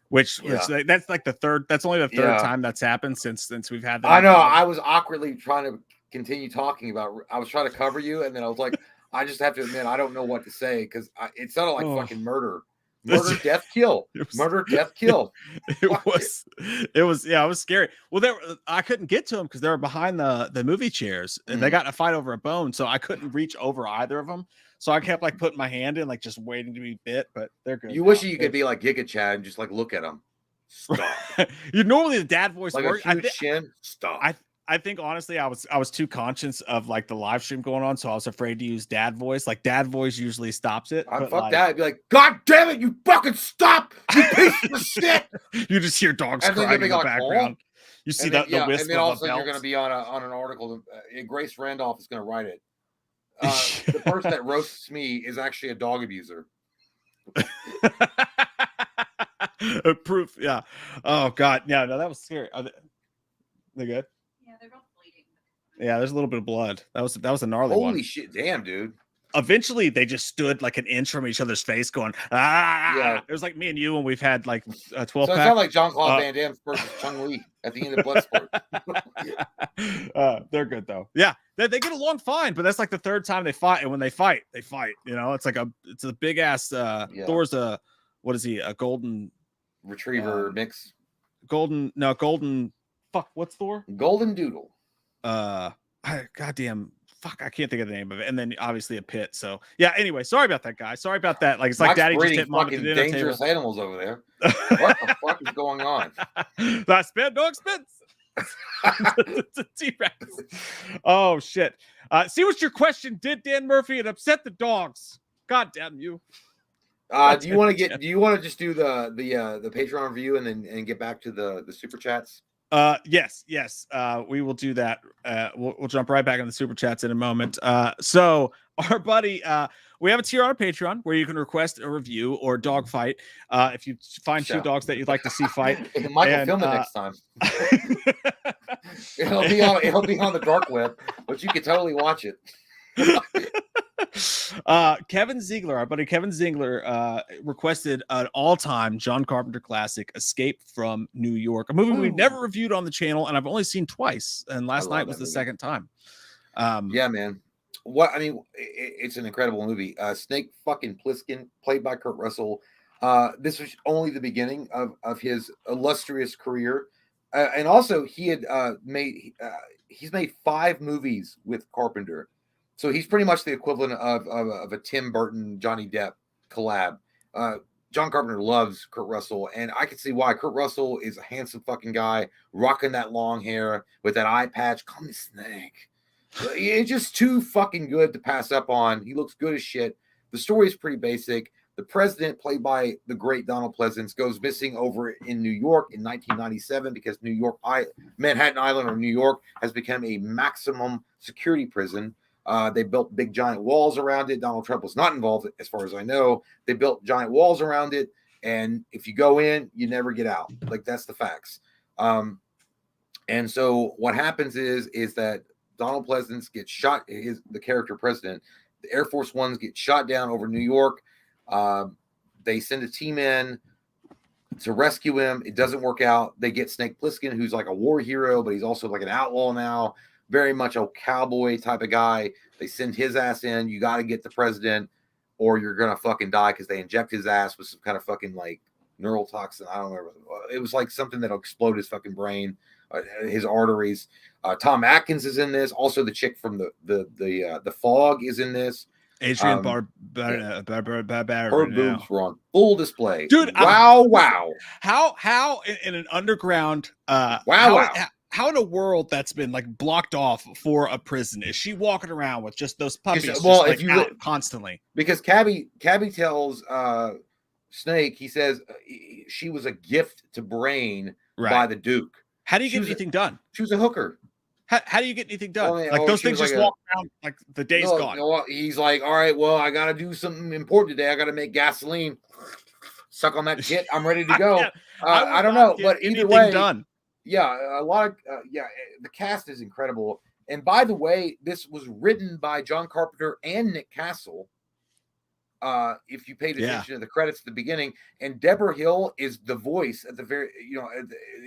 which that's like the third. That's only the third time that's happened since we've had that. I know. I was awkwardly trying to continue talking about. I was trying to cover you, and then I was like, I just have to admit, I don't know what to say because it sounded like fucking murder. Murder, death, kill. Murder, death, kill. It was scary. Well, I couldn't get to them because they were behind the movie chairs, and they got in a fight over a bone, so I couldn't reach over either of them. So I kept like putting my hand in, like just waiting to be bit. But they're good. You wish you could be like Giga Chad and just like look at them. Stop. You normally the dad voice like works. A huge shin. Stop. I think honestly, I was too conscious of like the live stream going on, so I was afraid to use dad voice. Like dad voice usually stops it. Fuck like, that. I'd be like, God damn it, you fucking stop, you piece of shit. You just hear dogs crying in the background. You see the whisk and then all of a sudden you're going to be on an article. Grace Randolph is going to write it. The person that roasts me is actually a dog abuser. Proof, yeah. Oh God, yeah. No, that was scary. They good? Yeah, they're both bleeding. Yeah, there's a little bit of blood. That was a gnarly one. Holy shit, damn, dude. Eventually, they just stood like an inch from each other's face, going ah. Yeah, it was like me and you when we've had like a 12 So pack. it sounded like Jean-Claude Van Damme versus Chung Li at the end of Bloodsport. They're good though. Yeah, they get along fine, but that's like the third time they fight, and when they fight. You know, it's a big ass. Thor's what is he? A golden retriever mix. Golden. Fuck, what's Thor? Golden Doodle. Goddamn. Fuck, I can't think of the name of it. And then obviously a pit. So yeah. Anyway, sorry about that, guy. Sorry about that. Like it's like Daddy just hit mom at the dinner dangerous table. Animals over there. What the fuck is going on? That spit, no expense. It's a T-Rex. Oh shit. See what your question did, Dan Murphy? It upset the dogs. God damn you. Do you want to just do the Patreon review and then get back to the super chats? Yes. We will do that. We'll jump right back in the super chats in a moment. So our buddy, we have a tier on our Patreon where you can request a review or dog fight. If you find two dogs that you'd like to see fight, Michael, film it next time. It'll be on the dark web, but you can totally watch it. Kevin Ziegler, our buddy Kevin Ziegler, requested an all-time John Carpenter classic, Escape from New York, a movie we've never reviewed on the channel, and I've only seen twice, and last night was the second time. Yeah, man. It's an incredible movie. Snake fucking Plissken, played by Kurt Russell. This was only the beginning of his illustrious career, and also he had he's made 5 movies with Carpenter. So he's pretty much the equivalent of a Tim Burton, Johnny Depp collab. John Carpenter loves Kurt Russell, and I can see why. Kurt Russell is a handsome fucking guy, rocking that long hair with that eye patch. Call me Snake. It's just too fucking good to pass up on. He looks good as shit. The story is pretty basic. The president, played by the great Donald Pleasance, goes missing over in New York in 1997 because Manhattan Island or New York has become a maximum security prison. They built big giant walls around it. Donald Trump was not involved, as far as I know. They built giant walls around it, and if you go in, you never get out. Like, that's the facts. And so what happens is that Donald Pleasance gets shot. The character president, the Air Force Ones get shot down over New York. They send a team in to rescue him. It doesn't work out. They get Snake Plissken, who's like a war hero, but he's also like an outlaw now. Very much a cowboy type of guy. They send his ass in. You got to get the president or you're going to fucking die because they inject his ass with some kind of fucking like neural toxin. I don't know. It was like something that'll explode his fucking brain, his arteries. Tom Atkins is in this. Also, the chick from the Fog is in this. Adrian Her Barbeau. boobs were on full display. Dude, wow. How in an underground how in a world that's been like blocked off for a prison is she walking around with just those puppies out constantly? Because Cabby tells Snake, he says she was a gift to Brain by the Duke. How do you get anything done? She was a hooker. How do you get anything done? Those things just walk around like the day's gone. No, he's like, all right, well, I got to do something important today. I got to make gasoline. Suck on that shit. I'm ready to go. I don't know, but either way, done. Yeah, a lot of the cast is incredible. And by the way, this was written by John Carpenter and Nick Castle. if you paid attention to the credits at the beginning. And Deborah Hill is the voice at the very,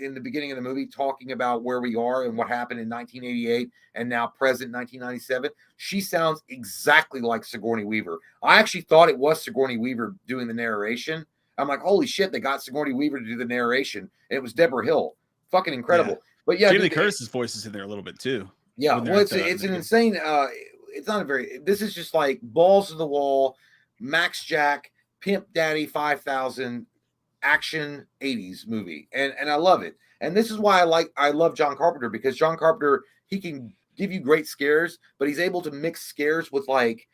in the beginning of the movie, talking about where we are and what happened in 1988 and now present 1997. She sounds exactly like Sigourney Weaver. I actually thought it was Sigourney Weaver doing the narration. I'm like, holy shit, they got Sigourney Weaver to do the narration. And it was Deborah Hill. Fucking incredible. Yeah. But yeah, Jamie Lee Curtis's voice is in there a little bit too. Yeah, well, it's an insane. It's not a very. This is just like balls to the wall, Max Jack, Pimp Daddy 5000 action 80s movie, and I love it. And this is why I love John Carpenter, because John Carpenter, he can give you great scares, but he's able to mix scares with like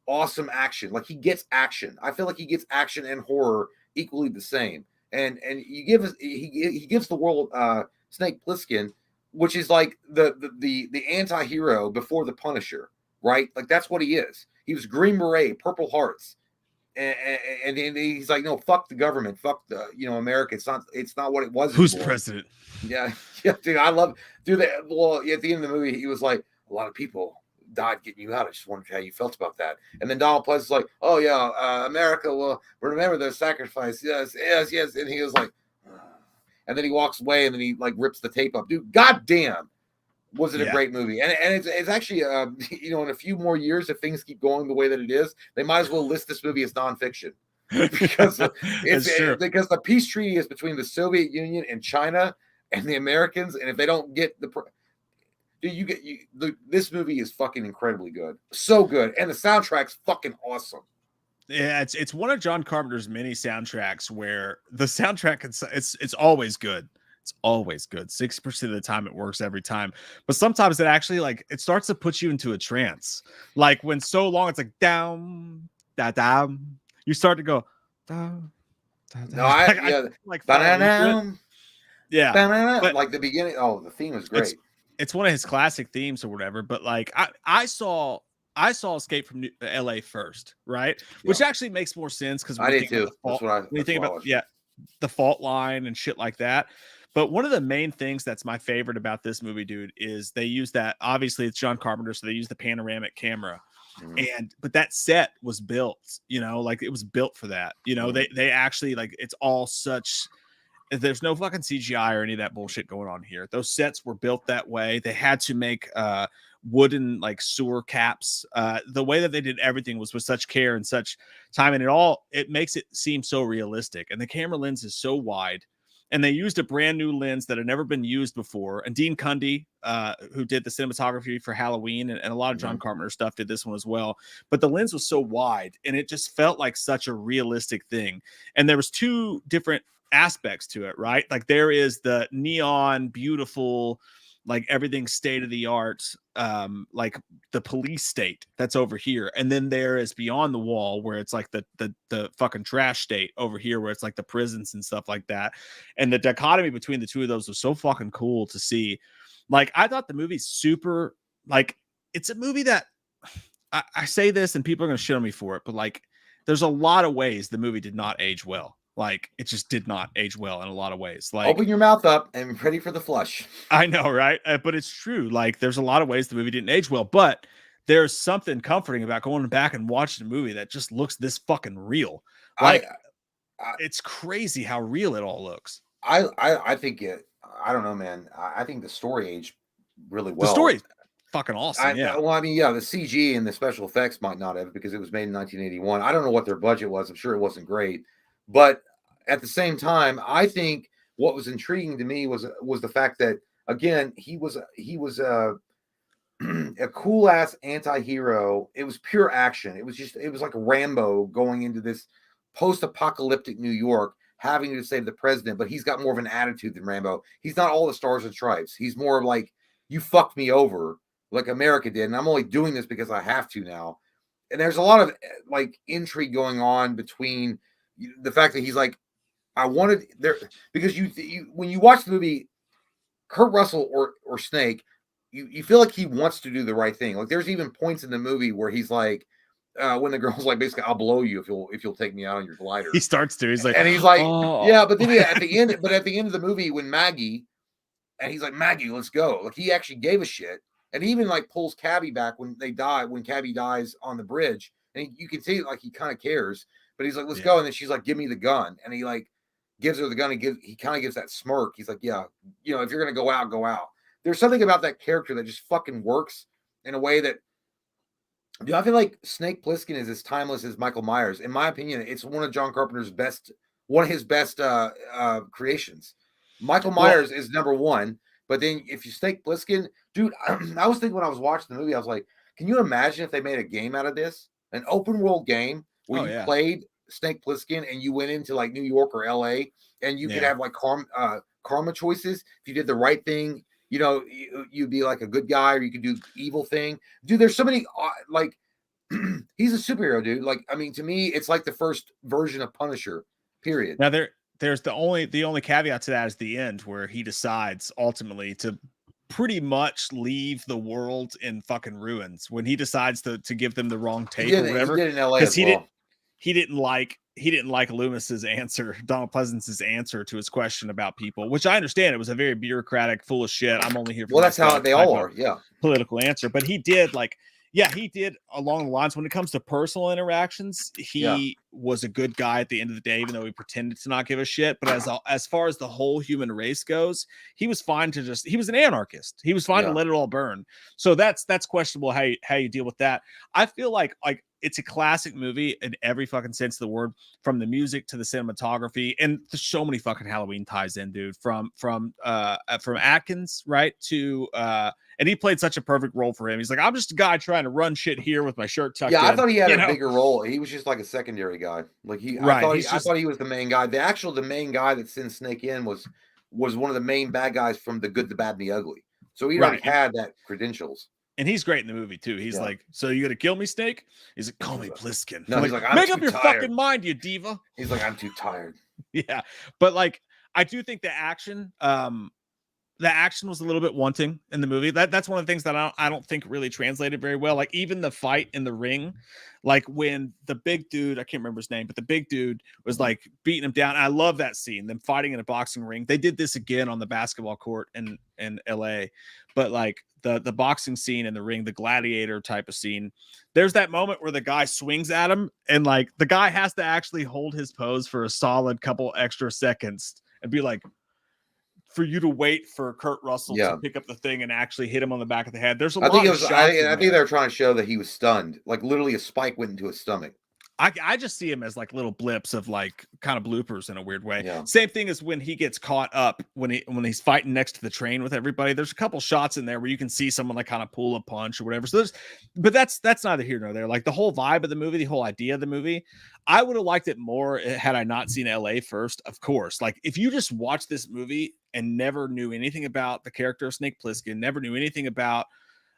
awesome action. Like he gets action. I feel like he gets action and horror equally the same. And he gives the world Snake Plissken, which is like the anti-hero before the Punisher, right? Like that's what he is. He was Green Beret, Purple Hearts, and he's like, no, fuck the government, fuck the America. It's not what it was. Who's anymore. president? Yeah, dude, I love that. Well, at the end of the movie, he was like, a lot of people died getting you out. I just wondered how you felt about that. And then Donald Pleasance is like, oh yeah, America will remember their sacrifice. Yes. And he was like, and then he walks away, and then he like rips the tape up. Dude, goddamn, was it a great movie? And it's actually in a few more years, if things keep going the way that it is, they might as well list this movie as nonfiction because because the peace treaty is between the Soviet Union and China and the Americans, and if they don't get this movie is fucking incredibly good, so good, and the soundtrack's fucking awesome. Yeah, it's one of John Carpenter's many soundtracks where the soundtrack it's always good. It's always good. 60% of the time it works every time. But sometimes it actually it starts to put you into a trance. Like when so long it's like down, da down. You start to go down. No, but like the beginning. Oh, the theme was great. It's one of his classic themes or whatever. But like I saw Escape from LA first, right? Yeah. Which actually makes more sense because I did too. When you think about the fault line and shit like that. But one of the main things that's my favorite about this movie, dude, is they use that. Obviously, it's John Carpenter, so they use the panoramic camera. But that set was built, like it was built for that. They actually it's all such. There's no fucking CGI or any of that bullshit going on here. Those sets were built that way. They had to make wooden sewer caps. The way that they did everything was with such care and such time, and it makes it seem so realistic. And the camera lens is so wide, and they used a brand new lens that had never been used before. And Dean Cundy, who did the cinematography for Halloween and a lot of John Carpenter stuff, did this one as well. But the lens was so wide, and it just felt like such a realistic thing. And there was two different aspects to it, right? Like there is the neon, beautiful, like everything state of the art, like the police state that's over here, and then there is beyond the wall where it's like the fucking trash state over here, where it's like the prisons and stuff like that. And the dichotomy between the two of those was so fucking cool to see. Like I thought the movie's super. Like it's a movie that I say this and people are gonna shit on me for it, but like there's a lot of ways the movie did not age well. Like it just did not age well in a lot of ways. Like open your mouth up and ready for the flush. I know, right? But it's true. Like there's a lot of ways the movie didn't age well, but there's something comforting about going back and watching a movie that just looks this fucking real. Like it's crazy how real it all looks. I think it. I don't know, man. I think the story aged really well. The story's fucking awesome. The CG and the special effects might not have, because it was made in 1981. I don't know what their budget was. I'm sure it wasn't great. But at the same time, I think what was intriguing to me was the fact that, again, he was a cool ass anti-hero. It was pure action. It was like Rambo going into this post-apocalyptic New York, having to save the president, but he's got more of an attitude than Rambo. He's not all the stars and stripes. He's more like, you fucked me over like America did, and I'm only doing this because I have to now. And there's a lot of intrigue going on between the fact that he's like, I wanted there, because you when you watch the movie, Kurt Russell or Snake, you feel like he wants to do the right thing. Like there's even points in the movie where he's like, when the girl's like, basically, I'll blow you if you'll take me out on your glider. He starts to. He's like, and he's like, yeah, but then at the end of the movie, when Maggie, and he's like, Maggie, let's go. Like he actually gave a shit, and he even pulls Cabby back when Cabby dies on the bridge. and you can see like he kind of cares, but he's like, let's go. And then she's like, give me the gun. And he like gives her the gun and he kind of gives that smirk. He's like, yeah, you know, if you're going to go out, go out. There's something about that character that just fucking works in a way that, dude, I feel like Snake Plissken is as timeless as Michael Myers. In my opinion, it's one of John Carpenter's best, one of his best creations. Michael Myers is number one, but then if you Snake Plissken, dude, I was thinking when I was watching the movie, I was like, can you imagine if they made a game out of this? An open world game where you played Snake Plissken and you went into like New York or LA and you could have like karma choices. If you did the right thing, you know, you'd be like a good guy, or you could do evil thing. Dude, there's so many like he's a superhero, dude. Like, I mean, to me, it's like the first version of Punisher, period. Now there's the only caveat to that is the end where he decides ultimately to pretty much leave the world in fucking ruins when he decides to give them the wrong tape or whatever. He did in LA as well. He didn't like Loomis's answer, Donald Pleasance's answer to his question about people, which I understand. It was a very bureaucratic, full of shit. I'm only here for that's how they all are. Yeah. Political answer. But he did he did along the lines when it comes to personal interactions. He was a good guy at the end of the day, even though he pretended to not give a shit. But as far as the whole human race goes, he was fine to he was an anarchist. He was fine to let it all burn. So that's questionable how you deal with that. I feel like it's a classic movie in every fucking sense of the word, from the music to the cinematography, and there's so many fucking Halloween ties in, dude. From Atkins, right, to and he played such a perfect role for him. He's like, I'm just a guy trying to run shit here with my shirt tucked in. I thought he had a bigger role. He was just like a secondary guy. Like I thought he was the main guy. The main guy that sent Snake in was one of the main bad guys from The Good, the Bad, and the Ugly. So he already had that credentials. And he's great in the movie too. He's like, so you gonna kill me, Snake? He's like, call me Plissken. No, he's like, make up your fucking mind, you diva. He's like, I'm too tired. Yeah, but like, I do think the action was a little bit wanting in the movie. That's one of the things that I don't think really translated very well. Like even the fight in the ring, like when the big dude, I can't remember his name, but the big dude was like beating him down. I love that scene, them fighting in a boxing ring. They did this again on the basketball court in LA, but like the boxing scene in the ring, the gladiator type of scene, there's that moment where the guy swings at him and like the guy has to actually hold his pose for a solid couple extra seconds and be like, for you to wait for Kurt Russell to pick up the thing and actually hit him on the back of the head. There's a lot of shots. I think they were trying to show that he was stunned. Like literally a spike went into his stomach. I just see him as like little blips of like kind of bloopers in a weird way. Yeah. Same thing as when he gets caught up when he's fighting next to the train with everybody. There's a couple shots in there where you can see someone like kind of pull a punch or whatever. So but that's neither here nor there. Like the whole vibe of the movie, the whole idea of the movie, I would have liked it more had I not seen LA first. Of course, like if you just watch this movie and never knew anything about the character of Snake Plissken, never knew anything about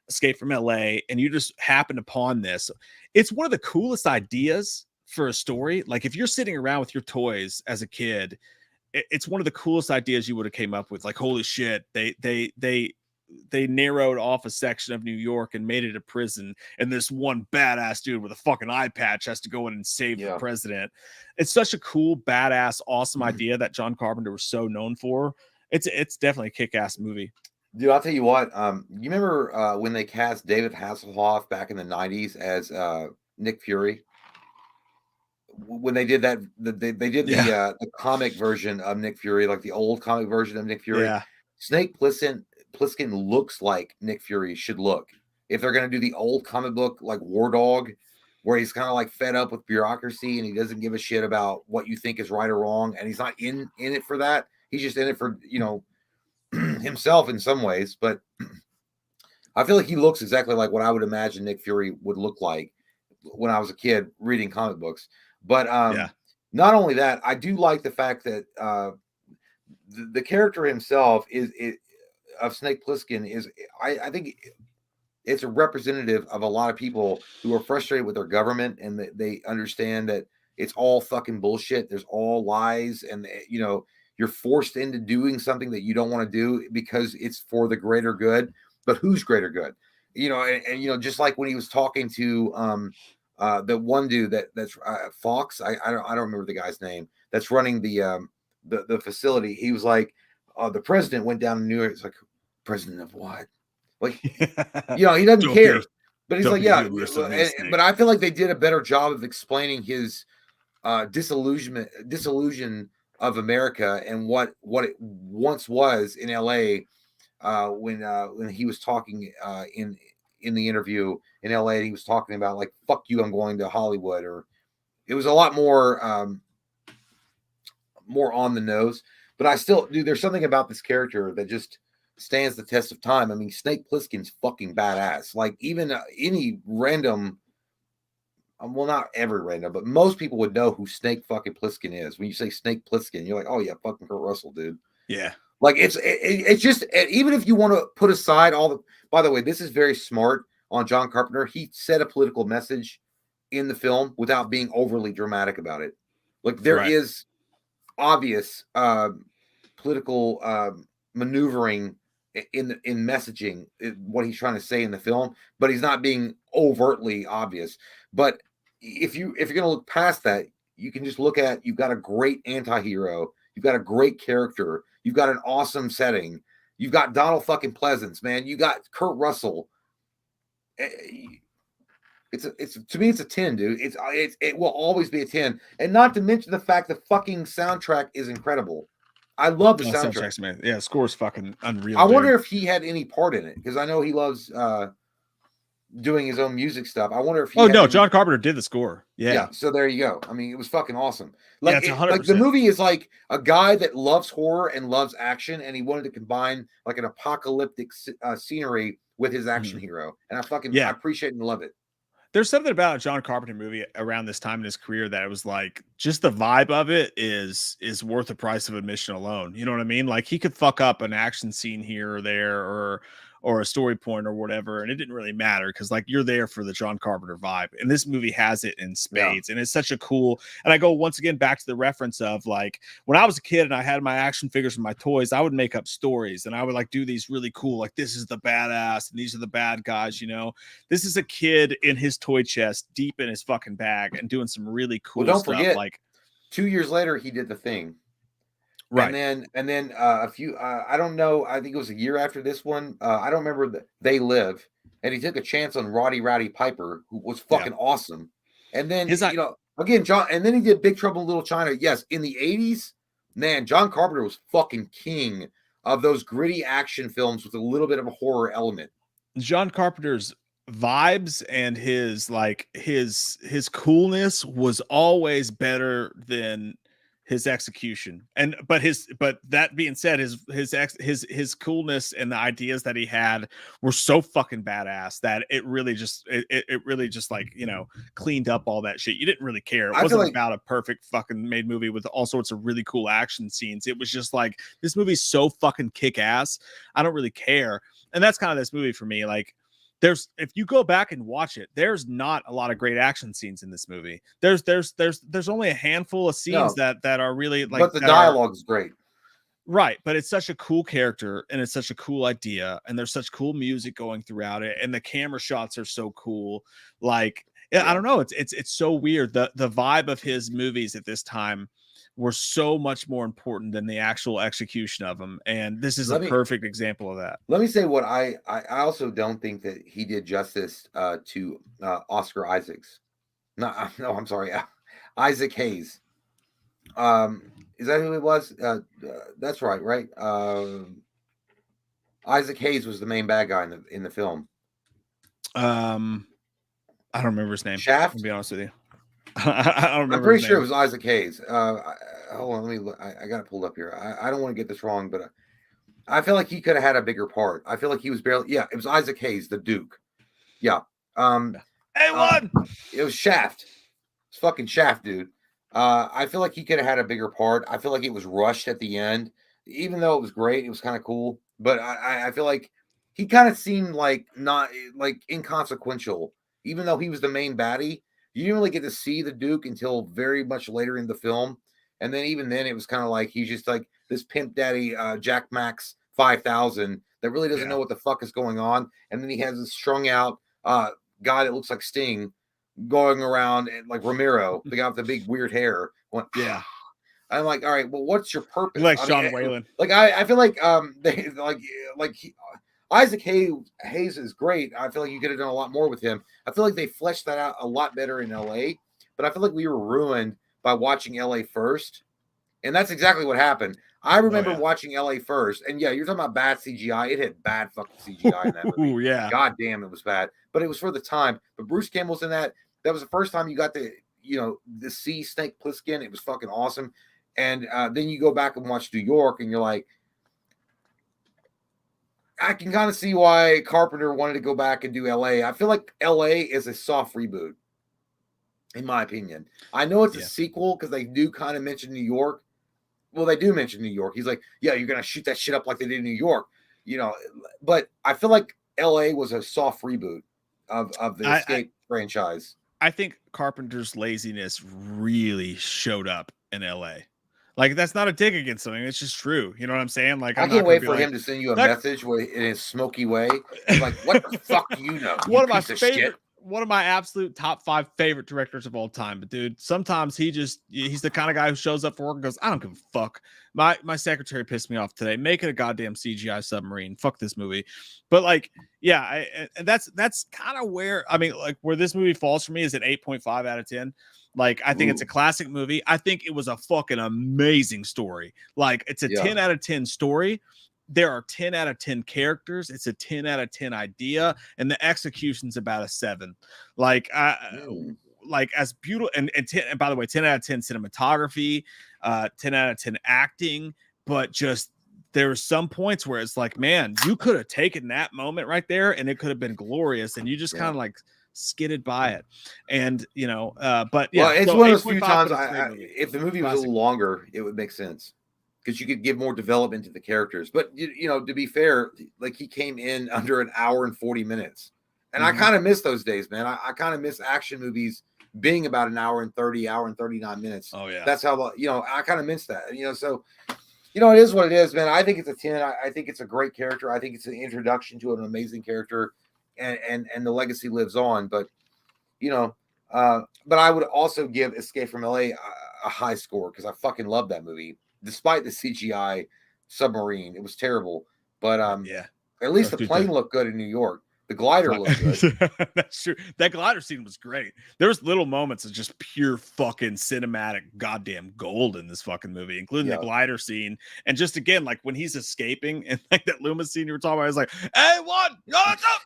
Escape from LA, and you just happened upon this, it's one of the coolest ideas for a story. Like if you're sitting around with your toys as a kid, it's one of the coolest ideas you would have came up with. Like, holy shit, they narrowed off a section of New York and made it a prison, and this one badass dude with a fucking eye patch has to go in and save the president. It's such a cool, badass, awesome idea that John Carpenter was so known for. It's definitely a kick-ass movie. Dude, I'll tell you what, you remember when they cast David Hasselhoff back in the 90s as Nick Fury? When they did that, they did the comic version of Nick Fury, like the old comic version of Nick Fury. Yeah. Snake Plissken looks like Nick Fury should look. If they're going to do the old comic book, like War Dog, where he's kind of like fed up with bureaucracy and he doesn't give a shit about what you think is right or wrong. And he's not in it for that. He's just in it for, himself in some ways. But I feel like he looks exactly like what I would imagine Nick Fury would look like when I was a kid reading comic books. But not only that, I do like the fact that the character himself of Snake Plissken is, I think it's a representative of a lot of people who are frustrated with their government, and that they understand that it's all fucking bullshit. There's all lies, and you're forced into doing something that you don't want to do because it's for the greater good. But whose greater good? And just like when he was talking to the one dude that's Fox, I don't remember the guy's name, that's running the facility. He was like, the president went down to New York. It's like, president of what? Like, he doesn't care. But he's Don't like, be yeah, humorous of me, Snake. but I feel like they did a better job of explaining his disillusion of America and what it once was in LA when he was talking in the interview in LA. He was talking about like, fuck you, I'm going to Hollywood, or it was a lot more more on the nose. But I still, dude, there's something about this character that just stands the test of time. I mean, Snake Plissken's fucking badass. Like, even any random, well, not every random, but most people would know who Snake fucking Plissken is. When you say Snake Plissken, you're like, oh yeah, fucking Kurt Russell, dude. Yeah. Like, it's just, even if you want to put aside all the, by the way, this is very smart on John Carpenter. He said a political message in the film without being overly dramatic about it. Like, there is obvious political maneuvering in messaging, what he's trying to say in the film, but he's not being overtly obvious. But if you're going to look past that, you can just look at, you've got a great anti-hero, you've got a great character, you've got an awesome setting, you've got Donald fucking Pleasance, man, you got Kurt Russell. It's to me, it's a 10, dude. It will always be a 10. And not to mention the fact the fucking soundtrack is incredible. I love the soundtrack. Man. Yeah, score's fucking unreal. I wonder if he had any part in it, because I know he loves doing his own music stuff. I wonder if he John Carpenter did the score. Yeah. So there you go. I mean, it was fucking awesome. Like, yeah, it's 100%. Like the movie is like a guy that loves horror and loves action, and he wanted to combine like an apocalyptic scenery with his action hero. And I appreciate and love it. There's something about a John Carpenter movie around this time in his career that it was like, just the vibe of it is worth the price of admission alone. You know what I mean? Like, he could fuck up an action scene here or there, or a story point or whatever, and it didn't really matter, because like, you're there for the John Carpenter vibe, and this movie has it in spades. And it's such a cool, and I go once again back to the reference of like, when I was a kid and I had my action figures and my toys, I would make up stories, and I would like do these really cool, like, this is the badass and these are the bad guys, you know. This is a kid in his toy chest, deep in his fucking bag, and doing some really cool stuff. Forget, like 2 years later he did The Thing. Right. And then a few, I don't know, I think it was a year after this one. I don't remember. They Live, and he took a chance on Roddy Rowdy Piper, who was fucking awesome. And then, again, John, and then he did Big Trouble in Little China. Yes, in the 80s, man, John Carpenter was fucking king of those gritty action films with a little bit of a horror element. John Carpenter's vibes and his coolness was always better than his execution. But that being said, his coolness and the ideas that he had were so fucking badass that it really just like, you know, cleaned up all that shit. You didn't really care. It wasn't about a perfect fucking made movie with all sorts of really cool action scenes. It was just like, this movie's so fucking kick-ass, I don't really care. And that's kind of this movie for me. Like, if you go back and watch it, there's not a lot of great action scenes in this movie. There's only a handful of scenes that are really like, but the dialogue is great. Right. But it's such a cool character, and it's such a cool idea, and there's such cool music going throughout it, and the camera shots are so cool. Like, I don't know. It's so weird. The vibe of his movies at this time were so much more important than the actual execution of them, and this is a perfect example of that. Let me say what I also don't think that he did justice to Oscar Isaacs. No, I'm sorry, Isaac Hayes. Is that who it was? That's right. Isaac Hayes was the main bad guy in the film. I don't remember his name. Shaft. To be honest with you. I don't remember. I'm pretty sure it was Isaac Hayes. Hold on, let me look. I got it pulled up here. I don't want to get this wrong, but I feel like he could have had a bigger part. I feel like he was barely. Yeah, it was Isaac Hayes, the Duke. Yeah. It was Shaft. It's fucking Shaft, dude. I feel like he could have had a bigger part. I feel like it was rushed at the end, even though it was great. It was kind of cool, but I feel like he kind of seemed like not like inconsequential, even though he was the main baddie. You didn't really get to see the Duke until very much later in the film. And then even then, it was kind of like he's just like this pimp daddy, Jack Max 5000 that really doesn't know what the fuck is going on. And then he has this strung out guy that looks like Sting going around, and like Ramiro, the guy with the big weird hair. I'm like, all right, well, what's your purpose? Like Sean Whalen. Like I feel like they Isaac Hayes is great. I feel like you could have done a lot more with him. I feel like they fleshed that out a lot better in LA, but I feel like we were ruined by watching LA first. And that's exactly what happened. I remember watching LA first, and yeah, you're talking about bad CGI. It had bad fucking CGI in that movie. Ooh, yeah. God damn, it was bad. But it was for the time. But Bruce Campbell's in that. That was the first time you got the see Snake Plissken. It was fucking awesome. And then you go back and watch New York, and you're like, I can kind of see why Carpenter wanted to go back and do LA. I feel like LA is a soft reboot, in my opinion. I know it's a sequel because they do kind of mention New York. Well, they do mention New York. He's like, yeah, you're going to shoot that shit up like they did in New York, but I feel like LA was a soft reboot of the Escape franchise. I think Carpenter's laziness really showed up in LA. Like, that's not a dig against something. It's just true. You know what I'm saying? Like, I can't wait for him to send you a message in his smoky way. Like, what the fuck do you know? One of my favorite, one of my absolute top 5 favorite directors of all time. But dude, sometimes he's the kind of guy who shows up for work and goes, I don't give a fuck. My secretary pissed me off today. Make it a goddamn CGI submarine. Fuck this movie. But like, yeah, and that's kind of where, I mean, like where this movie falls for me is at 8.5 out of 10. Like, I think it's a classic movie. I think it was a fucking amazing story. Like, it's a 10 out of 10 story. There are 10 out of 10 characters. It's a 10 out of 10 idea, and the execution's about a 7. Like, like as beautiful and by the way, 10 out of 10 cinematography, 10 out of 10 acting, but just there are some points where it's like, man, you could have taken that moment right there, and it could have been glorious, and you just kind of like skidded by it. And but yeah, well, it's one of those few times if the movie was a little longer, it would make sense because you could give more development to the characters. But to be fair, like he came in under an hour and 40 minutes, and I kind of miss those days, man. I kind of miss action movies being about an hour and 39 minutes. Oh yeah, that's how I kind of miss that. So it is what it is, man. I think it's a 10. I think it's a great character. I think it's an introduction to an amazing character. And the legacy lives on, but but I would also give Escape from LA a high score because I fucking love that movie, despite the CGI submarine. It was terrible, but at least the plane looked good in New York. The glider looked good. That's true. That glider scene was great. There was little moments of just pure fucking cinematic goddamn gold in this fucking movie, including the glider scene. And just again, like when he's escaping and like that Loomis scene you were talking about, I was like, hey, what? What's up?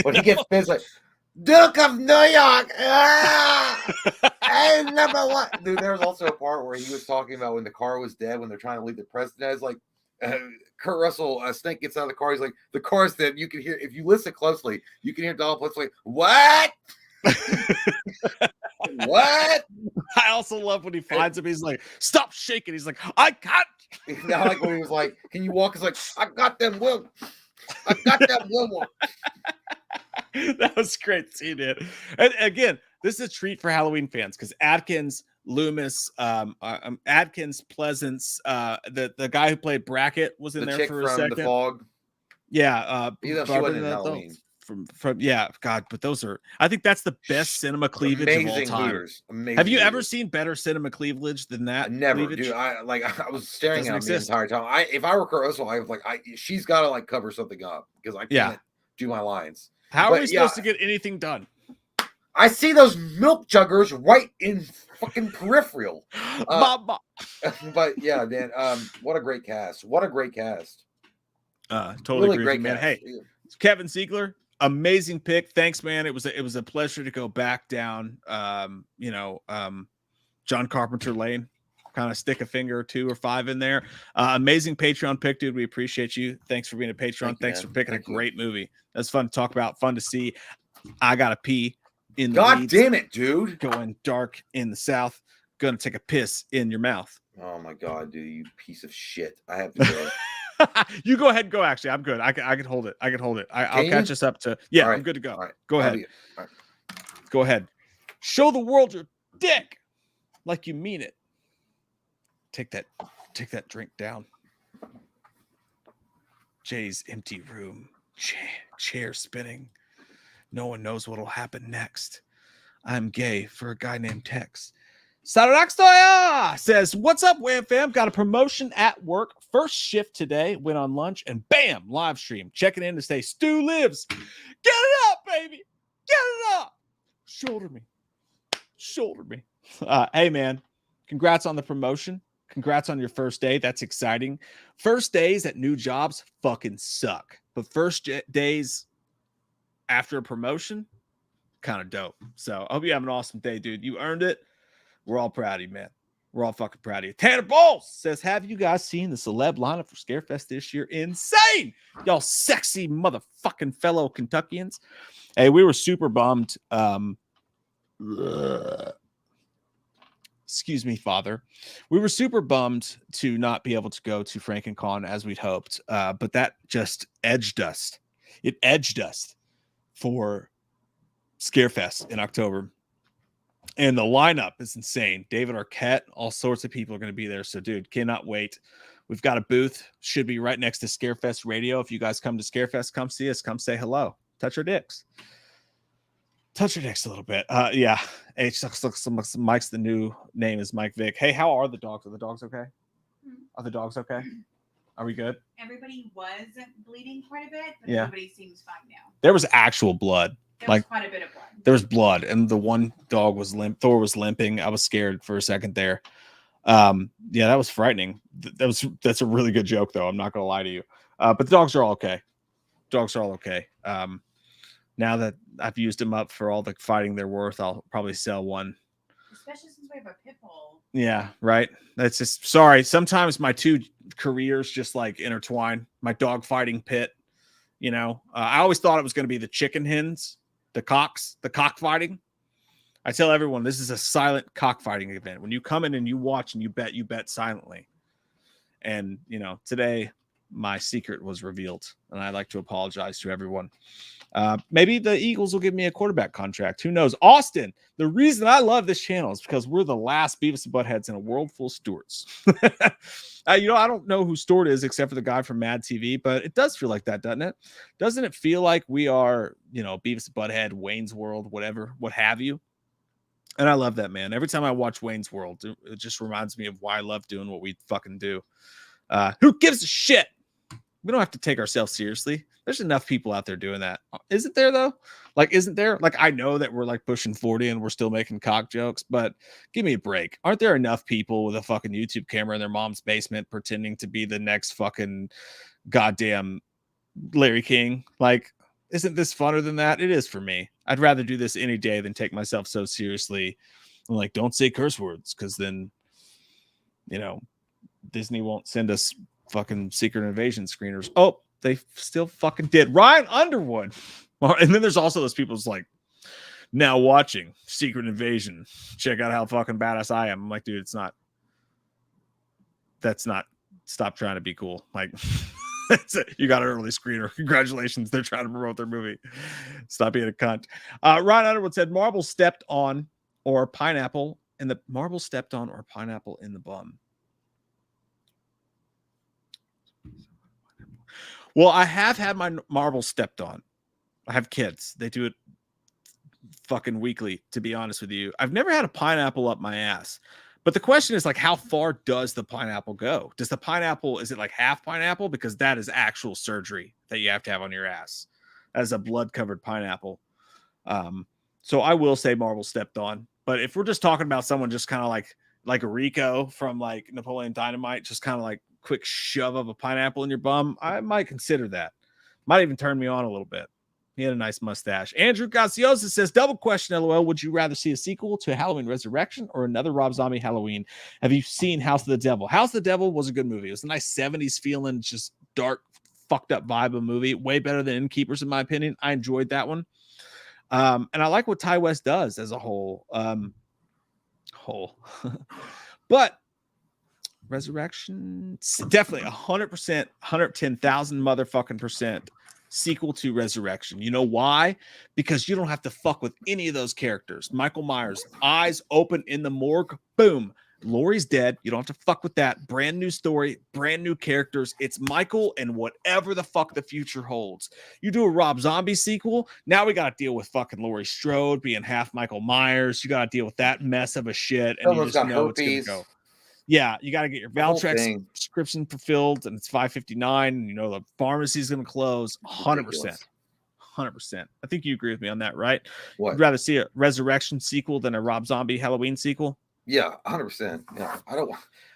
When he gets pissed, like, Duke of New York. Hey, number one. Dude, there was also a part where he was talking about when the car was dead, when they're trying to leave the president. It's like, Kurt Russell, Snake gets out of the car. He's like, the car's dead. You can hear, if you listen closely, you can hear Donald Pleasence like, what? What? I also love when he finds him. He's like, stop shaking. He's like, I can't. Now, like when he was like, can you walk? He's like, I got them will. I got that one. That was great scene, dude. And again, this is a treat for Halloween fans because Adkins, Loomis, Adkins, Pleasance, the guy who played Brackett was in there for a second. The Fog. Yeah, she wasn't in Halloween. From God, but those are, I think that's the best cinema cleavage of all time. Have you ever seen better cinema cleavage than that? Never, cleavage? dude. I was staring at him the entire time. If I were Kurt Russell, I was like, she's got to like cover something up because I can't do my lines. How are we supposed to get anything done? I see those milk juggers right in fucking peripheral. But yeah, man, what a great cast! What a great cast! Totally really agree, great man. Hey, Kevin Ziegler. Amazing pick. Thanks, man. It was a pleasure to go back down John Carpenter lane, kind of stick a finger or 2 or 5 in there. Amazing Patreon pick, dude. We appreciate you. Thanks for being a Patreon. Thanks for picking a great movie. That's fun to talk about, fun to see. I gotta pee in the God damn it, dude. Going dark in the south. Gonna take a piss in your mouth. Oh my god, dude, you piece of shit. I have to go. You go ahead and go. Actually, I'm good. I can hold it. I'll catch us up to. Yeah, right. I'm good to go. Right. Go ahead. Right. Go ahead. Show the world your dick like you mean it. Take that drink down. Jay's empty room. Chair spinning. No one knows what'll happen next. I'm gay for a guy named Tex. Saranaxtoya says, what's up, Wham Fam? Got a promotion at work. First shift today. Went on lunch and bam, live stream. Checking in to say, Stu lives. Get it up, baby. Get it up. Shoulder me. Shoulder me. Hey, man. Congrats on the promotion. Congrats on your first day. That's exciting. First days at new jobs fucking suck. But first days after a promotion, kind of dope. So I hope you have an awesome day, dude. You earned it. We're all proud of you, man. We're all fucking proud of you. Tanner Bowles says, have you guys seen the celeb lineup for Scarefest this year? Insane. Y'all sexy motherfucking fellow Kentuckians. Hey, we were super bummed. Excuse me, Father. We were super bummed to not be able to go to FrankenCon as we'd hoped. But that just edged us. It edged us for Scarefest in October. And the lineup is insane. David Arquette, all sorts of people are going to be there. So, dude, cannot wait. We've got a booth. Should be right next to Scarefest Radio. If you guys come to Scarefest, come see us. Come say hello. Touch our dicks. Touch your dicks a little bit. Yeah. H looks Mike's the new name is Mike Vick. Hey, how are the dogs? Are the dogs okay? Are the dogs okay? Are we good? Everybody was bleeding quite a bit, but Yeah. everybody seems fine now. There was actual blood. There Like- was quite a bit of blood. There was blood, and the one dog was limp. Thor was limping. I was scared for a second there. Yeah, that was frightening. That's a really good joke, though. I'm not gonna lie to you. But the dogs are all okay. Dogs are all okay. Now that I've used them up for all the fighting they're worth, I'll probably sell one. Especially since we have a pit bull. Yeah, right. That's just sorry. Sometimes my two careers just like intertwine. My dog fighting pit. You know, I always thought it was going to be the chicken hens, the cocks, the cockfighting. I tell everyone this is a silent cockfighting event. When you come in and you watch and you bet silently. And, you know, today my secret was revealed, and I'd like to apologize to everyone. Maybe the Eagles will give me a quarterback contract. Who knows? Austin, the reason I love this channel is because we're the last Beavis and Buttheads in a world full of Stewarts. You know, I don't know who Stewart is except for the guy from Mad TV, but it does feel like that, doesn't it? Doesn't it feel like we are, you know, Beavis and Butthead, Wayne's World, whatever, what have you? And I love that, man. Every time I watch Wayne's World, it just reminds me of why I love doing what we fucking do. Who gives a shit? We don't have to take ourselves seriously. There's enough people out there doing that. Isn't there, though? Like, isn't there? Like, I know that we're like pushing 40 and we're still making cock jokes, but give me a break. Aren't there enough people with a fucking YouTube camera in their mom's basement pretending to be the next fucking goddamn Larry King? Like, isn't this funner than that? It is for me. I'd rather do this any day than take myself so seriously. I'm like, don't say curse words, because then, you know, Disney won't send us fucking Secret Invasion screeners. Oh, they still fucking did. Ryan Underwood. And then there's also those people who's like, now watching Secret Invasion. Check out how fucking badass I am. I'm like, dude, it's not. That's not. Stop trying to be cool. Like, you got an early screener. Congratulations. They're trying to promote their movie. Stop being a cunt. Ryan Underwood said, marble stepped on or pineapple in the marble stepped on or pineapple in the bum. Well, I have had my marble stepped on. I have kids. They do it fucking weekly, to be honest with you. I've never had a pineapple up my ass. But the question is, like, how far does the pineapple go? Does the pineapple, is it like half pineapple? Because that is actual surgery that you have to have on your ass. That is a blood-covered pineapple. So I will say marble stepped on. But if we're just talking about someone just kind of like a Rico from like Napoleon Dynamite, just kind of like quick shove of a pineapple in your bum, I might consider that. Might even turn me on a little bit. He had a nice mustache. Andrew Gaciosa says, double question, LOL. Would you rather see a sequel to Halloween Resurrection or another Rob Zombie Halloween? Have you seen House of the Devil? House of the Devil was a good movie. It was a nice 70s feeling, just dark, fucked up vibe of movie. Way better than Innkeepers, in my opinion. I enjoyed that one. And I like what Ty West does as a whole. But Resurrection, definitely 100%, 110,000 motherfucking percent sequel to Resurrection. You know why? Because you don't have to fuck with any of those characters. Michael Myers, eyes open in the morgue, boom, Laurie's dead. You don't have to fuck with that. Brand new story, brand new characters. It's Michael and whatever the fuck the future holds. You do a Rob Zombie sequel. Now we got to deal with fucking Laurie Strode being half Michael Myers. You got to deal with that mess of a shit. And Someone's you just got know herpes. it's going to go. Yeah, you got to get your The whole Valtrex thing. subscription fulfilled, and it's $5.59. And you know the pharmacy's going to close. 100%. Ridiculous. 100%. I think you agree with me on that, right? What? You'd rather see a Resurrection sequel than a Rob Zombie Halloween sequel? Yeah, 100%. Yeah,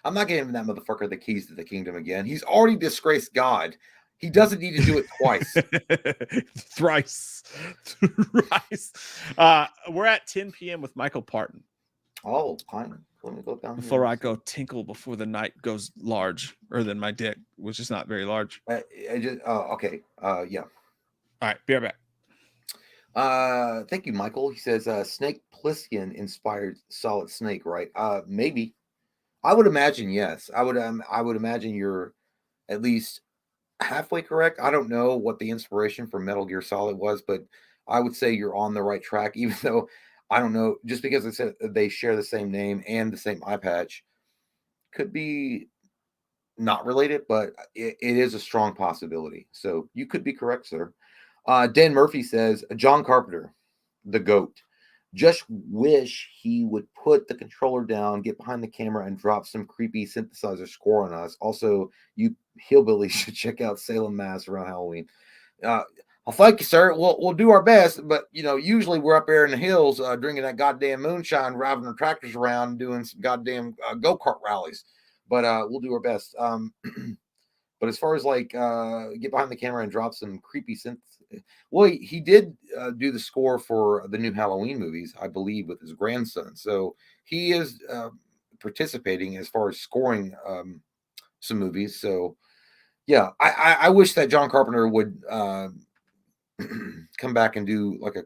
I'm not giving that motherfucker the keys to the kingdom again. He's already disgraced God. He doesn't need to do it twice. Thrice. We're at 10 p.m. with Michael Parton. Oh, fine. Let me go down Before here. I go tinkle before the night goes large, or than my dick, which is not very large. Okay. Yeah. All right, be right back. Thank you, Michael. He says Snake Plissken inspired Solid Snake, right? Maybe. I would imagine yes. I would imagine you're at least halfway correct. I don't know what the inspiration for Metal Gear Solid was, but I would say you're on the right track, even though I don't know, just because I said they share the same name and the same eye patch, could be not related, but it is a strong possibility. So you could be correct, sir. Dan Murphy says, John Carpenter, the GOAT. Just wish he would put the controller down, get behind the camera, and drop some creepy synthesizer score on us. Also, you hillbillies should check out Salem, Mass around Halloween. Well, thank you, sir. We'll do our best, but usually we're up there in the hills drinking that goddamn moonshine, driving our tractors around, doing some goddamn go-kart rallies. But we'll do our best. But as far as get behind the camera and drop some creepy synth, well, he did do the score for the new Halloween movies, I believe, with his grandson. So he is participating as far as scoring some movies. So yeah, I wish that John Carpenter would come back and do like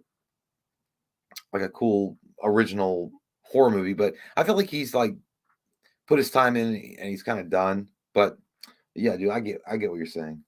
a cool original horror movie. But I feel like he's put his time in and he's kind of done. But yeah, dude, I get what you're saying.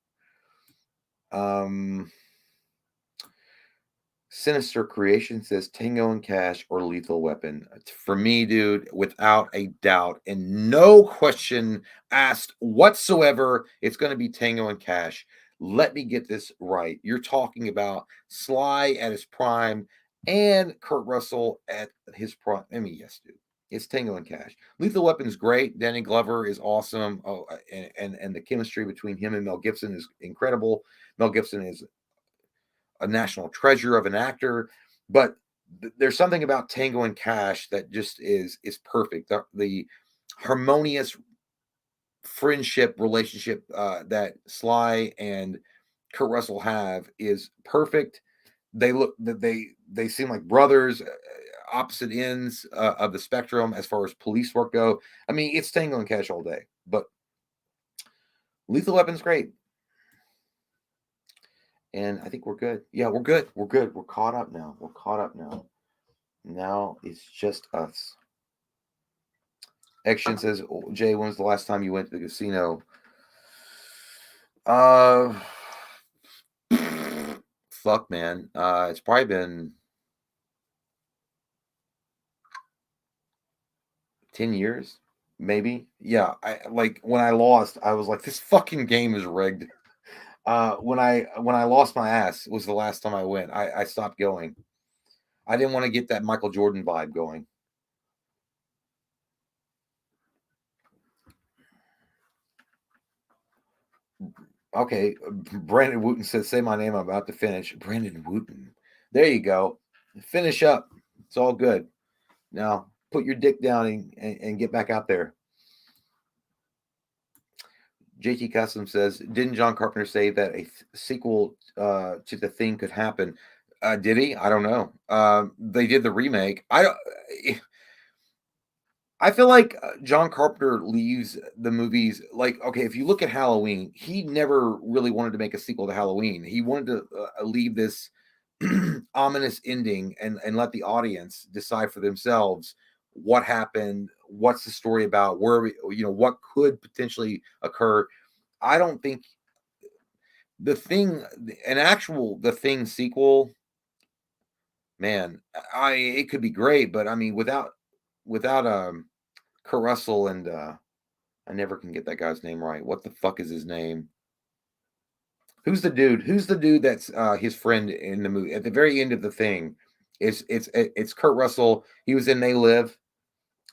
Sinister Creation says Tango and Cash or Lethal Weapon. For me, dude, without a doubt and no question asked whatsoever, it's going to be Tango and Cash. Let me get this right. You're talking about Sly at his prime and Kurt Russell at his prime. I mean, yes, dude. It's Tango and Cash. Lethal Weapon's great. Danny Glover is awesome. Oh, and the chemistry between him and Mel Gibson is incredible. Mel Gibson is a national treasure of an actor, but there's something about Tango and Cash that just is perfect. The harmonious friendship relationship that Sly and Kurt Russell have is perfect. They seem like brothers, opposite ends of the spectrum as far as police work go. I mean, it's Tango and Cash all day, but Lethal Weapon's great. And I think we're good. Yeah, we're good. We're good. We're caught up now. Now it's just us. Action says, Jay, when was the last time you went to the casino? Fuck, man. It's probably been 10 years, maybe. Yeah, when I lost, I was like, this fucking game is rigged. When I lost my ass was the last time I went. I stopped going. I didn't want to get that Michael Jordan vibe going. Okay, Brandon Wooten says, say my name, I'm about to finish. Brandon Wooten. There you go. Finish up. It's all good. Now, put your dick down and get back out there. JT Custom says, didn't John Carpenter say that a sequel to The Thing could happen? Did he? I don't know. They did the remake. I feel like John Carpenter leaves the movies okay, if you look at Halloween, he never really wanted to make a sequel to Halloween. He wanted to leave this ominous ending and let the audience decide for themselves what happened, what's the story about, where what could potentially occur. I don't think The Thing sequel, man, it could be great, but I mean without Kurt Russell and I never can get that guy's name right. What the fuck is his name? Who's the dude? Who's the dude that's his friend in the movie at the very end of the thing? It's Kurt Russell. He was in They Live.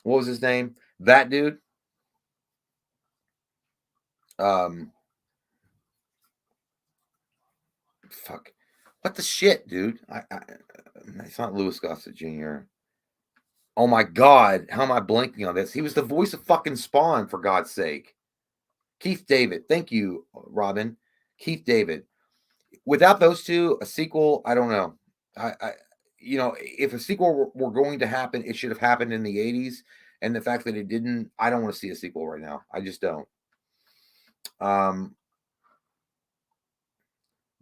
What was his name? That dude. Fuck. What the shit, dude? It's not Louis Gossett Jr. Oh my God. How am I blanking on this? He was the voice of fucking Spawn, for God's sake. Keith David. Thank you, Robin. Keith David. Without those two, a sequel, I don't know. If a sequel were going to happen, it should have happened in the 80s. And the fact that it didn't, I don't want to see a sequel right now. I just don't.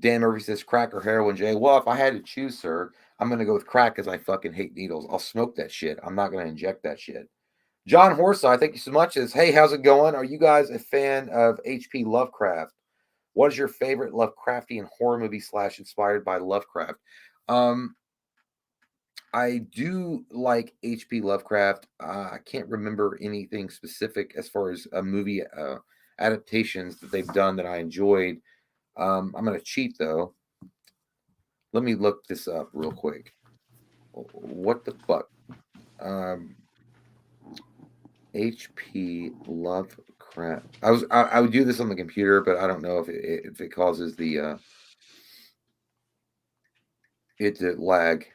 Dan Murphy says crack or heroin, Jay. Well, if I had to choose, sir, I'm going to go with crack because I fucking hate needles. I'll smoke that shit. I'm not going to inject that shit. John Horseye, thank you so much. Says, hey, how's it going? Are you guys a fan of H.P. Lovecraft? What is your favorite Lovecraftian horror movie / inspired by Lovecraft? I do like H.P. Lovecraft. I can't remember anything specific as far as movie adaptations that they've done that I enjoyed. I'm going to cheat, though. Let me look this up real quick. What the fuck? H.P. Lovecraft. I would do this on the computer, but I don't know if it causes the it to lag.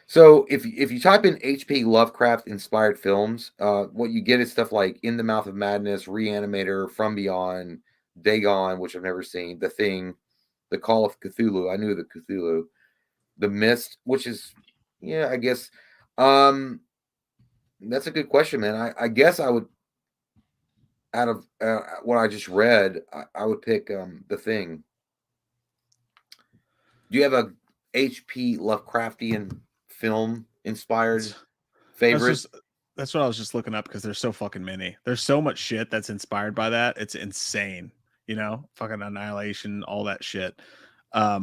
So if you type in H.P. Lovecraft inspired films, what you get is stuff like In the Mouth of Madness, Reanimator, From Beyond, Dagon, which I've never seen, The Thing, The Call of Cthulhu. I knew the Cthulhu, The Mist, which is, yeah, I guess. That's a good question, man. I guess I would, out of what I just read, I would pick The Thing. Do you have a H.P. Lovecraftian film inspired favorite? That's what I was just looking up because there's so fucking many. There's so much shit that's inspired by that. It's insane. Fucking Annihilation, all that shit. I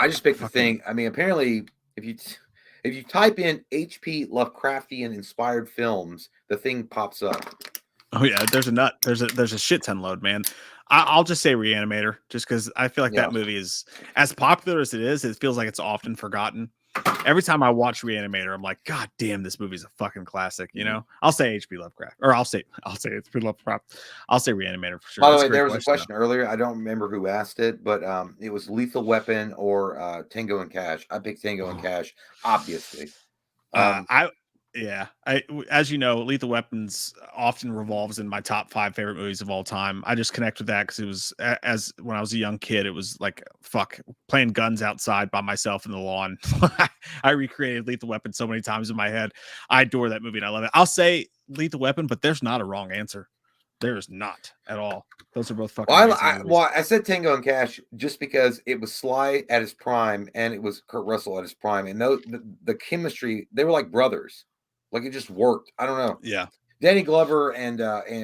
just picked The Thing. I mean, apparently, if you type in H.P. Lovecraftian inspired films, The Thing pops up. Oh yeah, there's a shit ton load, man. I'll just say Reanimator, just because I feel like that movie is as popular as it is. It feels like it's often forgotten. Every time I watch Reanimator, I'm like, God damn, this movie's a fucking classic. I'll say H.P. Lovecraft, or I'll say H.P. Lovecraft. I'll say Reanimator for sure. By the way, there was a question earlier. I don't remember who asked it, but it was Lethal Weapon or Tango and Cash. I picked Tango and Cash, obviously. As you know, Lethal Weapons often revolves in my top 5 favorite movies of all time. I just connect with that because it was when I was a young kid, it was like playing guns outside by myself in the lawn. I recreated Lethal Weapon so many times in my head. I adore that movie and I love it. I'll say Lethal Weapon, but there's not a wrong answer. There is not at all. Those are both fucking I said Tango and Cash just because it was Sly at his prime and it was Kurt Russell at his prime, and the chemistry, they were like brothers. Like, it just worked. I don't know. Yeah. Danny Glover and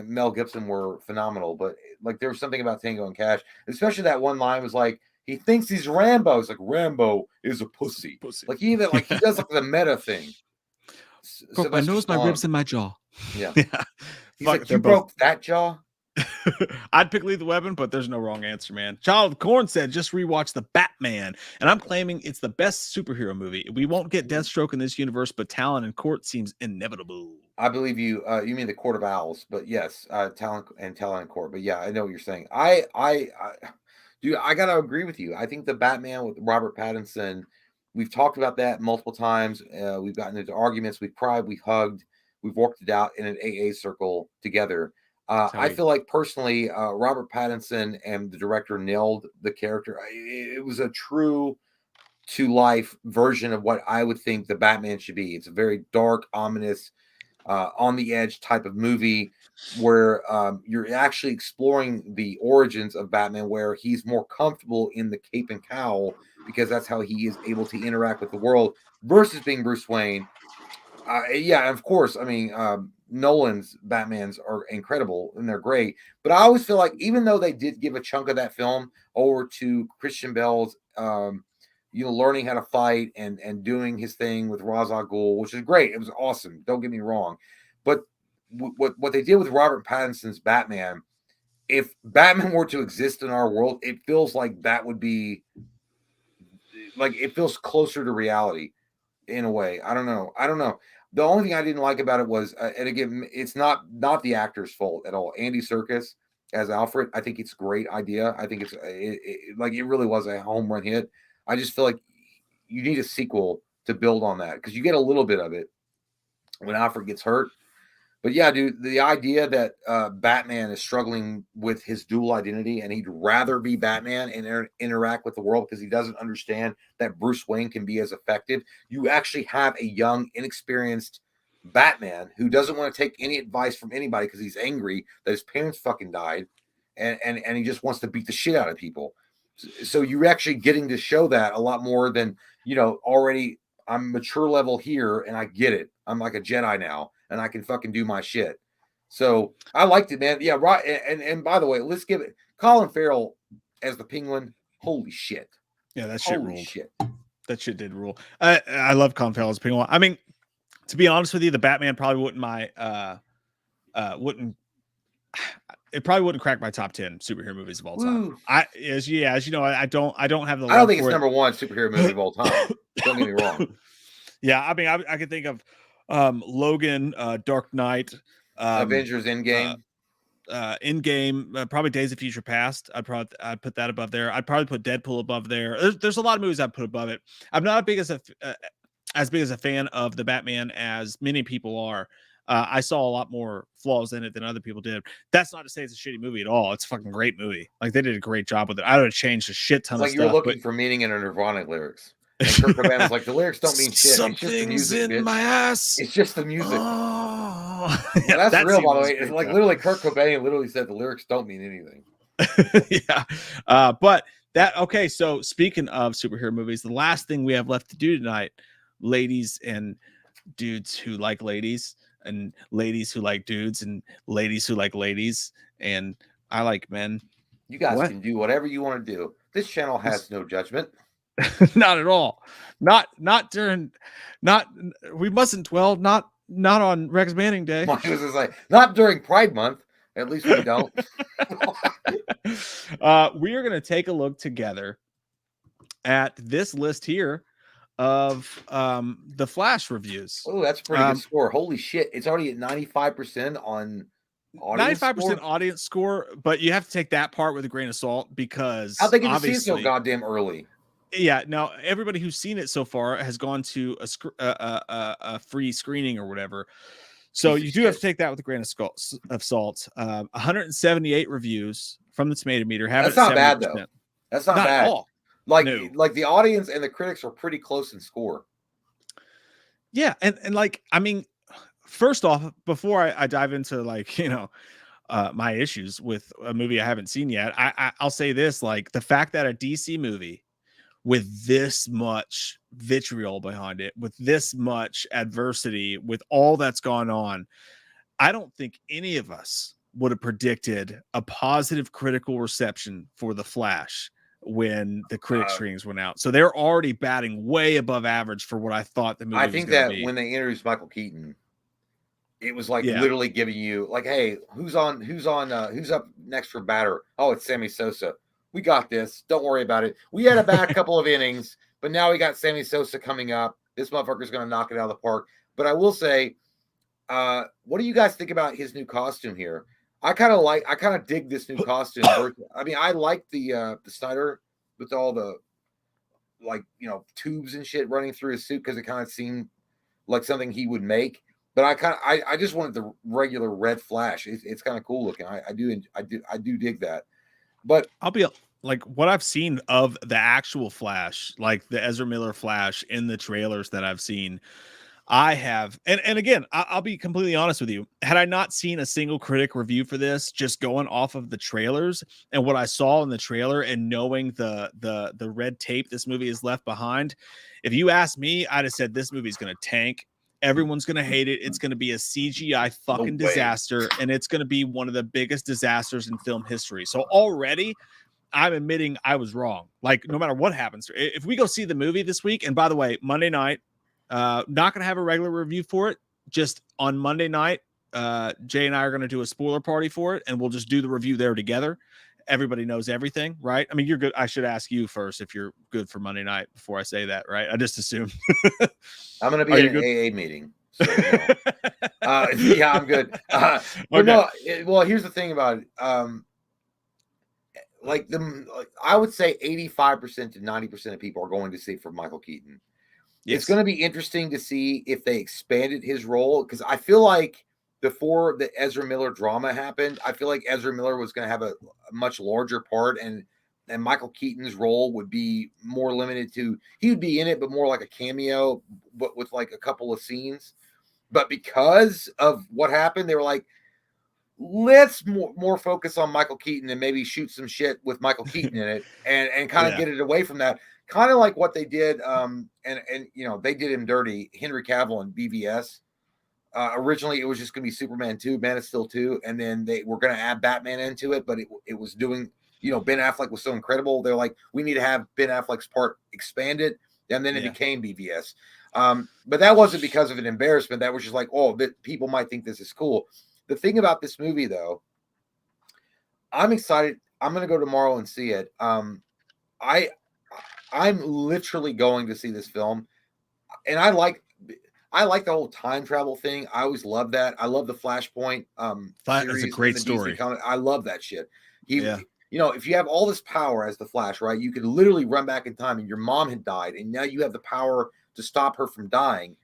Mel Gibson were phenomenal, but like there was something about Tango and Cash, especially that one line was like, he thinks he's Rambo. It's like, Rambo is a pussy. Like he does like the meta thing. Broke my nose, my ribs, and my jaw. Yeah. He's like, you broke that jaw? I'd pick Lethal Weapon, but there's no wrong answer, man. Child of Corn said, just rewatch The Batman, and I'm claiming it's the best superhero movie. We won't get Deathstroke in this universe, but Talon in Court seems inevitable. I believe you. You mean the Court of Owls, but yes, Talon in Court. But yeah, I know what you're saying. Dude, I gotta agree with you. I think the Batman with Robert Pattinson, we've talked about that multiple times. We've gotten into arguments. We've cried. We've hugged. We've worked it out in an AA circle together. I feel like personally, Robert Pattinson and the director nailed the character. It was a true to life version of what I would think the Batman should be. It's a very dark, ominous, on the edge type of movie where you're actually exploring the origins of Batman, where he's more comfortable in the cape and cowl because that's how he is able to interact with the world versus being Bruce Wayne. Yeah, of course. I mean, Nolan's Batmans are incredible and they're great, but I always feel like even though they did give a chunk of that film over to Christian Bale's learning how to fight and doing his thing with Ra's al Ghul, which is great. It was awesome. Don't get me wrong, but what they did with Robert Pattinson's Batman, if Batman were to exist in our world, it feels like that would be like, it feels closer to reality in a way. I don't know. The only thing I didn't like about it was, and again, it's not the actor's fault at all. Andy Serkis as Alfred, I think it's a great idea. I think it really was a home run hit. I just feel like you need a sequel to build on that, because you get a little bit of it when Alfred gets hurt. But yeah, dude, the idea that Batman is struggling with his dual identity and he'd rather be Batman and interact with the world because he doesn't understand that Bruce Wayne can be as effective. You actually have a young, inexperienced Batman who doesn't want to take any advice from anybody because he's angry that his parents fucking died, and he just wants to beat the shit out of people. So you're actually getting to show that a lot more than, already I'm mature level here and I get it. I'm like a Jedi now, and I can fucking do my shit. So I liked it, man. Yeah, right. And by the way, let's give it Colin Farrell as the Penguin. Holy shit. Yeah, that shit Holy ruled. shit. That shit did rule. I love Colin Farrell as Penguin. I mean, to be honest with you, the Batman probably it probably wouldn't crack my top 10 superhero movies of all time. Woo. As you know, I don't have the. I don't think it's number one superhero movie of all time. Don't get me wrong. Yeah, I mean, I could think of Logan, Dark Knight, Avengers Endgame, Endgame, probably Days of Future Past. I'd put that above there. I'd probably put Deadpool above there. There's a lot of movies I'd put above it. I'm not as big as a fan of the Batman as many people are. I saw a lot more flaws in it than other people did. That's not to say it's a shitty movie at all. It's a fucking great movie. Like, they did a great job with it. I would have changed a shit ton of stuff. Like, you're looking for meaning in a Nirvana lyrics. And Kurt Cobain was like, the lyrics don't mean shit. Something's it's just the music, in bitch. my ass. It's just the music. Oh. Yeah, that's real, by the way. It's like, literally, Kurt Cobain literally said the lyrics don't mean anything. Yeah. But that, okay, so speaking of superhero movies, the last thing we have left to do tonight, ladies and dudes who like ladies, and ladies who like dudes, and ladies who like ladies, and I like men. You guys can do whatever you want to do. This channel has no judgment. Not at all. Not we mustn't dwell, not on Rex Manning Day. Mine was just like, not during Pride Month. At least we don't. We are going to take a look together at this list here of the Flash reviews. Oh, that's a pretty good score. Holy shit. It's already at 95% on audience 95% score? audience score, but you have to take that part with a grain of salt, because How'd they get to see it so goddamn early? Yeah, now everybody who's seen it so far has gone to a free screening or whatever. So you do have to take that with a grain of salt. 178 reviews from the Tomato Meter. That's not bad, though. That's not bad. At all. Like the audience and the critics are pretty close in score. Yeah, and like, I mean, first off, before I dive into, like, my issues with a movie I haven't seen yet, I'll say this: like, the fact that a DC movie with this much vitriol behind it, with this much adversity, with all that's gone on, I don't think any of us would have predicted a positive critical reception for The Flash when the critic screenings went out. So they're already batting way above average for what I thought the movie was. I think that when they introduced Michael Keaton, it was like literally giving you like, hey, who's up next for batter? Oh, it's Sammy Sosa. We got this. Don't worry about it. We had a bad couple of innings, but now we got Sammy Sosa coming up. This motherfucker's going to knock it out of the park. But I will say, what do you guys think about his new costume here? I kind of dig this new costume. I mean, I like the Snyder with all the, like, tubes and shit running through his suit, because it kind of seemed like something he would make. But I just wanted the regular red Flash. It's kind of cool looking. I do dig that. But I'll be like, what I've seen of the actual Flash, like the Ezra Miller Flash in the trailers that I've seen, I have, and again, I'll be completely honest with you. Had I not seen a single critic review for this, just going off of the trailers and what I saw in the trailer, and knowing the red tape this movie has left behind, if you asked me, I'd have said this movie's going to tank. Everyone's going to hate it. It's going to be a CGI fucking disaster, and it's going to be one of the biggest disasters in film history. So already, I'm admitting I was wrong. Like, no matter what happens, if we go see the movie this week, and by the way, Monday night, not going to have a regular review for it. Just on Monday night, Jay and I are going to do a spoiler party for it, and we'll just do the review there together. Everybody knows everything, right? I mean, you're good. I should ask you first if you're good for Monday night before I say that, right? I just assumed. I'm going to be at an AA meeting. So, no. Yeah, I'm good. But Okay. no, well, here's the thing about it. I would say 85% to 90% of people are going to see it for Michael Keaton. Yes. It's going to be interesting to see if they expanded his role, because I feel like before the Ezra Miller drama happened, I feel like Ezra Miller was going to have a much larger part, and Michael Keaton's role would be more limited to, he would be in it, but more like a cameo, but with like a couple of scenes. But because of what happened, they were like, let's more focus on Michael Keaton and maybe shoot some shit with Michael Keaton in it, and kind of get it away from that. Kind of like what they did, and they did him dirty, Henry Cavill and BVS. Originally, it was just going to be Superman 2, Man of Steel 2, and then they were going to add Batman into it, but it was doing, Ben Affleck was so incredible. They're like, we need to have Ben Affleck's part expanded, and then it became BVS. But that wasn't because of an embarrassment. That was just like, that people might think this is cool. The thing about this movie, though, I'm excited. I'm going to go tomorrow and see it. I'm literally going to see this film, and I like the whole time travel thing. I always love that. I love the Flashpoint series. It's a great story. I love that shit. If you have all this power as the Flash, right, you could literally run back in time, and your mom had died, and now you have the power to stop her from dying.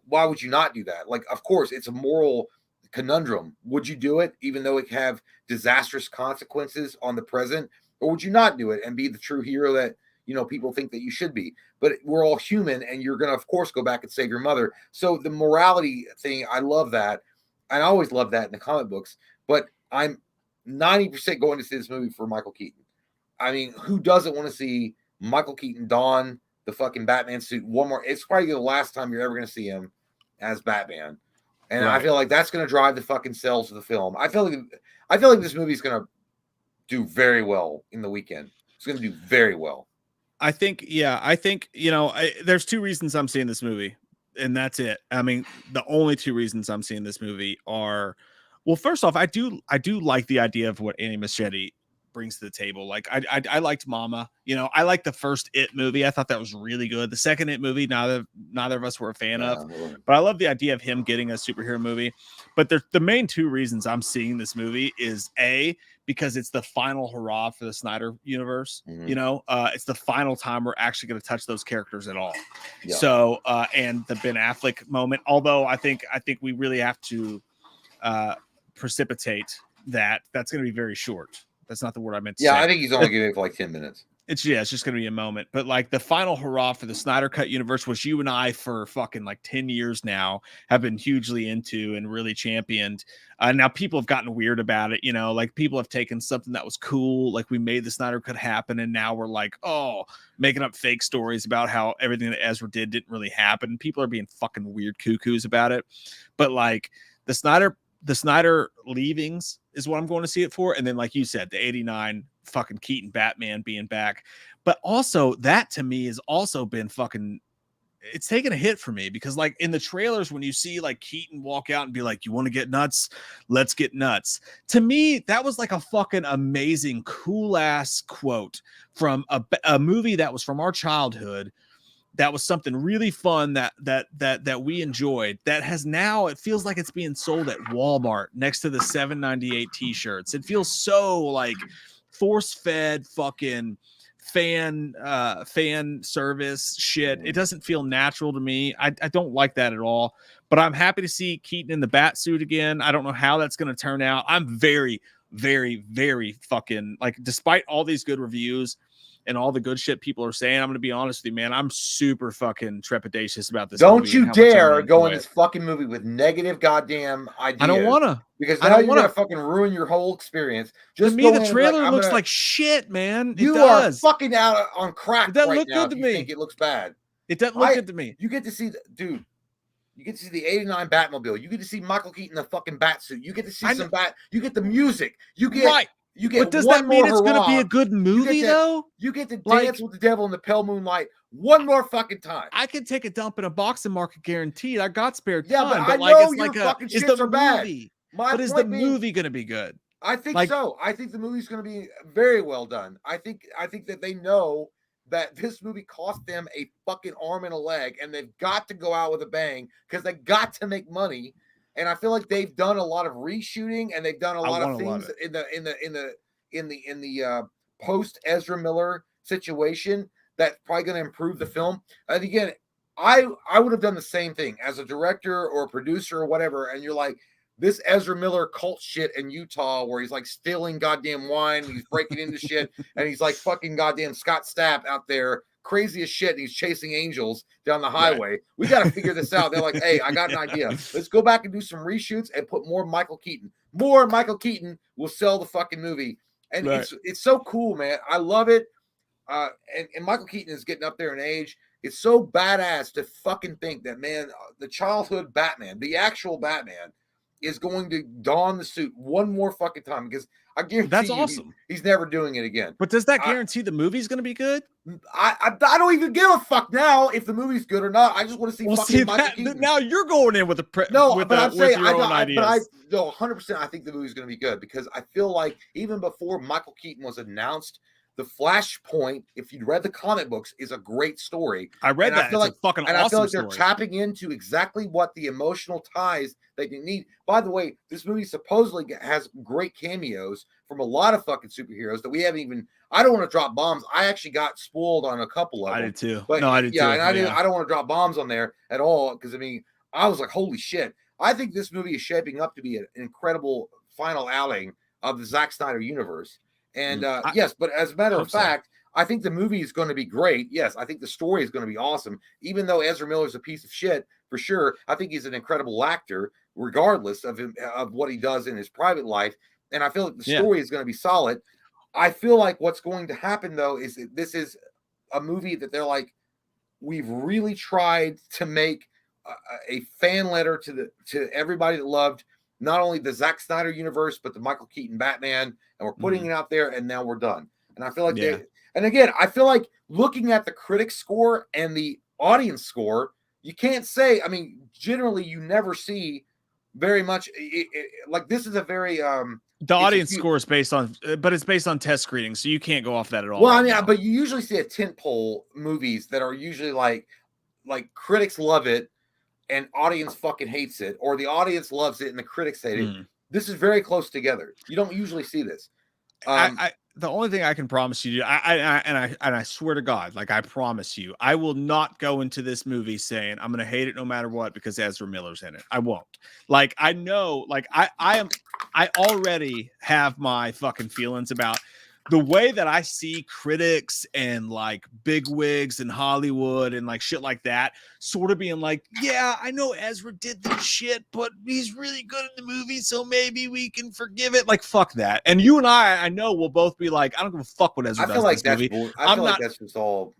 Why would you not do that? Like, of course, it's a moral conundrum. Would you do it, even though it could have disastrous consequences on the present, or would you not do it and be the true hero that people think that you should be? But we're all human, and you're going to, of course, go back and save your mother. So the morality thing, I love that. I always love that in the comic books, but I'm 90% going to see this movie for Michael Keaton. I mean, who doesn't want to see Michael Keaton don the fucking Batman suit one more? It's probably the last time you're ever going to see him as Batman. And I feel like that's going to drive the fucking sales of the film. I feel like this movie's going to do very well in the weekend. It's going to do very well. I think, there's two reasons I'm seeing this movie, and that's it. I mean, the only two reasons I'm seeing this movie are, well, first off, I do like the idea of what Annie Muschietti brings to the table. Like, I liked Mama. I liked the first It movie. I thought that was really good. The second It movie, neither of us were a fan of, but I love the idea of him getting a superhero movie. But the main two reasons I'm seeing this movie is because it's the final hurrah for the Snyder universe. Mm-hmm. It's the final time we're actually going to touch those characters at all. Yeah. So, and the Ben Affleck moment, although I think we really have to precipitate that's going to be very short. That's not the word I meant to say. Yeah, I think he's only getting it for like 10 minutes. It's just going to be a moment. But like the final hurrah for the Snyder Cut universe, which you and I for fucking like 10 years now have been hugely into and really championed. Now people have gotten weird about it. Like people have taken something that was cool. Like we made the Snyder Cut happen. And now we're like, making up fake stories about how everything that Ezra didn't really happen. People are being fucking weird cuckoos about it. But like the Snyder leavings is what I'm going to see it for. And then, like you said, the 89 fucking Keaton Batman being back. But also that to me has also been fucking, it's taken a hit for me, because like in the trailers, when you see like Keaton walk out and be like, you want to get nuts? Let's get nuts. To me, that was like a fucking amazing, cool ass quote from a movie that was from our childhood. That was something really fun that we enjoyed, that has now, it feels like it's being sold at Walmart next to the $7.98 t-shirts. It feels so like force-fed fucking fan service shit. It doesn't feel natural to me. I don't like that at all, but I'm happy to see Keaton in the bat suit again. I don't know how that's going to turn out. I'm very, very, very fucking, like, despite all these good reviews and all the good shit people are saying, I'm going to be honest with you, man. I'm super fucking trepidatious about this. Don't you dare go in this fucking movie with negative goddamn ideas. I don't want to. Because now you're going to fucking ruin your whole experience. Just to me, the trailer looks like shit, man. You are fucking out on crack. It doesn't look good to me. Think it looks bad. It doesn't look good to me. You get to see, dude. You get to see the 89 Batmobile. You get to see Michael Keaton in the fucking bat suit. You get to see some bat. You get the music. You get You get But does one that mean more it's going to be a hurrah. good movie, though? You get to Like- dance with the devil in the pale moonlight one more fucking time. I could take a dump in a boxing market guaranteed. I got spare time. Yeah, but I like, know it's your like fucking is shits the are bad. movie. My But is the point being, movie going to be good? I think like- so. I think the movie's going to be very well done. I think that they know that this movie cost them a fucking arm and a leg, and they've got to go out with a bang because they got to make money. And I feel like they've done a lot of reshooting, and they've done a lot of things in the post Ezra Miller situation that's probably going to improve the film. And again, I would have done the same thing as a director or a producer or whatever. And you're like, this Ezra Miller cult shit in Utah where he's like stealing goddamn wine, and he's breaking into shit, and he's like fucking goddamn Scott Stapp out there, crazy as shit, and he's chasing angels down the highway. Right. We got to figure this out. They're like, hey, I got an idea. Let's go back and do some reshoots and put more Michael Keaton. More Michael Keaton will sell the fucking movie. And it's so cool, man. I love it. And Michael Keaton is getting up there in age. It's so badass to fucking think that, man, the childhood Batman, the actual Batman, is going to don the suit one more fucking time, because I guarantee that's awesome. He's never doing it again. But does that guarantee the movie's going to be good? I don't even give a fuck now if the movie's good or not. I just want to see fucking Michael Keaton. Now you're going in with a I'm saying your own ideas. No, 100%. I think the movie's going to be good, because I feel like even before Michael Keaton was announced, the Flashpoint, if you'd read the comic books, is a great story. I read that. It's a fucking awesome I feel like story. they're tapping into exactly what the emotional ties they need. By the way, this movie supposedly has great cameos from a lot of fucking superheroes that we haven't even. I don't want to drop bombs. I actually got spoiled on a couple of them. I did too. But no, I did too. And I don't want to drop bombs on there at all, because I mean, I was like, holy shit. I think this movie is shaping up to be an incredible final outing of the Zack Snyder universe. And yes, but as a matter of fact, I think the movie is going to be great. Yes, I think the story is going to be awesome. Even though Ezra Miller is a piece of shit, for sure, I think he's an incredible actor, regardless of what he does in his private life. And I feel like the story is going to be solid. I feel like what's going to happen, though, is that this is a movie that they're like, we've really tried to make a fan letter to everybody that loved not only the Zack Snyder universe, but the Michael Keaton Batman, and we're putting it out there, and now we're done. And I feel like and again, I feel like looking at the critic score and the audience score, you can't say, I mean, generally you never see very much like this is a very the audience score is based on, but it's based on test screenings, so you can't go off that at all. Well, I mean, but you usually see a tentpole movies that are usually like critics love it and audience fucking hates it, or the audience loves it and the critics hate it. This is very close together. You don't usually see this. The only thing I can promise you, I swear to God, like I promise you, I will not go into this movie saying I'm going to hate it no matter what because Ezra Miller's in it. I won't. Like I know, like I already have my fucking feelings about the way that I see critics and like bigwigs in Hollywood and like shit like that sort of being like, yeah, I know Ezra did this shit, but he's really good in the movie, so maybe we can forgive it. Like, fuck that. And you and I know we'll both be like, I don't give a fuck what Ezra does in this movie. I feel like that's just all.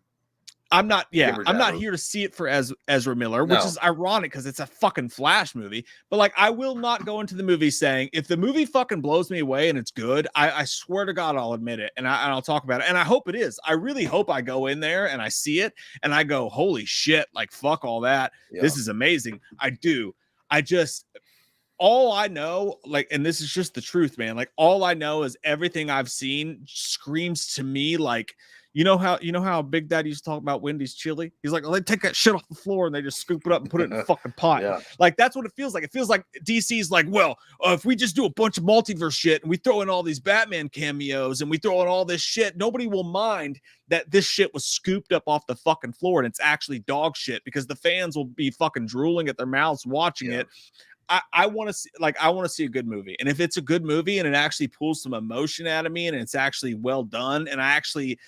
I'm not here to see it for Ezra Miller, which is ironic because it's a fucking Flash movie. But like, I will not go into the movie saying if the movie fucking blows me away and it's good, I swear to God I'll admit it and I'll talk about it. And I hope it is. I really hope I go in there and I see it and I go, holy shit, like fuck all that. Yeah. This is amazing. I do. All I know, like, and this is just the truth, man. Like, all I know is everything I've seen screams to me like. You know how Big Daddy used to talk about Wendy's chili? He's like, they take that shit off the floor and they just scoop it up and put it in a fucking pot. Yeah. Like, that's what it feels like. It feels like DC's like, well, if we just do a bunch of multiverse shit and we throw in all these Batman cameos and we throw in all this shit, nobody will mind that this shit was scooped up off the fucking floor and it's actually dog shit because the fans will be fucking drooling at their mouths watching it. I want to see a good movie. And if it's a good movie and it actually pulls some emotion out of me and it's actually well done and I actually...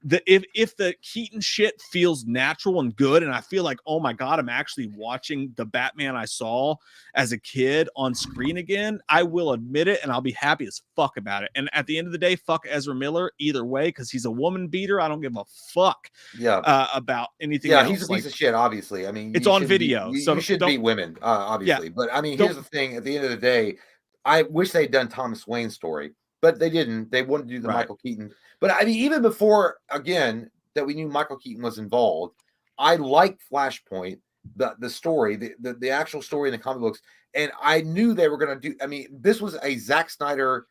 If the Keaton shit feels natural and good, and I feel like, oh my God, I'm actually watching the Batman I saw as a kid on screen again, I will admit it and I'll be happy as fuck about it. And at the end of the day, fuck Ezra Miller either way, because he's a woman beater. I don't give a fuck about anything else. He's a piece of shit, obviously. I mean, it's on video. So you should beat women, obviously. But I mean, here's the thing. At the end of the day, I wish they'd done Thomas Wayne's story. but they didn't. They wanted to do the Right. Michael Keaton. But I mean, even before again that we knew Michael Keaton was involved, I liked Flashpoint, the story, the actual story in the comic books, and I knew they were going to do. I mean, this was a Zack Snyder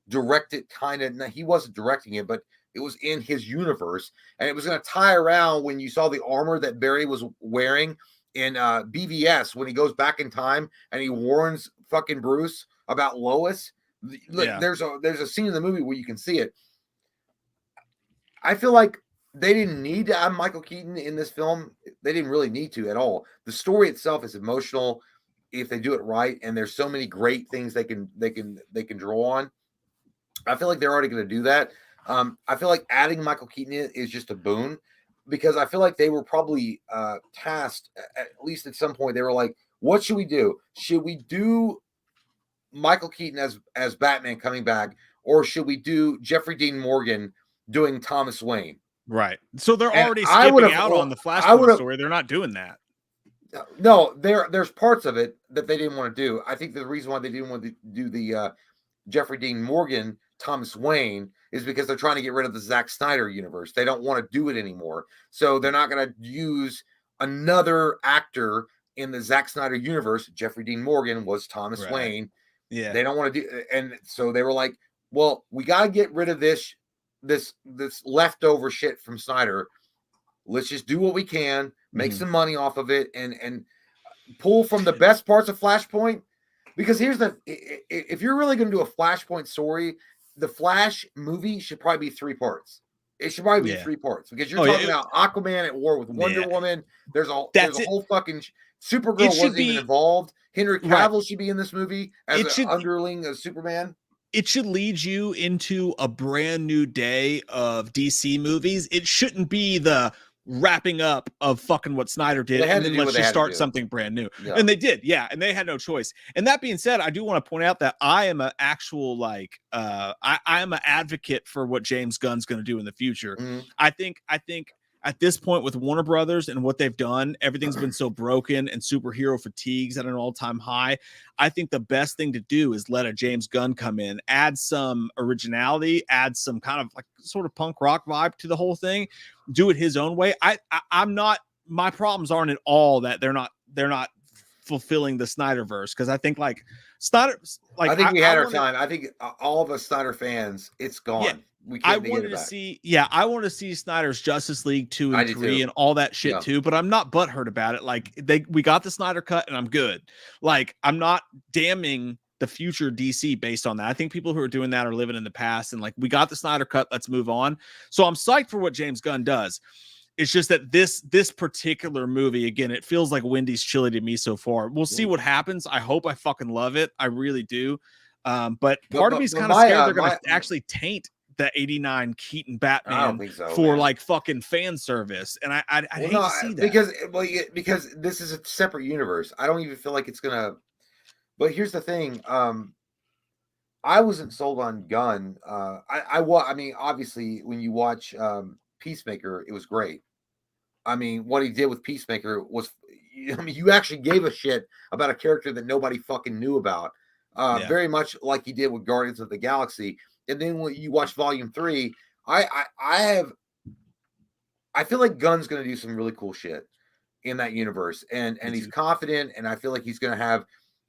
directed kind of. He wasn't directing it, but it was in his universe, and it was going to tie around when you saw the armor that Barry was wearing in BVS when he goes back in time and he warns fucking Bruce about Lois. Look, Yeah. there's a scene in the movie where you can see it. I feel like they didn't need to have Michael Keaton in this film. They didn't really need to at all. The story itself is emotional if they do it right, and there's so many great things they can draw on. I feel like they're already going to do that. I feel like adding Michael Keaton in is just a boon because I feel like they were probably tasked, at least at some point, they were like, what should we do? Should we do Michael Keaton as Batman coming back, or should we do Jeffrey Dean Morgan doing Thomas Wayne? Right. So they're And already I skipping would've- out on the I Flashpoint would've- story. They're not doing that. No, there's parts of it that they didn't want to do. I think the reason why they didn't want to do the Jeffrey Dean Morgan Thomas Wayne is because they're trying to get rid of the Zack Snyder universe. They don't want to do it anymore. So they're not going to use another actor in the Zack Snyder universe. Jeffrey Dean Morgan was Thomas Wayne. Yeah. They don't want to do, and so they were like, well, we got to get rid of this leftover shit from Snyder. Let's just do what we can, make some money off of it, and pull from the best parts of Flashpoint. Because here's if you're really going to do a Flashpoint story, the Flash movie should probably be 3 parts. It should probably be 3 parts because you're talking about Aquaman at war with Wonder Woman. There's a whole fucking Supergirl wasn't even involved. Henry Cavill should be in this movie as an underling of Superman. It should lead you into a brand new day of DC movies. It shouldn't be the wrapping up of fucking what Snyder did and then let's just start something brand new. Yeah. And they did. Yeah. And they had no choice. And that being said, I do want to point out that I am an actual I am an advocate for what James Gunn's going to do in the future. I think at this point with Warner Brothers and what they've done, everything's been so broken and superhero fatigues at an all-time high. I think the best thing to do is let a James Gunn come in, add some originality, add some kind of like sort of punk rock vibe to the whole thing, do it his own way. I'm not, my problems aren't at all that they're not fulfilling the Snyderverse, because I think Snyder, I think we had our time. I think all of us Snyder fans, it's gone. Yeah. I wanted to see Snyder's Justice League 2 and 3 and all that shit too, but I'm not butthurt about it. We got the Snyder cut and I'm good. I'm not damning the future DC based on that. I think people who are doing that are living in the past, and we got the Snyder cut, let's move on. So I'm psyched for what James Gunn does. It's just that this particular movie, again, it feels like Wendy's chili to me so far. We'll see what happens. I hope I fucking love it. I really do. But part of me is kind of scared they're going to actually taint the 89 Keaton Batman for fucking fan service, and I hate to see that because this is a separate universe. I don't even feel like it's gonna. But here's the thing: I wasn't sold on Gunn. I mean, obviously, when you watch Peacemaker, it was great. I mean, what he did with Peacemaker was, I mean, you actually gave a shit about a character that nobody fucking knew about. Very much like he did with Guardians of the Galaxy. And then when you watch Volume 3, I feel like Gunn's going to do some really cool shit in that universe, and he's confident, and I feel like he's going to have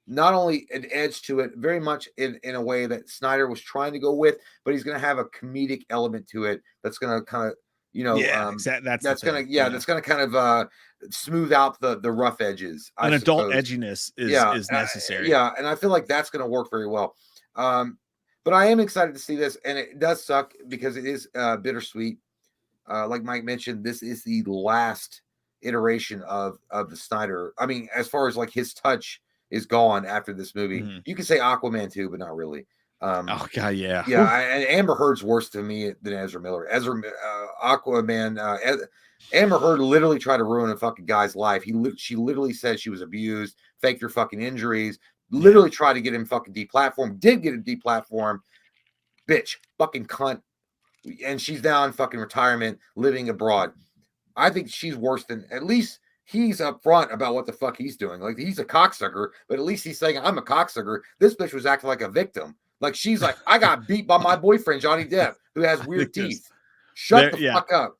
not only an edge to it, very much in a way that Snyder was trying to go with, but he's going to have a comedic element to it that's going to kind of, that's going to kind of smooth out the rough edges. An adult edginess is necessary. And I feel like that's going to work very well. But I am excited to see this, and it does suck because it is bittersweet. Like Mike mentioned, this is the last iteration of the Snyder. I mean, as far as his touch is gone after this movie. Mm-hmm. You could say Aquaman too, but not really. Oh God, yeah. And Amber Heard's worse to me than Ezra Miller. Aquaman. Amber Heard literally tried to ruin a fucking guy's life. She literally said she was abused, faked her fucking injuries. Literally tried to get him fucking deplatformed. Did get him deplatformed. Bitch. Fucking cunt. And she's now in fucking retirement, living abroad. I think she's worse than, at least he's upfront about what the fuck he's doing. He's a cocksucker, but at least he's saying, I'm a cocksucker. This bitch was acting like a victim. Like she's like, I got beat by my boyfriend Johnny Depp, who has weird teeth. There- Shut the yeah. fuck up.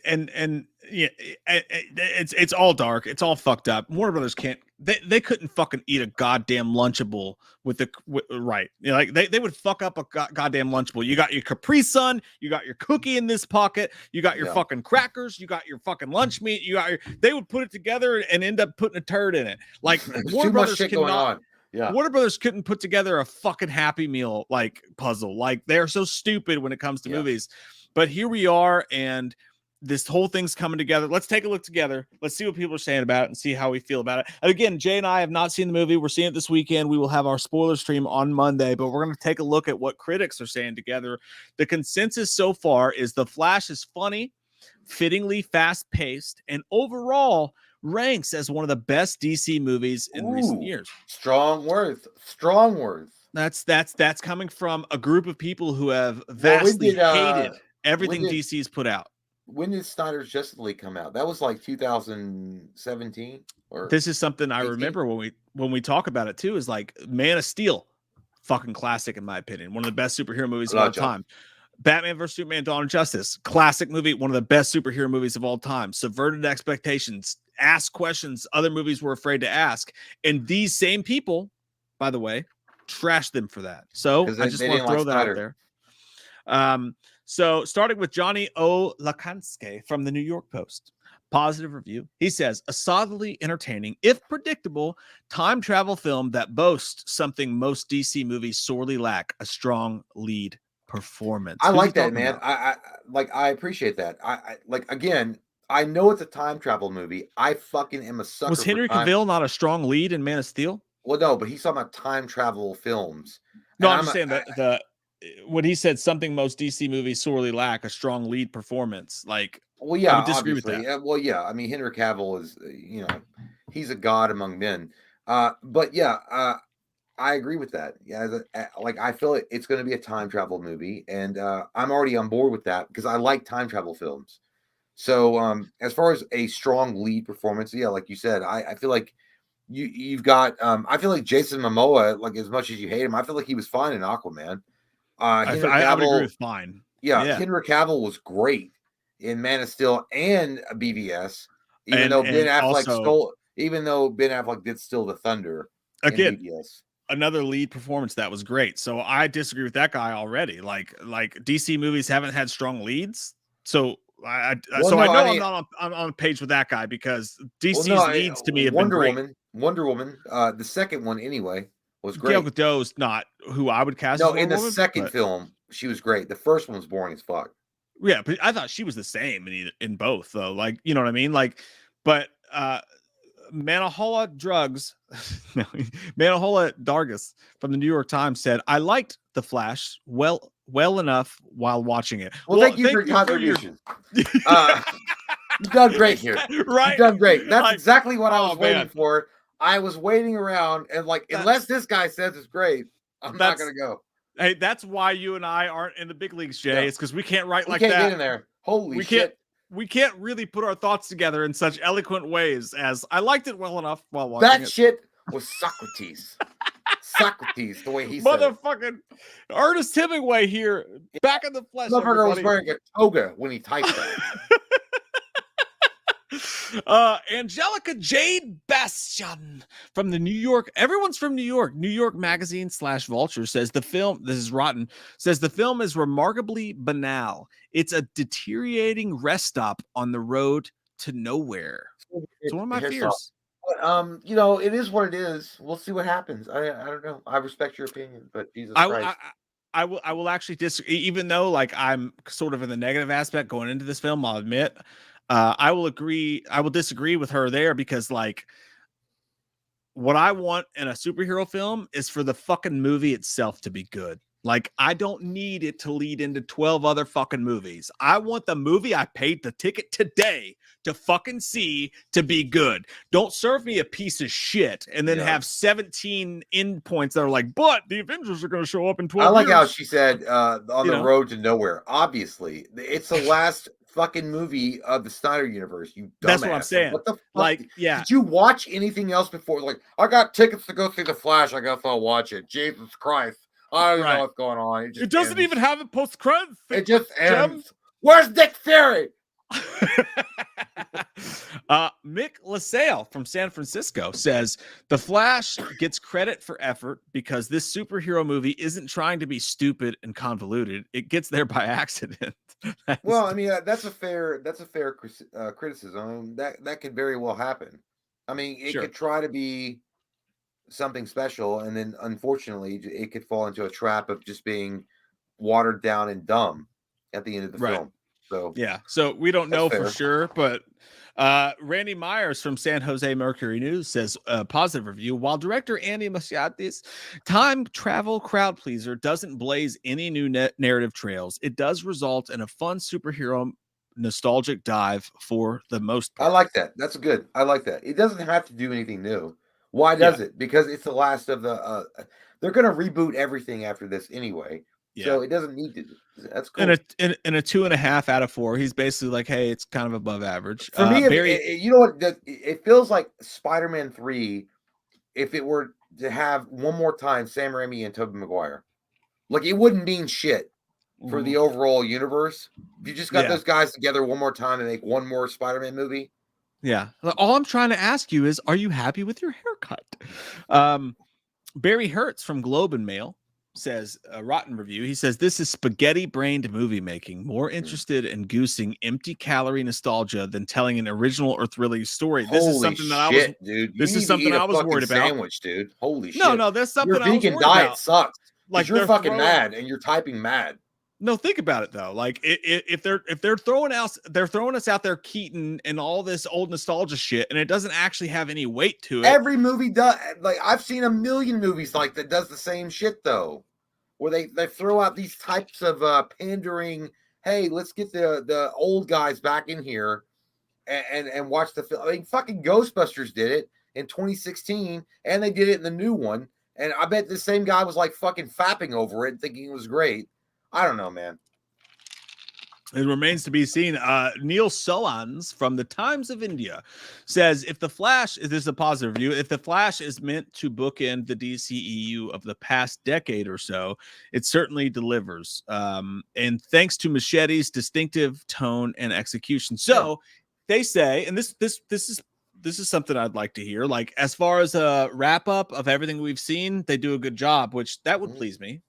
And yeah, it's all dark. It's all fucked up. Warner Brothers can't. They couldn't fucking eat a goddamn Lunchable with the right. You know, like they would fuck up a goddamn Lunchable. You got your Capri Sun. You got your cookie in this pocket. You got your fucking crackers. You got your fucking lunch meat. You got your. They would put it together and end up putting a turd in it. Like Warner Brothers cannot. Yeah. Warner Brothers couldn't put together a fucking Happy Meal like puzzle. Like they're so stupid when it comes to movies. But here we are, and this whole thing's coming together. Let's take a look together. Let's see what people are saying about it and see how we feel about it. And again, Jay and I have not seen the movie. We're seeing it this weekend. We will have our spoiler stream on Monday, but we're going to take a look at what critics are saying together. The consensus so far is The Flash is funny, fittingly fast-paced, and overall ranks as one of the best DC movies in recent years. Strong words. That's coming from a group of people who have vastly hated everything DC's put out. When did Snyder's Justice League come out? That was like 2017. Or this is something 18? I remember when we talk about it too. Is like Man of Steel, fucking classic in my opinion, one of the best superhero movies of all time. Batman vs Superman: Dawn of Justice, classic movie, one of the best superhero movies of all time. Subverted expectations, asked questions other movies were afraid to ask, and these same people, by the way, trashed them for that. So I just want to throw that out there. So starting with Johnny O. Lakanske from the New York Post. Positive review. He says, a solidly entertaining, if predictable, time travel film that boasts something most DC movies sorely lack, a strong lead performance. I like that, man. I appreciate that. I like, again, I know it's a time travel movie. I fucking am a sucker. Was Henry Cavill not a strong lead in Man of Steel? Well, no, but he's talking about time travel films. No, I'm just saying that when he said something most DC movies sorely lack, a strong lead performance. Like, well, yeah, I would disagree with that. Yeah, well, yeah. I mean, Henry Cavill is, he's a god among men. But yeah, I agree with that. Yeah, like I feel it's going to be a time travel movie, and I'm already on board with that because I like time travel films. So, as far as a strong lead performance, yeah, like you said, I feel like you've got. I feel like Jason Momoa, like as much as you hate him, I feel like he was fine in Aquaman. I would agree with fine. Yeah, Henry Cavill was great in Man of Steel and BVS, even though Ben Affleck did Steal the Thunder again. Another lead performance that was great. So I disagree with that guy already. Like DC movies haven't had strong leads. So I'm not on page with that guy because DC's leads to me have been great. Wonder Woman, the second one anyway, was great. Gal Gadot's not who I would cast. No, in the second film, she was great. The first one was boring as fuck. Yeah, but I thought she was the same in both though. Like, you know what I mean? Like, but Manahola Dargis from the New York Times said, I liked The Flash well enough while watching it. Well, thank you for your contribution. You've done great here. Right? You've done great. That's exactly what I was waiting for. I was waiting around and unless this guy says it's great, I'm not going to go. Hey, that's why you and I aren't in the big leagues, Jay. Yeah. It's because we can't write like that. We can't get in there. Holy shit. We can't really put our thoughts together in such eloquent ways as I liked it well enough while watching it. That shit was Socrates. Socrates, the way he said it. Motherfucking Ernest Hemingway here, back in the flesh. Motherfucker was wearing a toga when he typed that. Angelica Jade Bastion from the New York. Everyone's from New York. New York Magazine /Vulture says the film. This is rotten. Says the film is remarkably banal. It's a deteriorating rest stop on the road to nowhere. It's one of my fears. But, it is what it is. We'll see what happens. I don't know. I respect your opinion, but Jesus Christ. I will actually disagree. Even though I'm sort of in the negative aspect going into this film, I'll admit. I will disagree with her there because what I want in a superhero film is for the fucking movie itself to be good. Like, I don't need it to lead into 12 other fucking movies. I want the movie I paid the ticket today to fucking see to be good. Don't serve me a piece of shit and then have 17 endpoints that are like, but the Avengers are going to show up in 12 I like years. how she said on the road to nowhere. Obviously, it's the last fucking movie of the Snyder universe. You dumbass. That's what I'm saying. What the fuck? Did you watch anything else before? I got tickets to go see The Flash. I guess I'll watch it. Jesus Christ. I don't Right. know what's going on. It doesn't even have a post credits. It just ends. Where's Nick Fury? Mick LaSalle from San Francisco says the Flash gets credit for effort because this superhero movie isn't trying to be stupid and convoluted. It gets there by accident. Well, I mean, that's a fair criticism. That could very well happen. I mean, it could try to be something special, and then unfortunately, it could fall into a trap of just being watered down and dumb at the end of the film. So yeah, so we don't know fair. for sure, but Randy Myers from San Jose Mercury News says a positive review. While director Andy Muschietti time travel crowd pleaser doesn't blaze any new narrative trails, it does result in a fun superhero nostalgic dive for the most part. I like that. That's good. I like that. It doesn't have to do anything new. Why does it? Because it's the last of the they're going to reboot everything after this anyway. So it doesn't need to. That's cool. In a 2.5 out of 4, he's basically like, hey, it's kind of above average. For me, you know what? It feels like Spider-Man 3, if it were to have one more time Sam Raimi and Tobey Maguire. Like, it wouldn't mean shit for the overall universe. If you just got those guys together one more time and make one more Spider-Man movie. Yeah. All I'm trying to ask you is, are you happy with your haircut? Barry Hertz from Globe and Mail says a rotten review. He says this is spaghetti-brained movie making, more interested in goosing empty calorie nostalgia than telling an original or thrilling story. This is something that I was, dude. This is something I was worried about. Sandwich, dude. Holy shit! No, that's something. Your vegan diet sucks. Like you're fucking mad and you're typing mad. No, think about it though. Like if they're throwing us out there Keaton and all this old nostalgia shit, and it doesn't actually have any weight to it. Every movie does. Like I've seen a million movies like that does the same shit though, where they throw out these types of pandering. Hey, let's get the old guys back in here and watch the film. I mean, fucking Ghostbusters did it in 2016, and they did it in the new one. And I bet the same guy was like fucking fapping over it, thinking it was great. I don't know, man. It remains to be seen. Neil Solans from the Times of India says, if The Flash, this is a positive review, if The Flash is meant to bookend the DCEU of the past decade or so, it certainly delivers. And thanks to Machete's distinctive tone and execution. So they say, and this is something I'd like to hear. Like, as far as a wrap up of everything we've seen, they do a good job, which that would please me.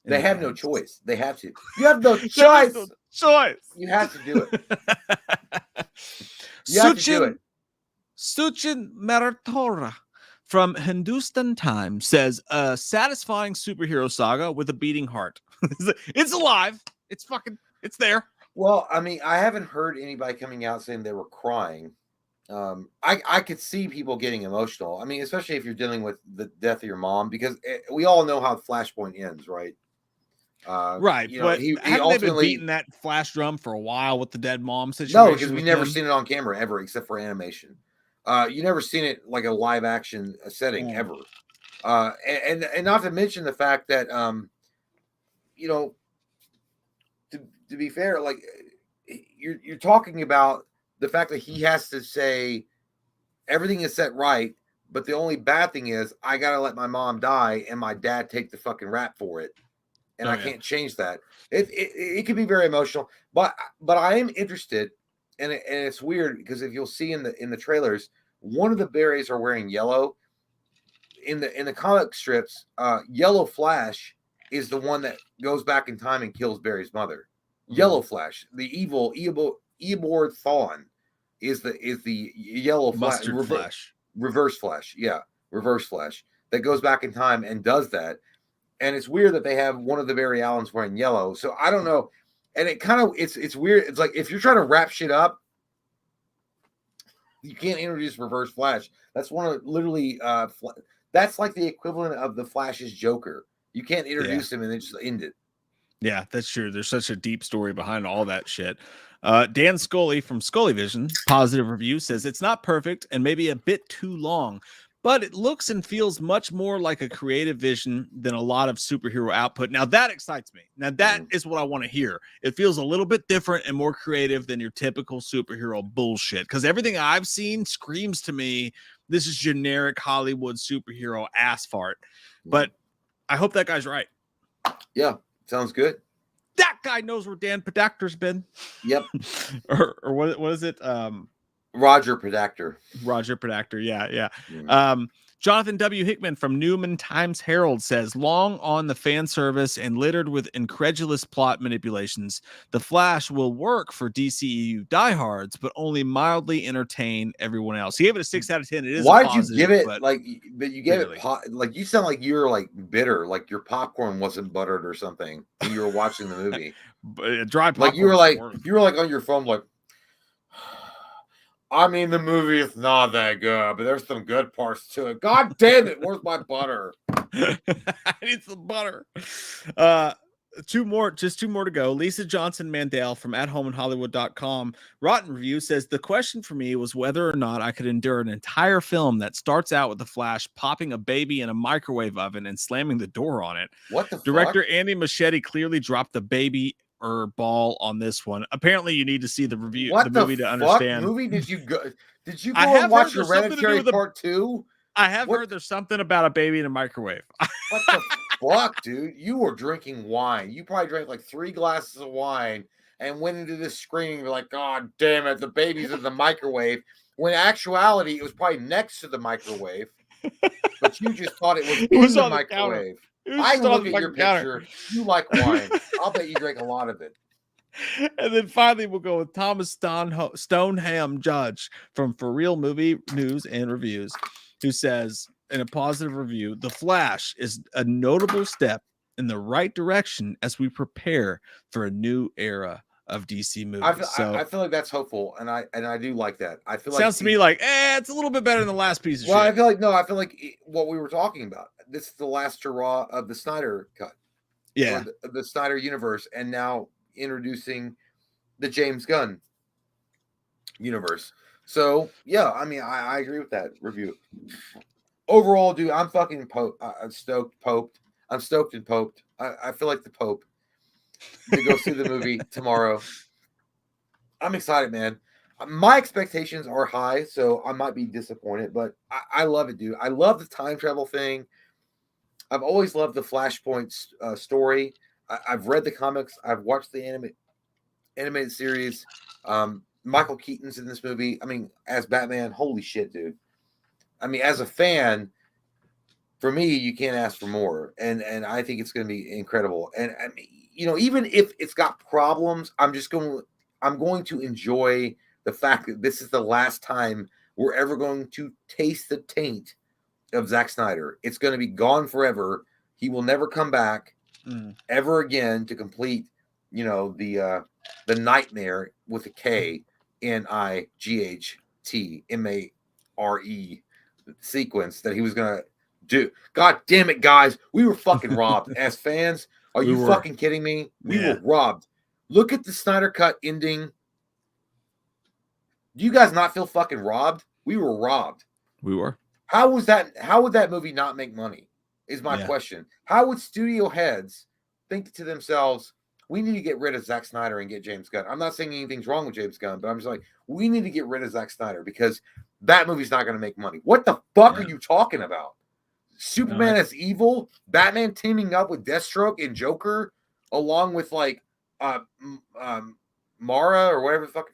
They have no choice. They have to. You have no choice. You have to do it. You have to do it. Suchin Maratora from Hindustan Times says, a satisfying superhero saga with a beating heart. It's alive. It's there. Well, I mean, I haven't heard anybody coming out saying they were crying. I could see people getting emotional. I mean, especially if you're dealing with the death of your mom, because we all know how Flashpoint ends, right? Right, you know, but he haven't they been ultimately beating that flash drum for a while with the dead mom situation? No, because we've never seen it on camera ever, except for animation. You never seen it like a live action setting ever. And not to mention the fact that you know, to be fair, like you're talking about the fact that he has to say everything is set right, but the only bad thing is I gotta let my mom die and my dad take the fucking rap for it. And I can't change that. It could be very emotional, but I am interested, and it's weird because if you'll see in the trailers, one of the berries are wearing yellow. In the comic strips, Yellow Flash is the one that goes back in time and kills Barry's mother. Yellow Flash, the evil Eobard Thawne, is the Yellow Flash, Reverse Flash, Reverse Flash that goes back in time and does that. And it's weird that they have one of the Barry Allens wearing yellow. So I don't know. And it kind of, it's weird. It's like, if you're trying to wrap shit up, you can't introduce Reverse Flash. That's one of literally, that's like the equivalent of the Flash's Joker. You can't introduce him and then just end it. Yeah, that's true. There's such a deep story behind all that shit. Dan Scully from Scully Vision, positive review, says it's not perfect and maybe a bit too long, but it looks and feels much more like a creative vision than a lot of superhero output. Now that excites me. Now that is what I want to hear. It feels a little bit different and more creative than your typical superhero bullshit. Because everything I've seen screams to me, this is generic Hollywood superhero ass fart. But I hope that guy's right. Yeah, sounds good. That guy knows where Dan Podactor's been. Yep. or what is it? Roger Podactor. Roger Podactor. Yeah. Mm. Jonathan W. Hickman from Newman Times Herald says, long on the fan service and littered with incredulous plot manipulations, The Flash will work for DCEU diehards, but only mildly entertain everyone else. He gave it a 6 out of 10. It is Why'd a positive, you give it but you gave really. it like you sound like you're like bitter, like your popcorn wasn't buttered or something when you were watching the movie. Dry popcorn. Like you were like on your phone like, I mean, the movie is not that good, but there's some good parts to it. God damn it, where's my butter? I need some butter. Two more to go. Lisa Johnson Mandel from athomeInHollywood.com Rotten Review says, the question for me was whether or not I could endure an entire film that starts out with the Flash popping a baby in a microwave oven and slamming the door on it. What the Director fuck? Andy Muschietti clearly dropped the baby ball on this one. Apparently you need to see the review, What the movie to understand. Movie did you go I and have watch heard there's something to do Hereditary with the- Part 2? I have heard there's something about a baby in a microwave. What the fuck, dude? You were drinking wine. You probably drank like 3 glasses of wine and went into this screening like, God damn it, the baby's in the microwave. When in actuality, it was probably next to the microwave. But you just thought it was in the microwave. I look at your picture. You like wine. I'll bet you drank a lot of it. And then finally, we'll go with Thomas Stoneham Judge from For Real Movie News and Reviews, who says in a positive review, The Flash is a notable step in the right direction as we prepare for a new era of DC movies. I feel like that's hopeful, and I do like that. I feel sounds to me like it's a little bit better than the last piece of shit. I feel like what we were talking about. This is the last hurrah of the Snyder cut. Yeah, the Snyder universe, and now introducing the James Gunn universe. So yeah, I mean, I agree with that review. Overall, dude, I'm fucking I'm stoked and poped. I feel like the Pope to go see the movie tomorrow. I'm excited, man. My expectations are high, so I might be disappointed, but I love it, dude. I love the time travel thing. I've always loved the Flashpoint story. I've read the comics. I've watched the animated series. Michael Keaton's in this movie. I mean, as Batman, holy shit, dude. I mean, as a fan, for me, you can't ask for more. And I think it's going to be incredible. And I mean, you know, even if it's got problems, I'm going to enjoy the fact that this is the last time we're ever going to taste the taint of Zack Snyder. It's going to be gone forever. He will never come back ever again to complete, you know, the nightmare with a KNIGHTMARE sequence that he was gonna do. God damn it, guys, we were fucking robbed as fans. Are you fucking kidding me? We were robbed. Look at the Snyder Cut ending. Do you guys not feel fucking robbed? We were robbed. We were. How would that movie not make money? Is my question. How would studio heads think to themselves, we need to get rid of Zack Snyder and get James Gunn? I'm not saying anything's wrong with James Gunn, but I'm just like, we need to get rid of Zack Snyder because that movie's not going to make money. What the fuck are you talking about? Superman is evil, Batman teaming up with Deathstroke and Joker, along with like Mara or whatever the fuck.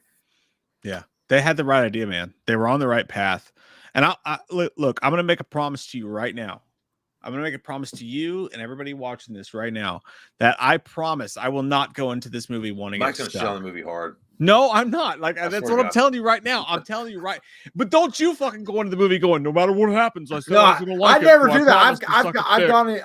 Yeah, they had the right idea, man. They were on the right path. And look, I'm going to make a promise to you right now. I'm going to make a promise to you and everybody watching this right now that I promise I will not go into this movie wanting Mike's it going to shell the movie hard. No, I'm not. Like, that's what I'm telling you right now. I'm telling you right. But don't you fucking go into the movie going, no matter what happens, I said I was going to like it. I never do that.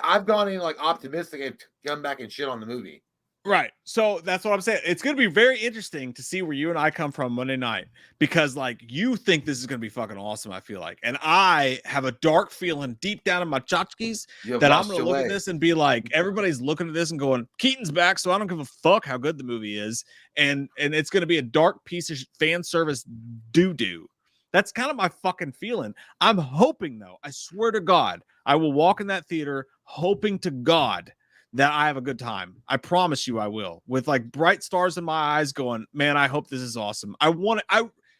I've gone in like optimistic and come back and shit on the movie. Right. So that's what I'm saying. It's going to be very interesting to see where you and I come from Monday night because like you think this is going to be fucking awesome. I feel like, and I have a dark feeling deep down in my tchotchkes that I'm going to look at this and be like, everybody's looking at this and going, Keaton's back. So I don't give a fuck how good the movie is. And it's going to be a dark piece of fan service doo-doo. That's kind of my fucking feeling. I'm hoping though, I swear to God, I will walk in that theater hoping to God that I have a good time. I promise you I will. With like bright stars in my eyes going, man, I hope this is awesome. I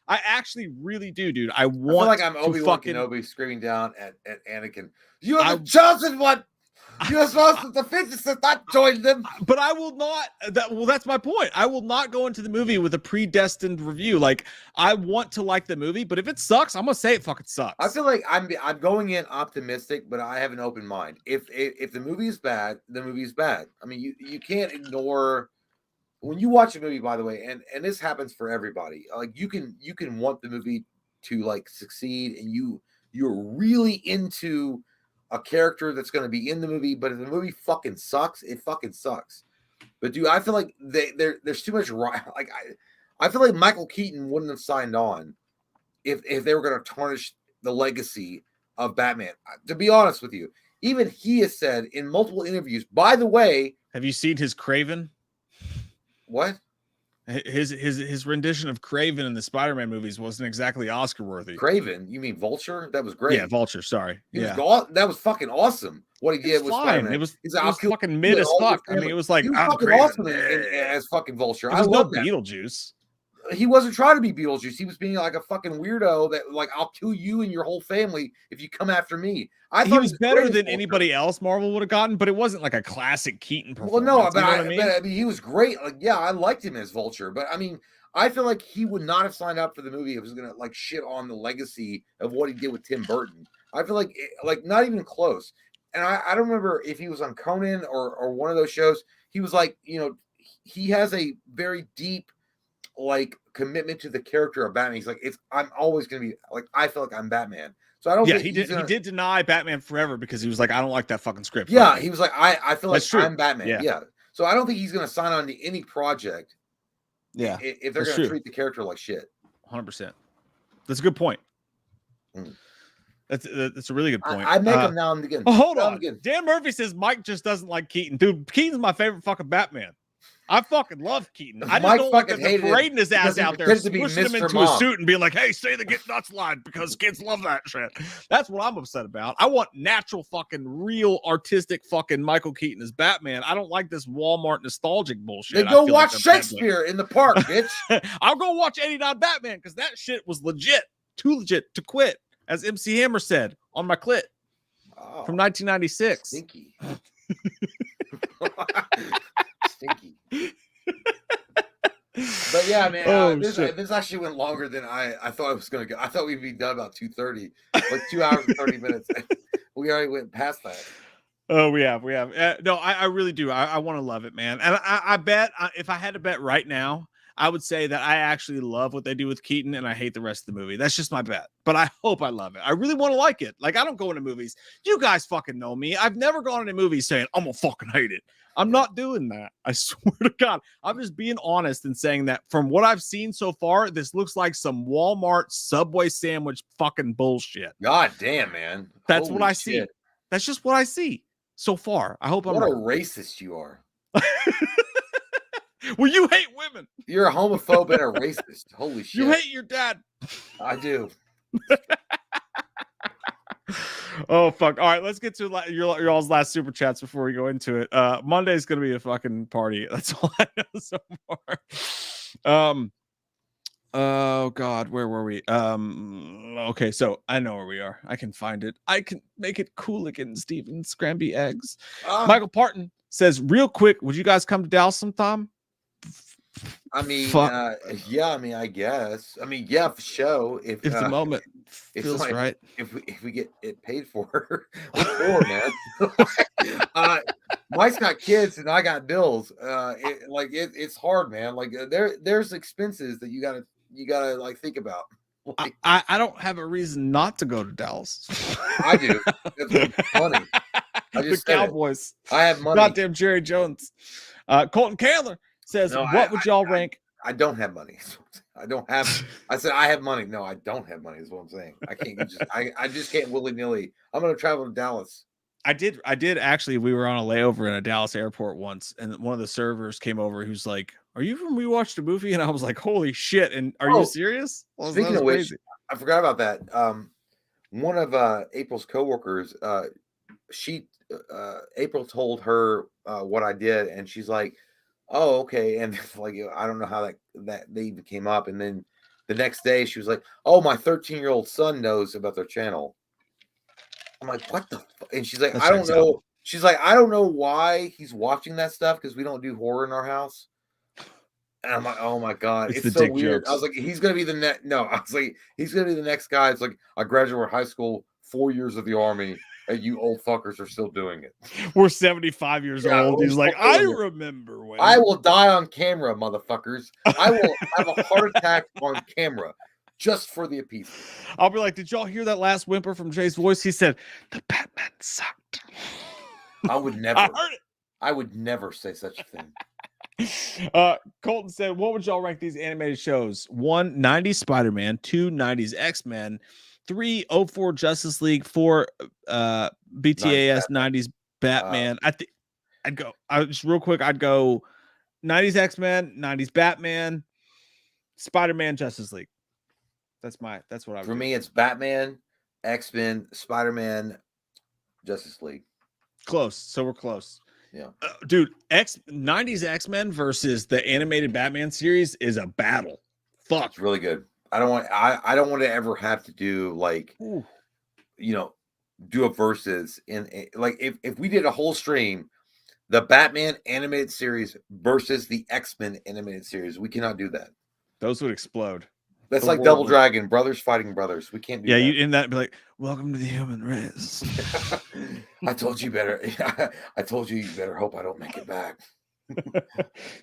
actually really do, dude. I feel like I'm Obi-Wan Kenobi screaming down at Anakin. You are the chosen one. You're supposed to defend yourself, not join them. But I will not. That's my point. I will not go into the movie with a predestined review. Like, I want to like the movie, but if it sucks, I'm gonna say it fucking sucks. I feel like I'm going in optimistic, but I have an open mind. If the movie is bad, the movie is bad. I mean, you can't ignore when you watch a movie. By the way, and this happens for everybody. Like you can want the movie to like succeed, and you're really into a character that's going to be in the movie, but if the movie fucking sucks, it fucking sucks. But dude, I feel like there's too much like I feel like Michael Keaton wouldn't have signed on if they were going to tarnish the legacy of Batman. To be honest with you, even he has said in multiple interviews, by the way, have you seen his Kraven? What? His rendition of Kraven in the Spider-Man movies wasn't exactly Oscar worthy. Kraven? You mean Vulture? That was great. Yeah, Vulture. Sorry. That was fucking awesome. What he did was fine. It was fucking mid as fuck. I mean, it was like he was fucking awesome as fucking Vulture. I love Beetlejuice. He wasn't trying to be Beetlejuice. He was being like a fucking weirdo that like I'll kill you and your whole family if you come after me. I thought he was better than anybody else Marvel would have gotten, but it wasn't like a classic Keaton performance. Well, no, but I mean, he was great. Like, yeah, I liked him as Vulture, but I mean, I feel like he would not have signed up for the movie if it was gonna like shit on the legacy of what he did with Tim Burton. I feel like not even close. And I don't remember if he was on Conan or one of those shows. He was like, he has a very deep like commitment to the character of Batman. He's like, I'm always gonna be like, I feel like I'm Batman. So I don't. Yeah, he did deny Batman Forever because he was like, I don't like that fucking script. Yeah, he was like, I feel like I'm Batman. Yeah. Yeah. So I don't think he's gonna sign on to any project. Yeah, if they're gonna treat the character like shit. 100%. That's a good point. That's a really good point. I make them now and again. Oh, hold on. Dan Murphy says Mike just doesn't like Keaton. Dude, Keaton's my favorite fucking Batman. I fucking love Keaton. I just don't like that parading his ass out there, pushing him into a suit and being like, hey, say the get nuts line because kids love that shit. That's what I'm upset about. I want natural fucking real artistic fucking Michael Keaton as Batman. I don't like this Walmart nostalgic bullshit. Then go watch Shakespeare in the park, bitch. I'll go watch 89 Batman because that shit was legit. Too legit to quit, as MC Hammer said on my clit from 1996. Stinky. Stinky. But yeah, man, this actually went longer than I thought it was going to go. I thought we'd be done about 2:30, like 2 hours and 30 minutes. We already went past that. Oh, we have. No, I really do. I want to love it, man. And I bet if I had to bet right now, I would say that I actually love what they do with Keaton and I hate the rest of the movie. That's just my bet. But I hope I love it. I really want to like it. Like, I don't go into movies. You guys fucking know me. I've never gone into movies saying, I'm going to fucking hate it. I'm not doing that. I swear to God. I'm just being honest and saying that from what I've seen so far, this looks like some Walmart Subway sandwich fucking bullshit. God damn, man. That's what I see. That's just what I see so far. I hope I'm right. What a racist you are. Well, you hate women. You're a homophobe and a racist. Holy shit. You hate your dad. I do. Oh, fuck. All right, let's get to your all's last super chats before we go into it. Monday's going to be a fucking party. That's all I know so far. Oh, God, where were we? Okay, so I know where we are. I can find it. I can make it cool again, Steven. Scramby eggs. Michael Parton says, real quick, would you guys come to Dallas sometime? I mean, yeah. I mean, I guess. I mean, yeah, for sure. If the moment feels like, right, if we get it paid for, man. Mike's got kids and I got bills. It's hard, man. Like there's expenses that you gotta like think about. Like, I don't have a reason not to go to Dallas. I do. It's funny. I just the Cowboys. I have money. Goddamn Jerry Jones. Colton Kaler says, what would y'all rank? I don't have money. I said I have money. No, I don't have money is what I'm saying. I can't I just can't willy-nilly. I'm going to travel to Dallas. I did actually. We were on a layover in a Dallas airport once, and one of the servers came over who's like, are you from We Watched a Movie? And I was like, holy shit. And are you serious? Well, speaking of which, I forgot about that. One of April's coworkers, April told her what I did, and she's like, oh, okay. And like, I don't know how that they even came up. And then the next day she was like, oh, my 13-year-old son knows about their channel. I'm like, what the fuck? And she's like, I don't know. She's like, I don't know why he's watching that stuff because we don't do horror in our house. And I'm like, oh my God, It's it's the so dick weird. jokes. I was like, he's gonna be the next. No, I was like, he's gonna be the next guy. It's like, I graduated high school, 4 years of the army, and you old fuckers are still doing it. We're 75 years Yeah, old. we're He's like, still I doing it. remember when. I will die on camera, motherfuckers. I will have a heart attack on camera just for the appeasement. I'll be like, did y'all hear that last whimper from Jay's voice? He said, the Batman sucked. I would never. I heard it. I would never say such a thing. Colton said, what would y'all rank these animated shows? 1, 90s Spider-Man, 2, 90s X-Men, 3, 04 Justice League, 4, BTAS 90s Batman. I'd go just real quick, I'd go 90s X-Men, 90s Batman, Spider-Man, Justice League. That's what I would For do. me, it's Batman, X-Men, Spider-Man, Justice League. Close. So we're close. Yeah. Dude, 90s X-Men versus the animated Batman series is a battle. Fuck. It's really good. I don't want to ever have to do like, do a versus in like if we did a whole stream, the Batman animated series versus the X-Men animated series, we cannot do that. Those would explode. That's like Double Dragon, brothers fighting brothers. We can't do that. Yeah, you in that be like, welcome to the human race. I told you better. I told you better hope I don't make it back.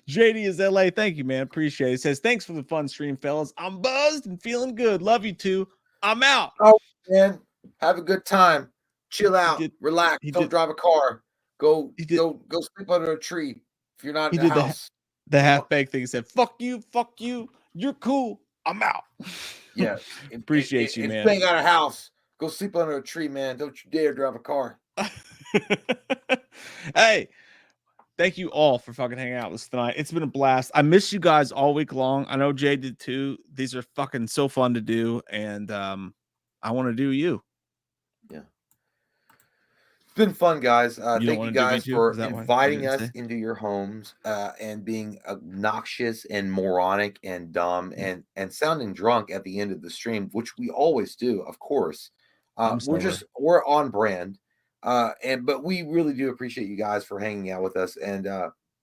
JD is LA. Thank you, man. Appreciate it. He says, thanks for the fun stream, fellas. I'm buzzed and feeling good. Love you too. I'm out. Oh, man. Have a good time. Chill out. Relax. Don't drive a car. Go sleep under a tree if you're not in the house. The half-baked thing. He said, fuck you. You're cool. I'm out. Yeah. Appreciate you, man. If you ain't got a house, go sleep under a tree, man. Don't you dare drive a car. Hey, thank you all for fucking hanging out with us tonight. It's been a blast. I miss you guys all week long. I know Jay did too. These are fucking so fun to do. And I want to do you. Yeah. It's been fun, guys. Thank you guys for inviting us into your homes and being obnoxious and moronic and dumb and sounding drunk at the end of the stream, which we always do, of course. We're on brand. But we really do appreciate you guys for hanging out with us. And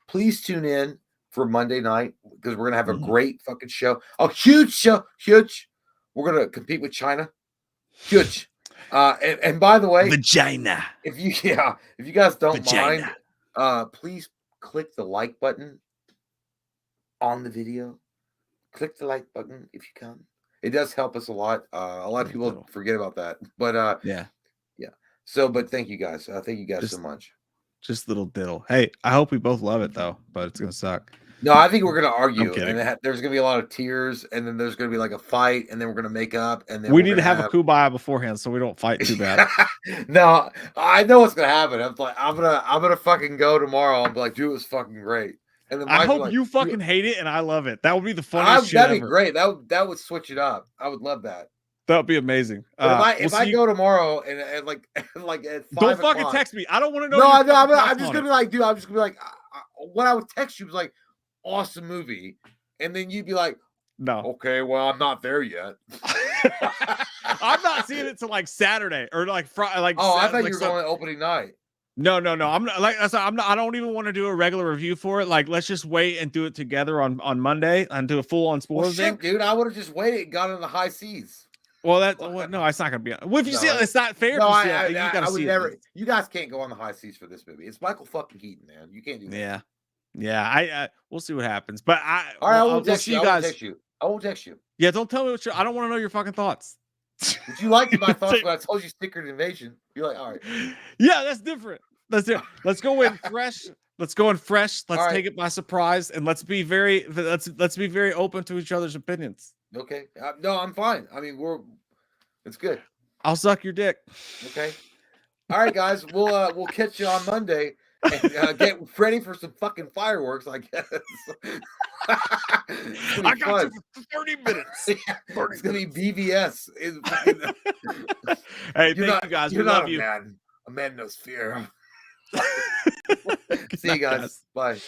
please tune in for Monday night because we're gonna have a great fucking show. A huge show, huge. We're gonna compete with China. Huge. And by the way, vagina. If you guys don't mind, please click the like button on the video. Click the like button if you can. It does help us a lot. A lot of people forget about that, but yeah. So, but thank you guys. Thank you guys so much. Just little diddle. Hey, I hope we both love it though, but it's gonna suck. No, I think we're gonna argue, and there's gonna be a lot of tears, and then there's gonna be like a fight, and then we're gonna make up, and then we need to have a kumbaya beforehand so we don't fight too bad. No, I know what's gonna happen. I'm gonna fucking go tomorrow. I'm like, dude, it was fucking great. And then I hope you fucking hate it, and I love it. That would be the funniest shit that'd ever. be great. That would switch it up. I would love that. That would be amazing. But if I go tomorrow and like at 5 don't fucking text me. I don't want to know. No, I'm just gonna be like, dude. I'm just gonna be like, what I would text you was like, awesome movie, and then you'd be like, no, okay, well, I'm not there yet. I'm not seeing it till like Saturday or like Friday. Like, I thought you were going opening night. No. I'm not like I'm not. I don't even want to do a regular review for it. Like, let's just wait and do it together on Monday and do a full on spoilers. Well, shit, dude, I would have just waited and got in the high seas. Well, no, it's not gonna be. Well, if you see it, it's not fair. No, I would never. You guys can't go on the high seas for this movie. It's Michael fucking Keaton, man. You can't do that. Yeah. We'll see what happens. But I won't text you. I won't text you. Yeah, don't tell me what I don't want to know your fucking thoughts. Did you like my thoughts when I told you Secret Invasion? You're like, all right. Yeah, that's different. That's it. Let's go in fresh. Let's take it by surprise, and let's be very open to each other's opinions. Okay. No, I'm fine. I mean, it's good. I'll suck your dick. Okay. All right, guys. We'll catch you on Monday and get ready for some fucking fireworks, I guess. I got you for 30 minutes. It's gonna be BVS. Hey, thank you guys. We love you. A man knows fear. See you guys. Bye.